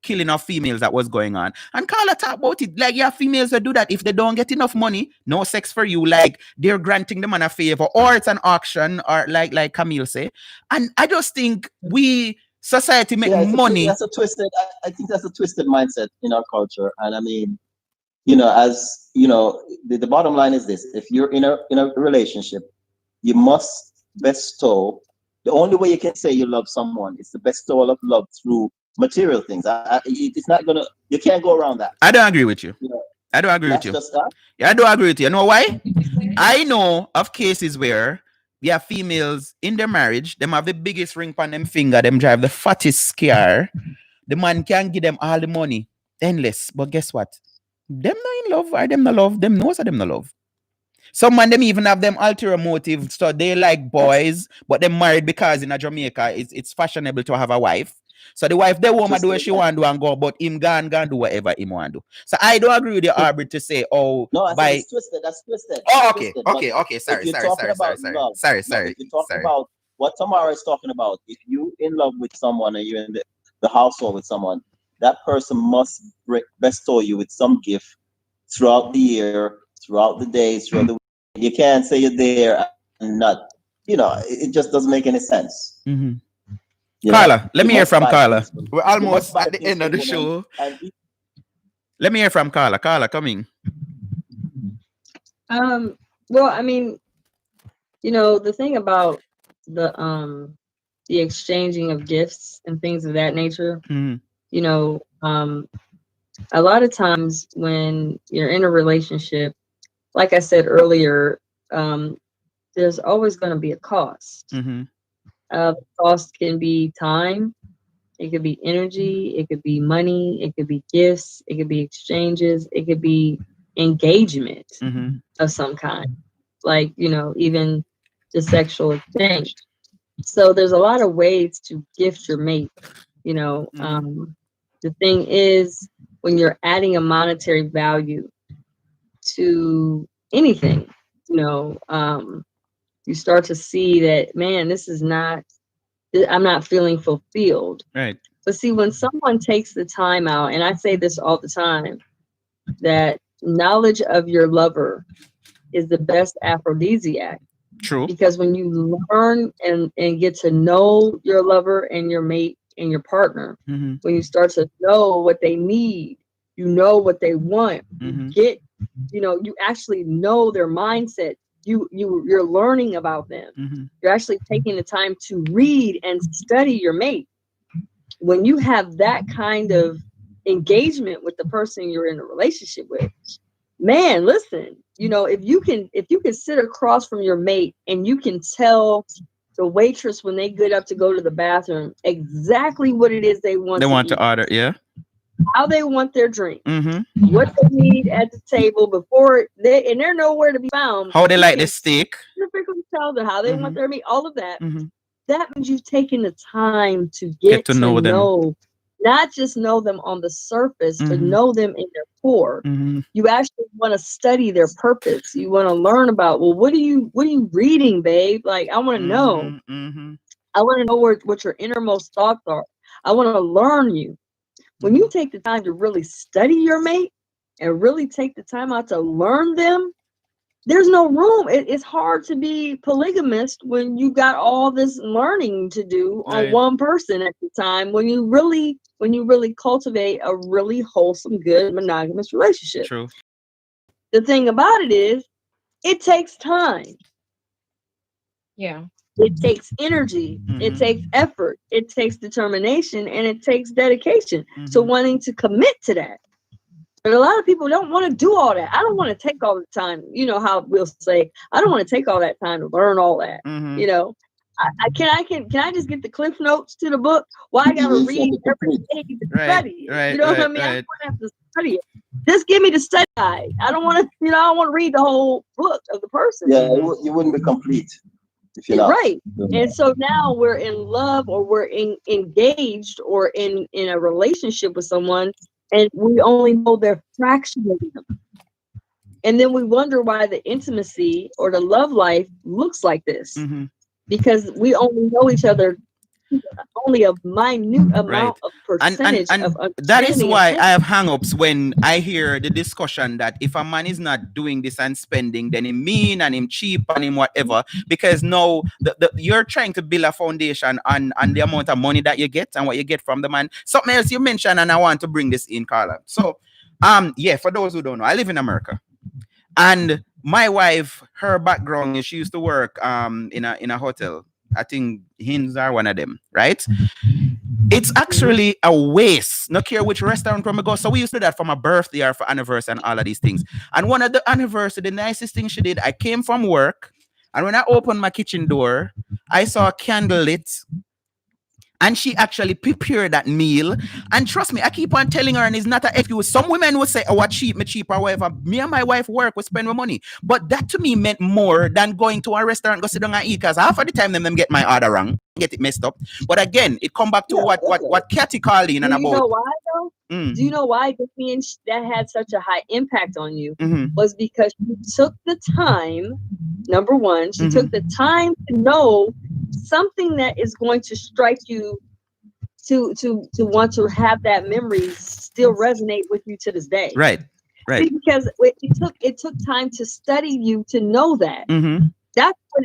killing of females that was going on. And Carla talked about it. Like, yeah, females will do that. If they don't get enough money, no sex for you. Like, they're granting the man a favor. Or it's an auction, or like Camille say. And I just think society make money. I think that's a twisted mindset in our culture. And I mean, the bottom line is this. If you're in a relationship, you must bestow. The only way you can say you love someone is the bestowal of love through material things. It's not gonna. You can't go around that. I don't agree with you. I don't agree with you. Yeah, I don't agree with you. You know why? I know of cases where there are females in their marriage. Them have the biggest ring on them finger. Them drive the fattest car. The man can give them all the money, endless. But guess what? Them not in love, or them not love. Them knows them not love. Some man them even have them ulterior motive, so they like boys, but they're married because in Jamaica it's fashionable to have a wife. So the wife, they woman do what she want to do and go, but him gone do whatever he want to do. So I don't agree with the Aubrey to say, oh, no, I said it's twisted. That's twisted. Oh, okay. Sorry. If you're talking about what Tamara is talking about, if you in love with someone and you're in the household with someone, that person must bestow you with some gift throughout the year, throughout the days, throughout the week. You can't say you're there and not, it just doesn't make any sense. Carla, let me hear from Carla. We're almost at the end of the show. Let me hear from Carla. Carla, come in. Well, I mean, the thing about the exchanging of gifts and things of that nature, a lot of times when you're in a relationship, like I said earlier, there's always going to be a cost. The cost can be time, it could be energy, it could be money, it could be gifts, it could be exchanges, it could be engagement of some kind, like even the sexual exchange. So there's a lot of ways to gift your mate. The thing is, when you're adding a monetary value to anything, you start to see that, man, I'm not feeling fulfilled. Right. But see, when someone takes the time out, and I say this all the time, that knowledge of your lover is the best aphrodisiac. True. Because when you learn and get to know your lover and your mate and your partner, when you start to know what they need, what they want, you actually know their mindset. You're learning about them. You're actually taking the time to read and study your mate. When you have that kind of engagement with the person you're in a relationship with, man, listen, if you can sit across from your mate and you can tell the waitress when they get up to go to the bathroom exactly what it is they want to order, how they want their drink, what they need at the table before they're nowhere to be found. How they like the steak. Specifically tell them how they want their meat, all of that. That means you've taken the time to get to know them. Not just know them on the surface, but know them in their core. You actually want to study their purpose. You want to learn about, well, what are you reading, babe? Like, I want to know. I want to know what your innermost thoughts are. I want to learn you. When you take the time to really study your mate and really take the time out to learn them, there's no room. It's hard to be polygamist when you got all this learning to do on one person at the time, when you really cultivate a really wholesome, good monogamous relationship. True. The thing about it is, it takes time. Yeah. It takes energy, it takes effort, it takes determination, and it takes dedication to wanting to commit to that. But a lot of people don't want to do all that. I don't want to take all the time. You know how we'll say, I don't want to take all that time to learn all that. Can I just get the cliff notes to the book? Why I gotta read every page to study? Right, you know what I mean? I don't have to study it. Just give me the study guide. I don't want to, I don't want to read the whole book of the person. Yeah, you wouldn't be complete if you're not. Right. And so now we're in love, or we're engaged, or in a relationship with someone, and we only know their fraction of them. And then we wonder why the intimacy or the love life looks like this. Because we only know each other only a minute amount of percentage and of that is why I have hang-ups when I hear the discussion that if a man is not doing this and spending, then him mean and him cheap and him whatever, because now you're trying to build a foundation on the amount of money that you get and what you get from the man. Something else you mentioned, and I want to bring this in, Carla. So for those who don't know, I live in America, and my wife, her background is she used to work in a hotel. I think Hinds are one of them, right? It's actually a waste. No care which restaurant we go. So we used to do that for my birthday or for anniversary and all of these things. And one of the anniversary, the nicest thing she did, I came from work, and when I opened my kitchen door, I saw a candle lit. and she actually prepared that meal. And trust me, I keep on telling her, and it's not an excuse. Some women would say, oh, what cheap, me cheap, or whatever. Me and my wife work, we spend my money. But that to me meant more than going to a restaurant, go sit down and eat, because half of the time them get my order wrong, get it messed up. But again, it come back to what Katy called in and about. Do you know why though? Do you know why that had such a high impact on you? Was because she took the time, number one, she took the time to know something that is going to strike you to want to have that memory still resonate with you to this day. Right. See, because it took time to study you to know that.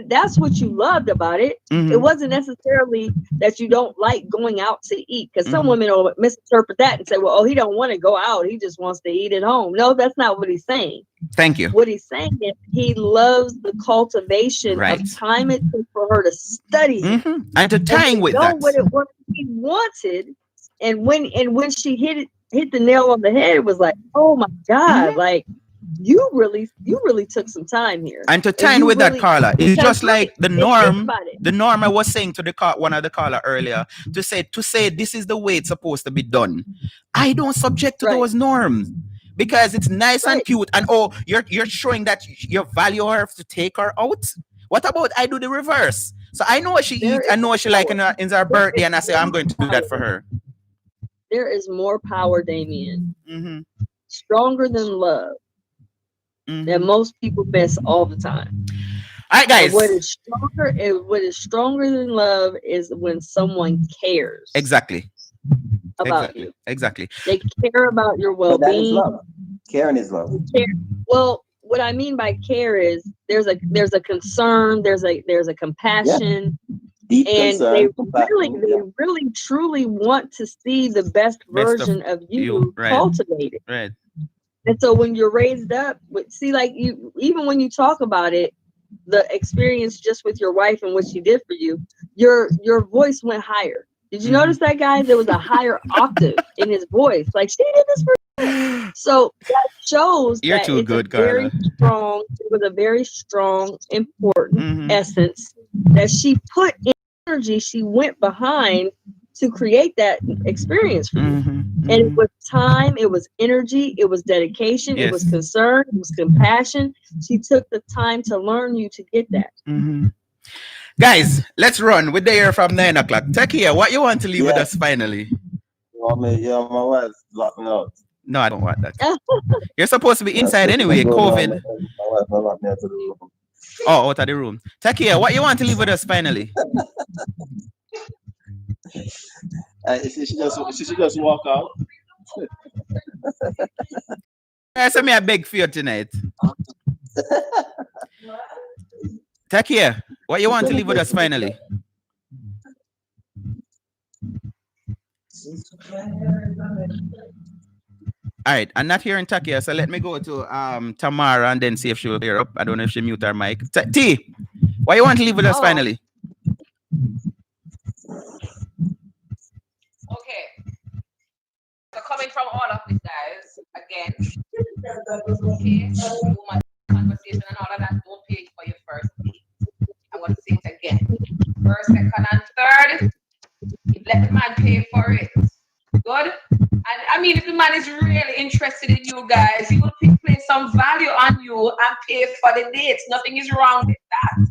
That's what you loved about it. It wasn't necessarily that you don't like going out to eat, because some women will misinterpret that and say, well, oh, he don't want to go out, he just wants to eat at home. No, that's not what he's saying. Thank you. What he's saying is he loves the cultivation of time it took for her to study and to time with that. What it was he wanted, and when she hit the nail on the head, it was like, oh my God, like you really took some time here. And to time with that, Carla, it's just like the norm. The norm I was saying to one of the caller earlier, to say this is the way it's supposed to be done. I don't subject to those norms, because it's nice and cute, and oh, you're showing that you value her to take her out. What about I do the reverse? So I know what she eats, I know what she like in her birthday, and I say I'm going to do that for her. There is more power, Damien, stronger than love, that most people miss all the time. All right, guys. What is stronger than love is when someone cares. Exactly. About you. Exactly. They care about your well-being. Caring is love. Well, what I mean by care is there's a concern, there's a compassion. Deep and concern, they really truly want to see the best version of you cultivated. Right. And so when you're raised up, like you, even when you talk about it, the experience just with your wife and what she did for you, your voice went higher. Did you notice that, guys? There was a higher octave in his voice. Like, she did this for you. So that shows You're that too it's good, a very strong, it was a very strong, important essence that she put in energy. She went behind to create that experience for you. And it was time, it was energy, it was dedication, it was concern, it was compassion. She took the time to learn you to get that. Guys, let's run. We're there from 9 o'clock. Takia, what you want to leave with us finally? My wife locked me out. No, I don't want that. You're supposed to be inside anyway, COVID. My wife locked me out of the room. Oh, out of the room. Takia, what you want to leave with us finally? She should just walk out. So me a beg for you tonight. Takia, what you want to leave with us finally? All right, I'm not hearing Takia, so let me go to Tamara and then see if she'll hear up. I don't know if she mute her mic. T, what you want to leave with us finally? Okay. So coming from all of this, guys, again, okay, woman conversation and all of that, don't pay for your first date. I'm going to say it again. First, second, and third, let the man pay for it. Good? And I mean, if the man is really interested in you guys, he will place some value on you and pay for the dates. Nothing is wrong with that.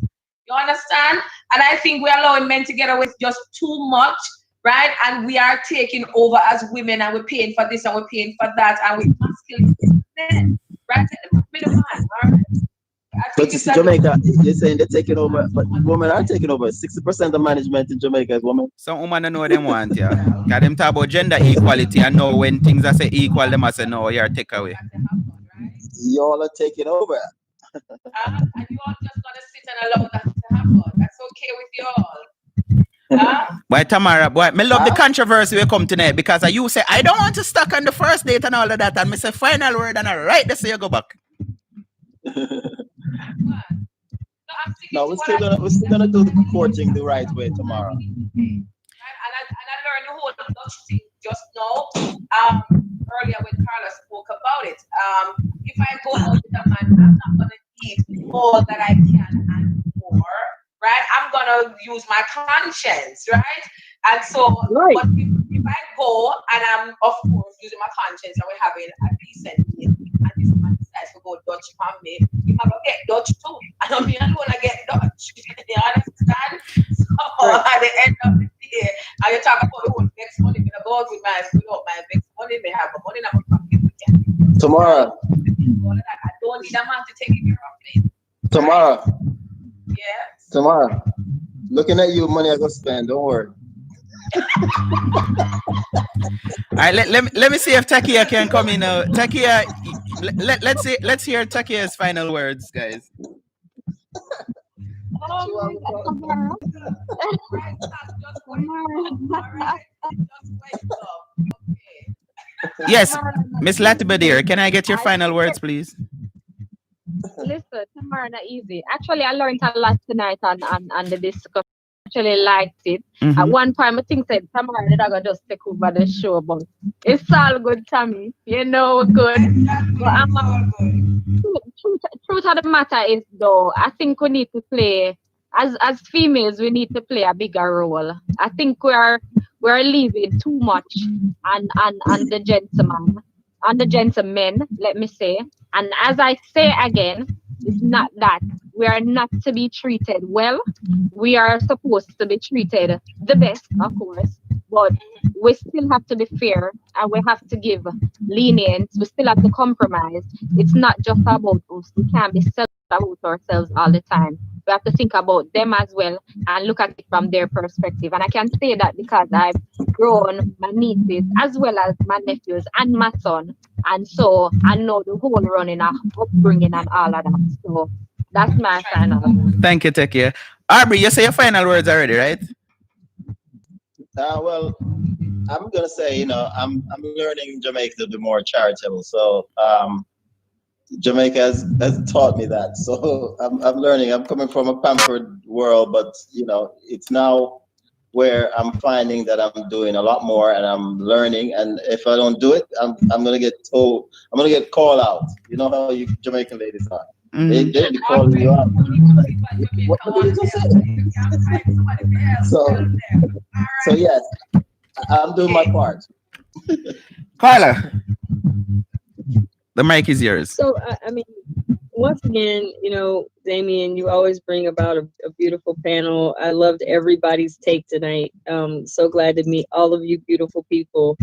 You understand? And I think we're allowing men to get away with just too much, right? And we are taking over as women, and we're paying for this and we're paying for that, and we're masculine men, right? Middleman, all right? But you see, Jamaica, you're saying they're taking over, but women are taking over. 60% of management in Jamaica is women. Some women don't know what they want, yeah. Got them talk about gender equality, and know when things are say equal, them I say no, you're take away. Y'all are taking over. And you all just gonna sit and allow that to happen. That's okay with y'all. Boy, Tamara, boy, me love the controversy we come tonight, because you say I don't want to stuck on the first date and all of that, and me say final word and right they say you go back. No, we're still gonna do the courting the right way tomorrow. And I learned the whole Dutch thing just now. Earlier when Carla spoke about it. If I go out with a man, I'm not gonna eat all that I can and more, right? I'm gonna use my conscience, right? And so, Right. but if I go and I'm, of course, using my conscience and we're having a decent meal, and this man decides to go Dutch on me, you have to get Dutch too. I don't mean I want to get Dutch. You understand? So at the end of the day, and you talk about the whole next money, me go out with my school up, my next money, may have the money in my pocket. Tomorrow. I don't need a man to take care of me. Tomorrow. Yes. Tomorrow. Looking at you, money I go spend. Don't worry. All right, let me see if Takia can come in now. Takia, let's hear Takia's final words, guys. Yes, Miss Latibadir, can I get your final words, please? Listen, Tamara, not easy. Actually, I learned a lot tonight on the discussion. Actually liked it. At one point, I think said Tamara that I gonna just take over the show, but it's all good, Tammy. You know, good. But truth of the matter is, though, I think we need to play as females. We need to play a bigger role. I think we're leaving too much on the gentlemen, let me say. And as I say again, it's not that we are not to be treated well. We are supposed to be treated the best, of course, but we still have to be fair and we have to give lenience. We still have to compromise. It's not just about us. We can't be selfish about ourselves all the time. We have to think about them as well and look at it from their perspective. And I can say that because I've grown my nieces as well as my nephews and my son. And so I know the whole running of upbringing and all of that. So that's my final. Thank you, Takia. Aubrey, you say your final words already, right? Well, I'm gonna say, I'm learning Jamaica to be more charitable. So Jamaica has taught me that. So I'm learning. I'm coming from a pampered world, but it's now where I'm finding that I'm doing a lot more and I'm learning. And if I don't do it, I'm gonna get told. I'm gonna get called out. You know how you Jamaican ladies are. They be calling you out. What did you just say? So yes, I'm doing my part. Carla, the mic is yours. So, I mean, once again, Damien, you always bring about a beautiful panel. I loved everybody's take tonight. So glad to meet all of you beautiful people.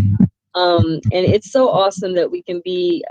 And it's so awesome that we can be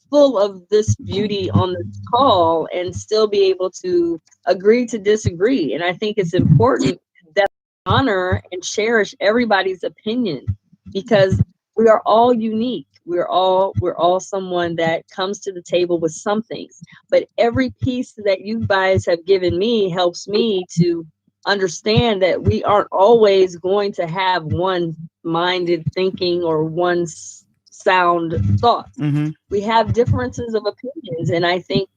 full of this beauty on this call and still be able to agree to disagree. And I think it's important that we honor and cherish everybody's opinion because we are all unique. We're all someone that comes to the table with something, but every piece that you guys have given me helps me to understand that we aren't always going to have one-minded thinking or one sound thoughts. We have differences of opinions, and I think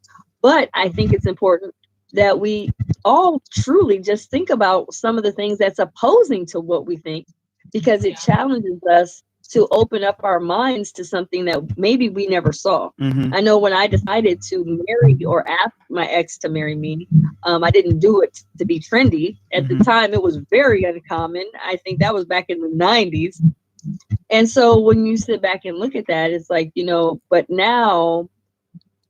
it's important that we all truly just think about some of the things that's opposing to what we think, because it challenges us to open up our minds to something that maybe we never saw. I know when I decided to marry or ask my ex to marry me, I didn't do it to be trendy. At the time, it was very uncommon. I think that was back in the 90s. And so when you sit back and look at that, it's like, but now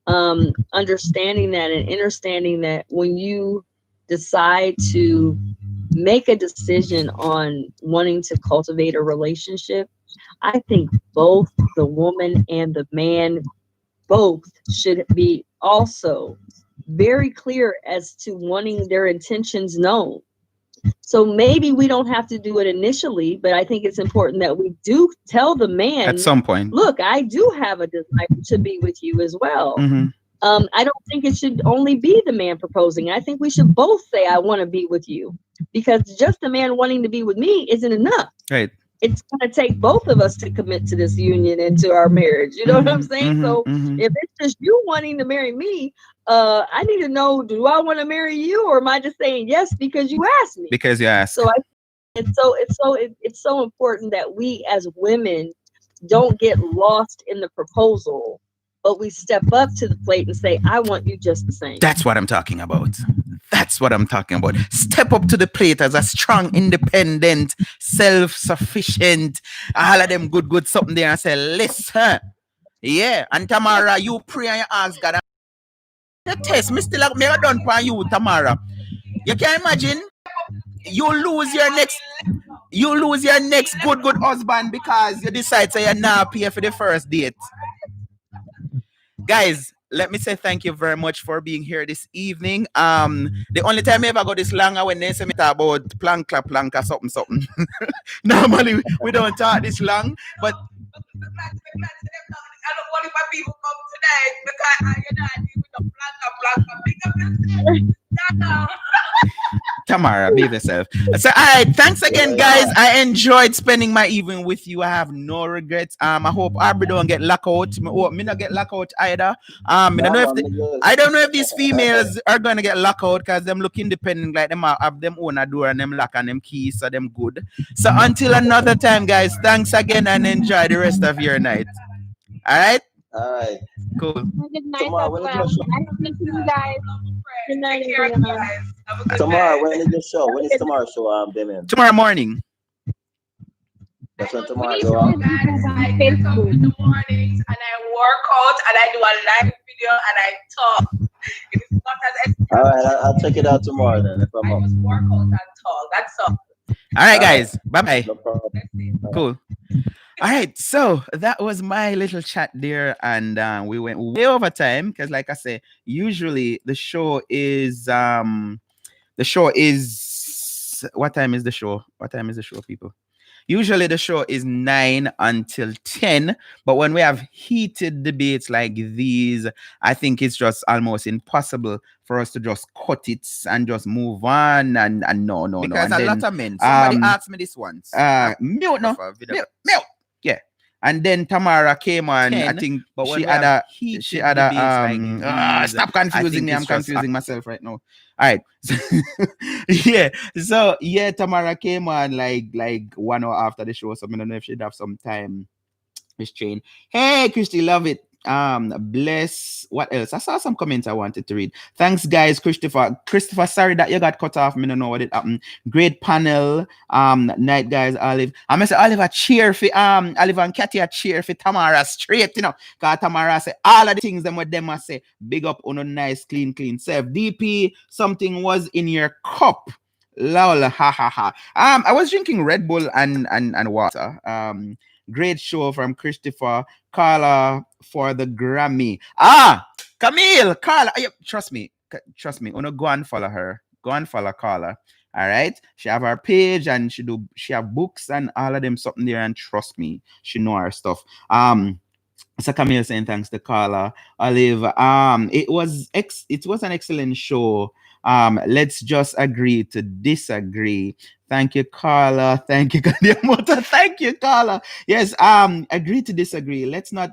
understanding that and understanding that when you decide to make a decision on wanting to cultivate a relationship, I think both the woman and the man both should be also very clear as to wanting their intentions known. So maybe we don't have to do it initially, but I think it's important that we do tell the man at some point, look, I do have a desire to be with you as well. I don't think it should only be the man proposing. I think we should both say, I want to be with you, because just the man wanting to be with me isn't enough. Right. It's going to take both of us to commit to this union and to our marriage. You know what I'm saying? So if it's just you wanting to marry me, I need to know, do I want to marry you, or am I just saying yes because you asked me? Because you asked. So it's so important that we as women don't get lost in the proposal, but we step up to the plate and say, I want you just the same. That's what I'm talking about. That's what I'm talking about. Step up to the plate as a strong, independent, self-sufficient, all of them good something there and say, listen. Yeah. And Tamara, you pray and you ask God. The test, me still have me done for you, Tamara. You can imagine you lose your next good husband because you decide to you're not pay for the first date. Guys, let me say thank you very much for being here this evening. The only time I ever go this longer when they say me talk about planka, something. Normally we don't talk this long, but I don't want my people come tonight because I with the planka. Tamara, behave yourself. So, all right, thanks again, guys. I enjoyed spending my evening with you. I have no regrets. I hope Aubrey don't get locked out. Me not get locked out either. I don't know if these females are gonna get locked out because them look independent, like them have them own a door and them lock and them keys, so them good. So until another time, guys. Thanks again and enjoy the rest of your night. All right. All right. Cool. Good night, Tomorrow, when is your show? you guys. Good night, Tomorrow, when is your show? When is tomorrow's show, Damien? Tomorrow morning. That's when tomorrow go out. I get up in the mornings and I work out and I do a live video and I talk. It is not as all right, I'll check it out tomorrow then. If I'm I just work out and talk. That's all. All right, guys. Bye-bye. No problem. Cool. All right, so that was my little chat there, and we went way over time because, like I say, usually the show is what time is the show? What time is the show, people? Usually the show is 9 until 10, but when we have heated debates like these, I think it's just almost impossible for us to just cut it and just move on and no. Because a lot of men, somebody asked me this once. Mute. Yeah. And then Tamara came on. 10, I think she had a stop confusing me. I'm confusing myself right now. All right. Yeah. So yeah, Tamara came on like 1 hour after the show. So I don't know if she'd have some time. Miss Chain. Hey, Christy, love it. Bless. What else? I saw some comments I wanted to read. Thanks, guys. Christopher, sorry that you got cut off. I don't know what it happened. Great panel. Night, guys. Olive. I'm gonna say Olive a cheer for Olive and Katy a cheer for Tamara straight, you know. Cause Tamara say all of the things them with them I say. Big up on a nice, clean self. DP, something was in your cup. Lol, ha. I was drinking Red Bull and water. Great show from Christopher. Carla for the Grammy. Camille, Carla. Trust me. Wanna go and follow her. Go and follow Carla. All right. She have her page and she have books and all of them something there. And trust me, she know her stuff. So Camille saying thanks to Carla. Olive. It was an excellent show. Let's just agree to disagree. Thank you, Carla. Thank you, Kandiamoto. Thank you, Carla. Yes, agree to disagree. Let's not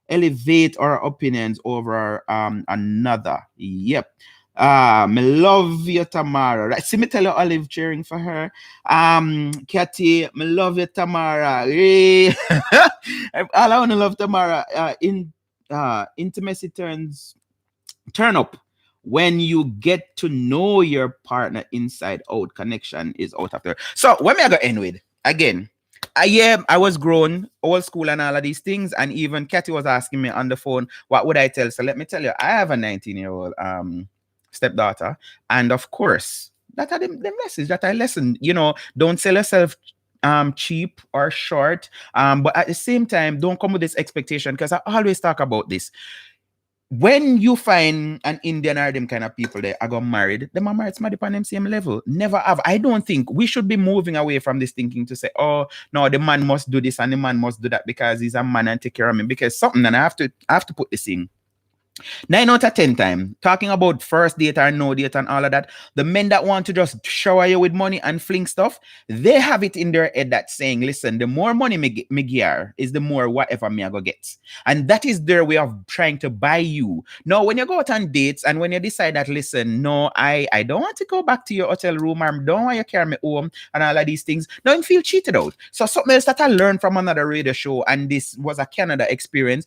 elevate our opinions over another. Yep. Me love you, Tamara. Right. See me tell you, Olive cheering for her. Katy, me love you, Tamara. Hey. All I want to love Tamara. Intimacy turn up when you get to know your partner inside out. Connection is out of there. So when I go end with again, I was grown, old school and all of these things, and even Katy was asking me on the phone, what would I tell? So let me tell you, I have a 19-year-old stepdaughter, and of course, that are the message that I listen. You know, don't sell yourself cheap or short, but at the same time, don't come with this expectation, because I always talk about this. When you find an Indian or them kind of people that are got married, them are married somebody on them same level. Never have. I don't think we should be moving away from this thinking to say, oh no, the man must do this and the man must do that because he's a man and take care of me. Because something, and I have to put this in. 9 out of 10 time, talking about first date or no date and all of that, the men that want to just shower you with money and fling stuff, they have it in their head that saying, listen, the more money me gear is the more whatever me I go get. And that is their way of trying to buy you. Now, when you go out on dates and when you decide that, listen, no, I don't want to go back to your hotel room, or don't want you to carry me home and all of these things, don't feel cheated out. So something else that I learned from another radio show, and this was a Canada experience,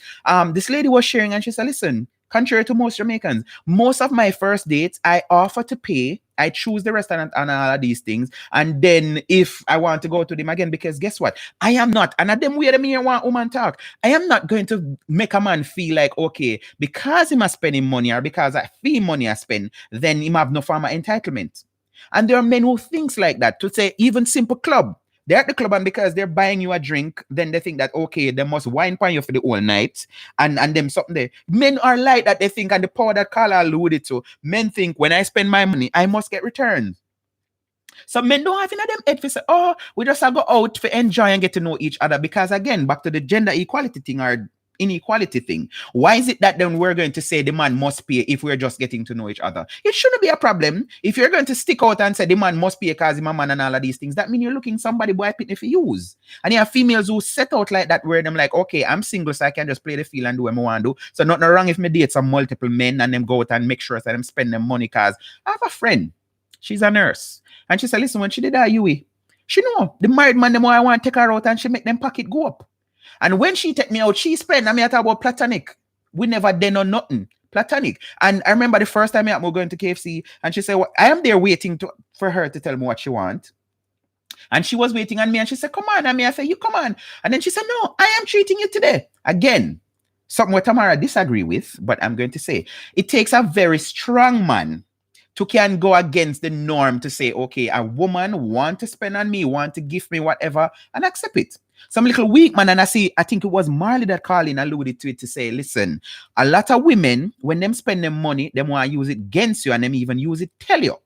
this lady was sharing and she said, listen, Contrary to most Jamaicans, most of my first dates, I offer to pay. I choose the restaurant and all of these things. And then if I want to go to them again, because guess what? I am not, and at them way me and one woman talk, I am not going to make a man feel like, okay, because he must spending money or because I feel money I spend, then he have no form of entitlement. And there are men who thinks like that, to say even simple club. They're at the club and because they're buying you a drink, then they think that, okay, they must wine pan you for the whole night and them something there. Men are like that. They think, and the power that Carla alluded to, men think when I spend my money, I must get returns. So men don't have in them head to say, oh, we just have go out for enjoy and get to know each other. Because again, back to the gender equality thing or inequality thing. Why is it that then we're going to say the man must pay if we're just getting to know each other? It shouldn't be a problem. If you're going to stick out and say the man must pay because he's a man and all of these things, that means you're looking somebody boy pitney for use. And you have females who set out like that where them like, okay, I'm single so I can just play the field and do what I want to do. So nothing wrong if me date some multiple men and them go out and make sure that them spend them money because I have a friend. She's a nurse. And she said, listen, when she did that UE, she know the married man, the more I want to take her out and she make them pocket go up. And when she take me out, she spend, I mean, I talk about platonic. We never done or nothing. Platonic. And I remember the first time we were going to KFC and she said, well, I am there waiting for her to tell me what she wants. And she was waiting on me and she said, come on. And me, I said, you come on. And then she said, no, I am treating you today. Again, something what Tamara disagree with, but I'm going to say, it takes a very strong man to can go against the norm to say, okay, a woman want to spend on me, want to give me whatever, and accept it. Some little weak man, and I think it was Marley that Colin alluded to it to say, listen, a lot of women, when them spend them money, them want to use it against you and them even use it tell you.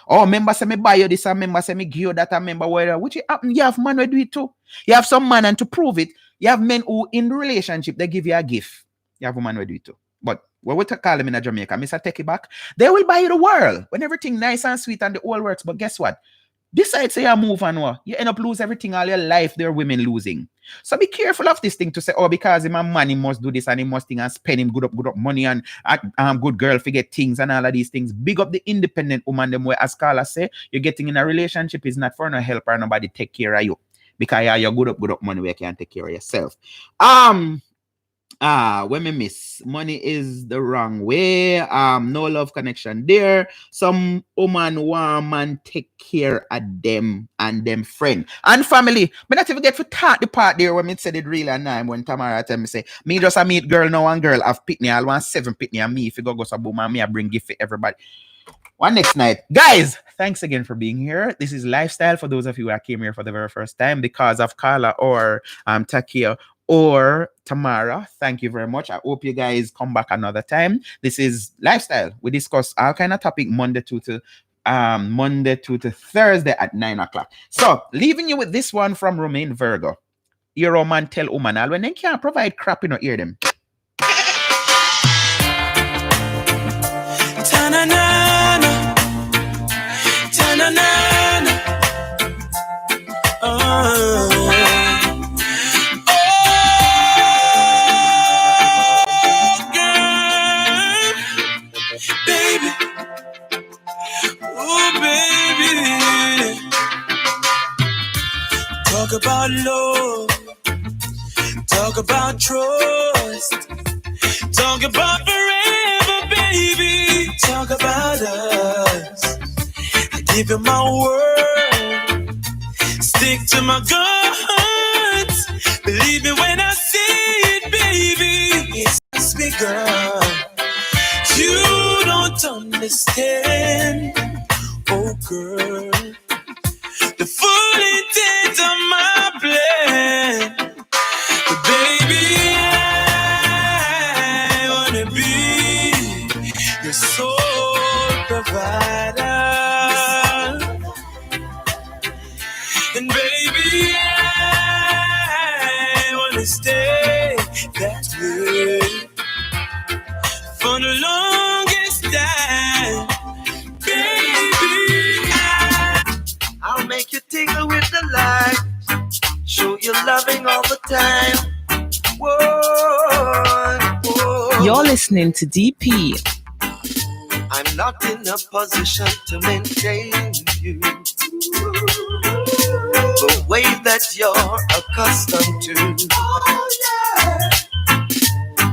Oh, member say me buy you this, and member say me give you that, and member whatever. Which it happen, you have man who do it too. You have some man, and to prove it, you have men who in the relationship, they give you a gift. You have a man who do it too. But when we call them in Jamaica, Mr. Take it back, they will buy you the world when everything nice and sweet and the whole works. But guess what? Decide say you move and what? You end up lose everything all your life. There are women losing. So be careful of this thing to say, oh, because him a man, he must do this and he must thing and spend him good up money and good girl forget things and all of these things. Big up the independent woman them where as Carla say, you're getting in a relationship is not for no help or nobody take care of you. Because you're good up money where you can take care of yourself. When me miss money is the wrong way. No love connection there. Some woman want man take care of them and them friend and family. But not even get to talk the part there when me said it really and now when Tamara tell me say me just a meet girl now and girl have pitney. I want 7 pitney and me if you go some boom and me I bring gift for everybody. One next night. Guys, thanks again for being here. This is Lifestyle for those of you who came here for the very first time because of Carla or Takia or Tamara. Thank you very much. I hope you guys come back another time. This is Lifestyle. We discuss all kind of topic Monday to Thursday at 9 o'clock. So leaving you with this one from Romain Virgo. Your man tell woman when they can't provide crap, you know, hear them. Ta-na-na-na. Ta-na-na-na. Oh. Baby, oh baby, talk about love, talk about trust, talk about forever, baby, talk about us. I give you my word, stick to my guns, believe me when I say it, baby, it's me, girl. You don't understand, oh girl, the full intent of my plan. But baby, I wanna be your sole provider. And baby, I wanna stay that way for the longest time, baby. I'll make you tingle with the light, show you loving all the time. Whoa, whoa. You're listening to DP. I'm not in a position to maintain you the way that you're accustomed to. Oh, yeah.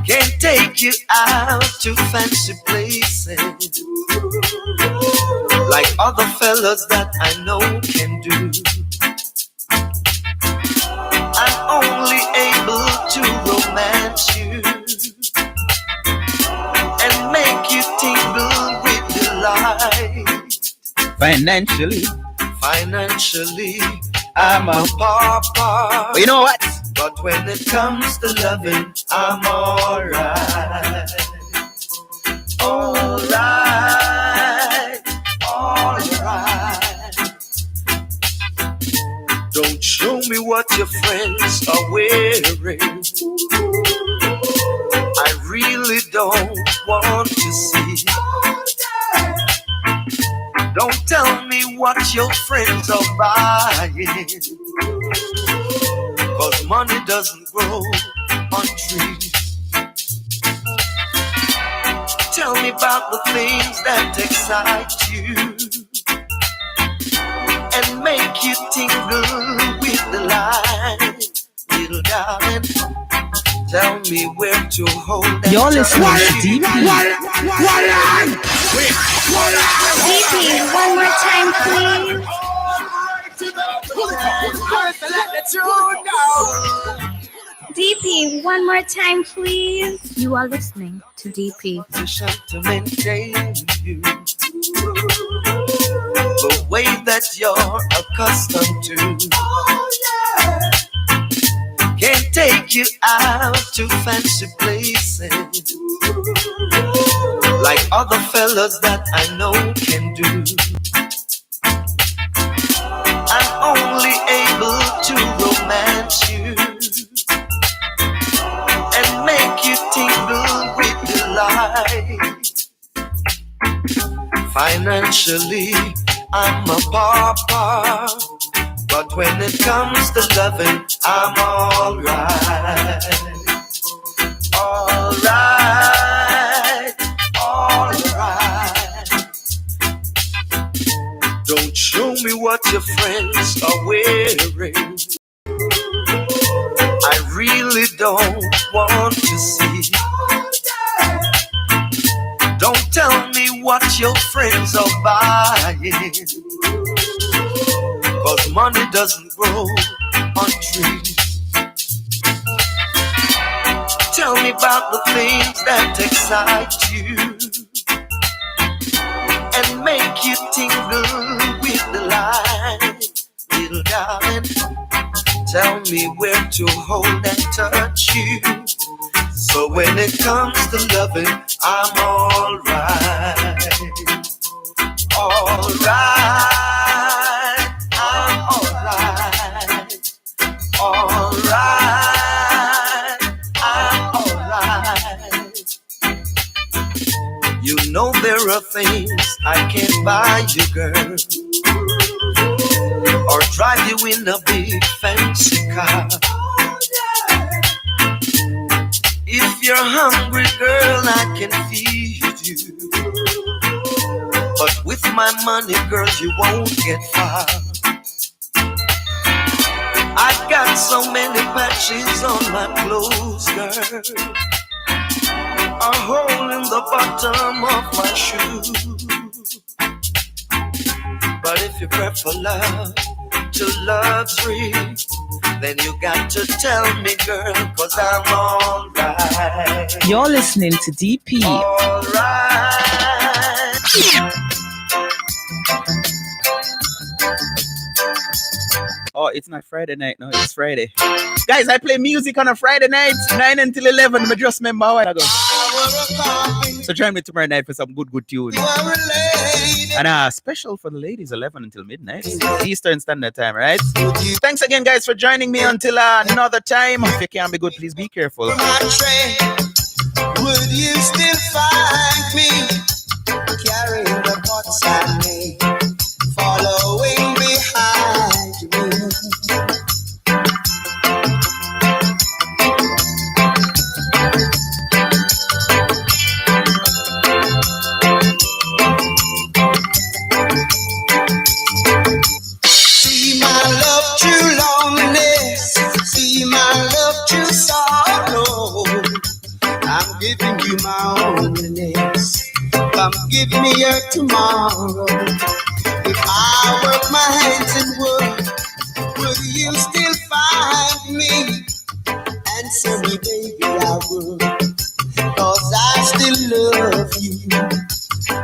Can't take you out to fancy places like other fellas that I know can do. I'm only able to romance you and make you tingle with delight. Financially, I'm a pauper. But you know what? But when it comes to loving, I'm alright. Alright. Alright. Don't show me what your friends are wearing. I really don't want to see. Don't tell me what your friends are buying, 'cause money doesn't grow on trees. Tell me about the things that excite you and make you tingle with delight. Little darling, tell me where to hold that. You're listening to DP. DP, one more time, please. DP, one more time, please. You are listening to DP. To maintain you the way that you're accustomed to. Can't take you out to fancy places like other fellas that I know can do. I'm only able to romance you and make you tingle with delight. Financially, I'm a pauper, but when it comes to loving, I'm alright. Alright. Alright. Don't show me what your friends are wearing. I really don't want to see. Don't tell me what your friends are buying, 'cause money doesn't grow on trees. Tell me about the things that excite you and make you tingle with delight. Little darling, tell me where to hold and touch you. So when it comes to loving, I'm alright. Alright. I'm alright. Alright. I'm alright. You know there are things I can't buy you, girl, or drive you in a big fancy car. If you're hungry, girl, I can feed you, but with my money, girl, you won't get far. I've got so many patches on my clothes, girl, a hole in the bottom of my shoe. But if you prefer love to luxury, then you got to tell me, girl, 'cause I'm alright. You're listening to DP. Alright. Oh, it's not Friday night. No, it's Friday. Guys, I play music on a Friday night, 9 until 11. I just remember a while ago. So join me tomorrow night for some good tunes. And special for the ladies, 11 until midnight. Eastern Standard Time, right? Thanks again, guys, for joining me until another time. If you can't be good, please be careful. Would you still find me carrying the pots and me, following behind me? See my love through loneliness, see my love through sorrow. I I'm giving you my loneliness. Come give me your tomorrow. If I work my hands in work, would you still find me? Answer me, baby, I would. 'Cause I still love you.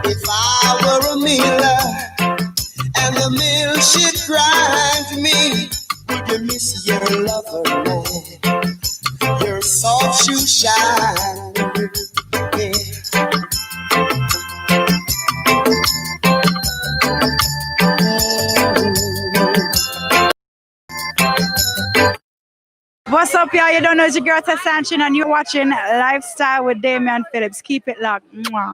If I were a miller and the mill should grind me, would you miss your lover, man? Your soft shoe shine. Yeah. What's up, y'all? You don't know it's your girl Tassanchin, and you're watching Lifestyle with Damian Phillips. Keep it locked. Mwah.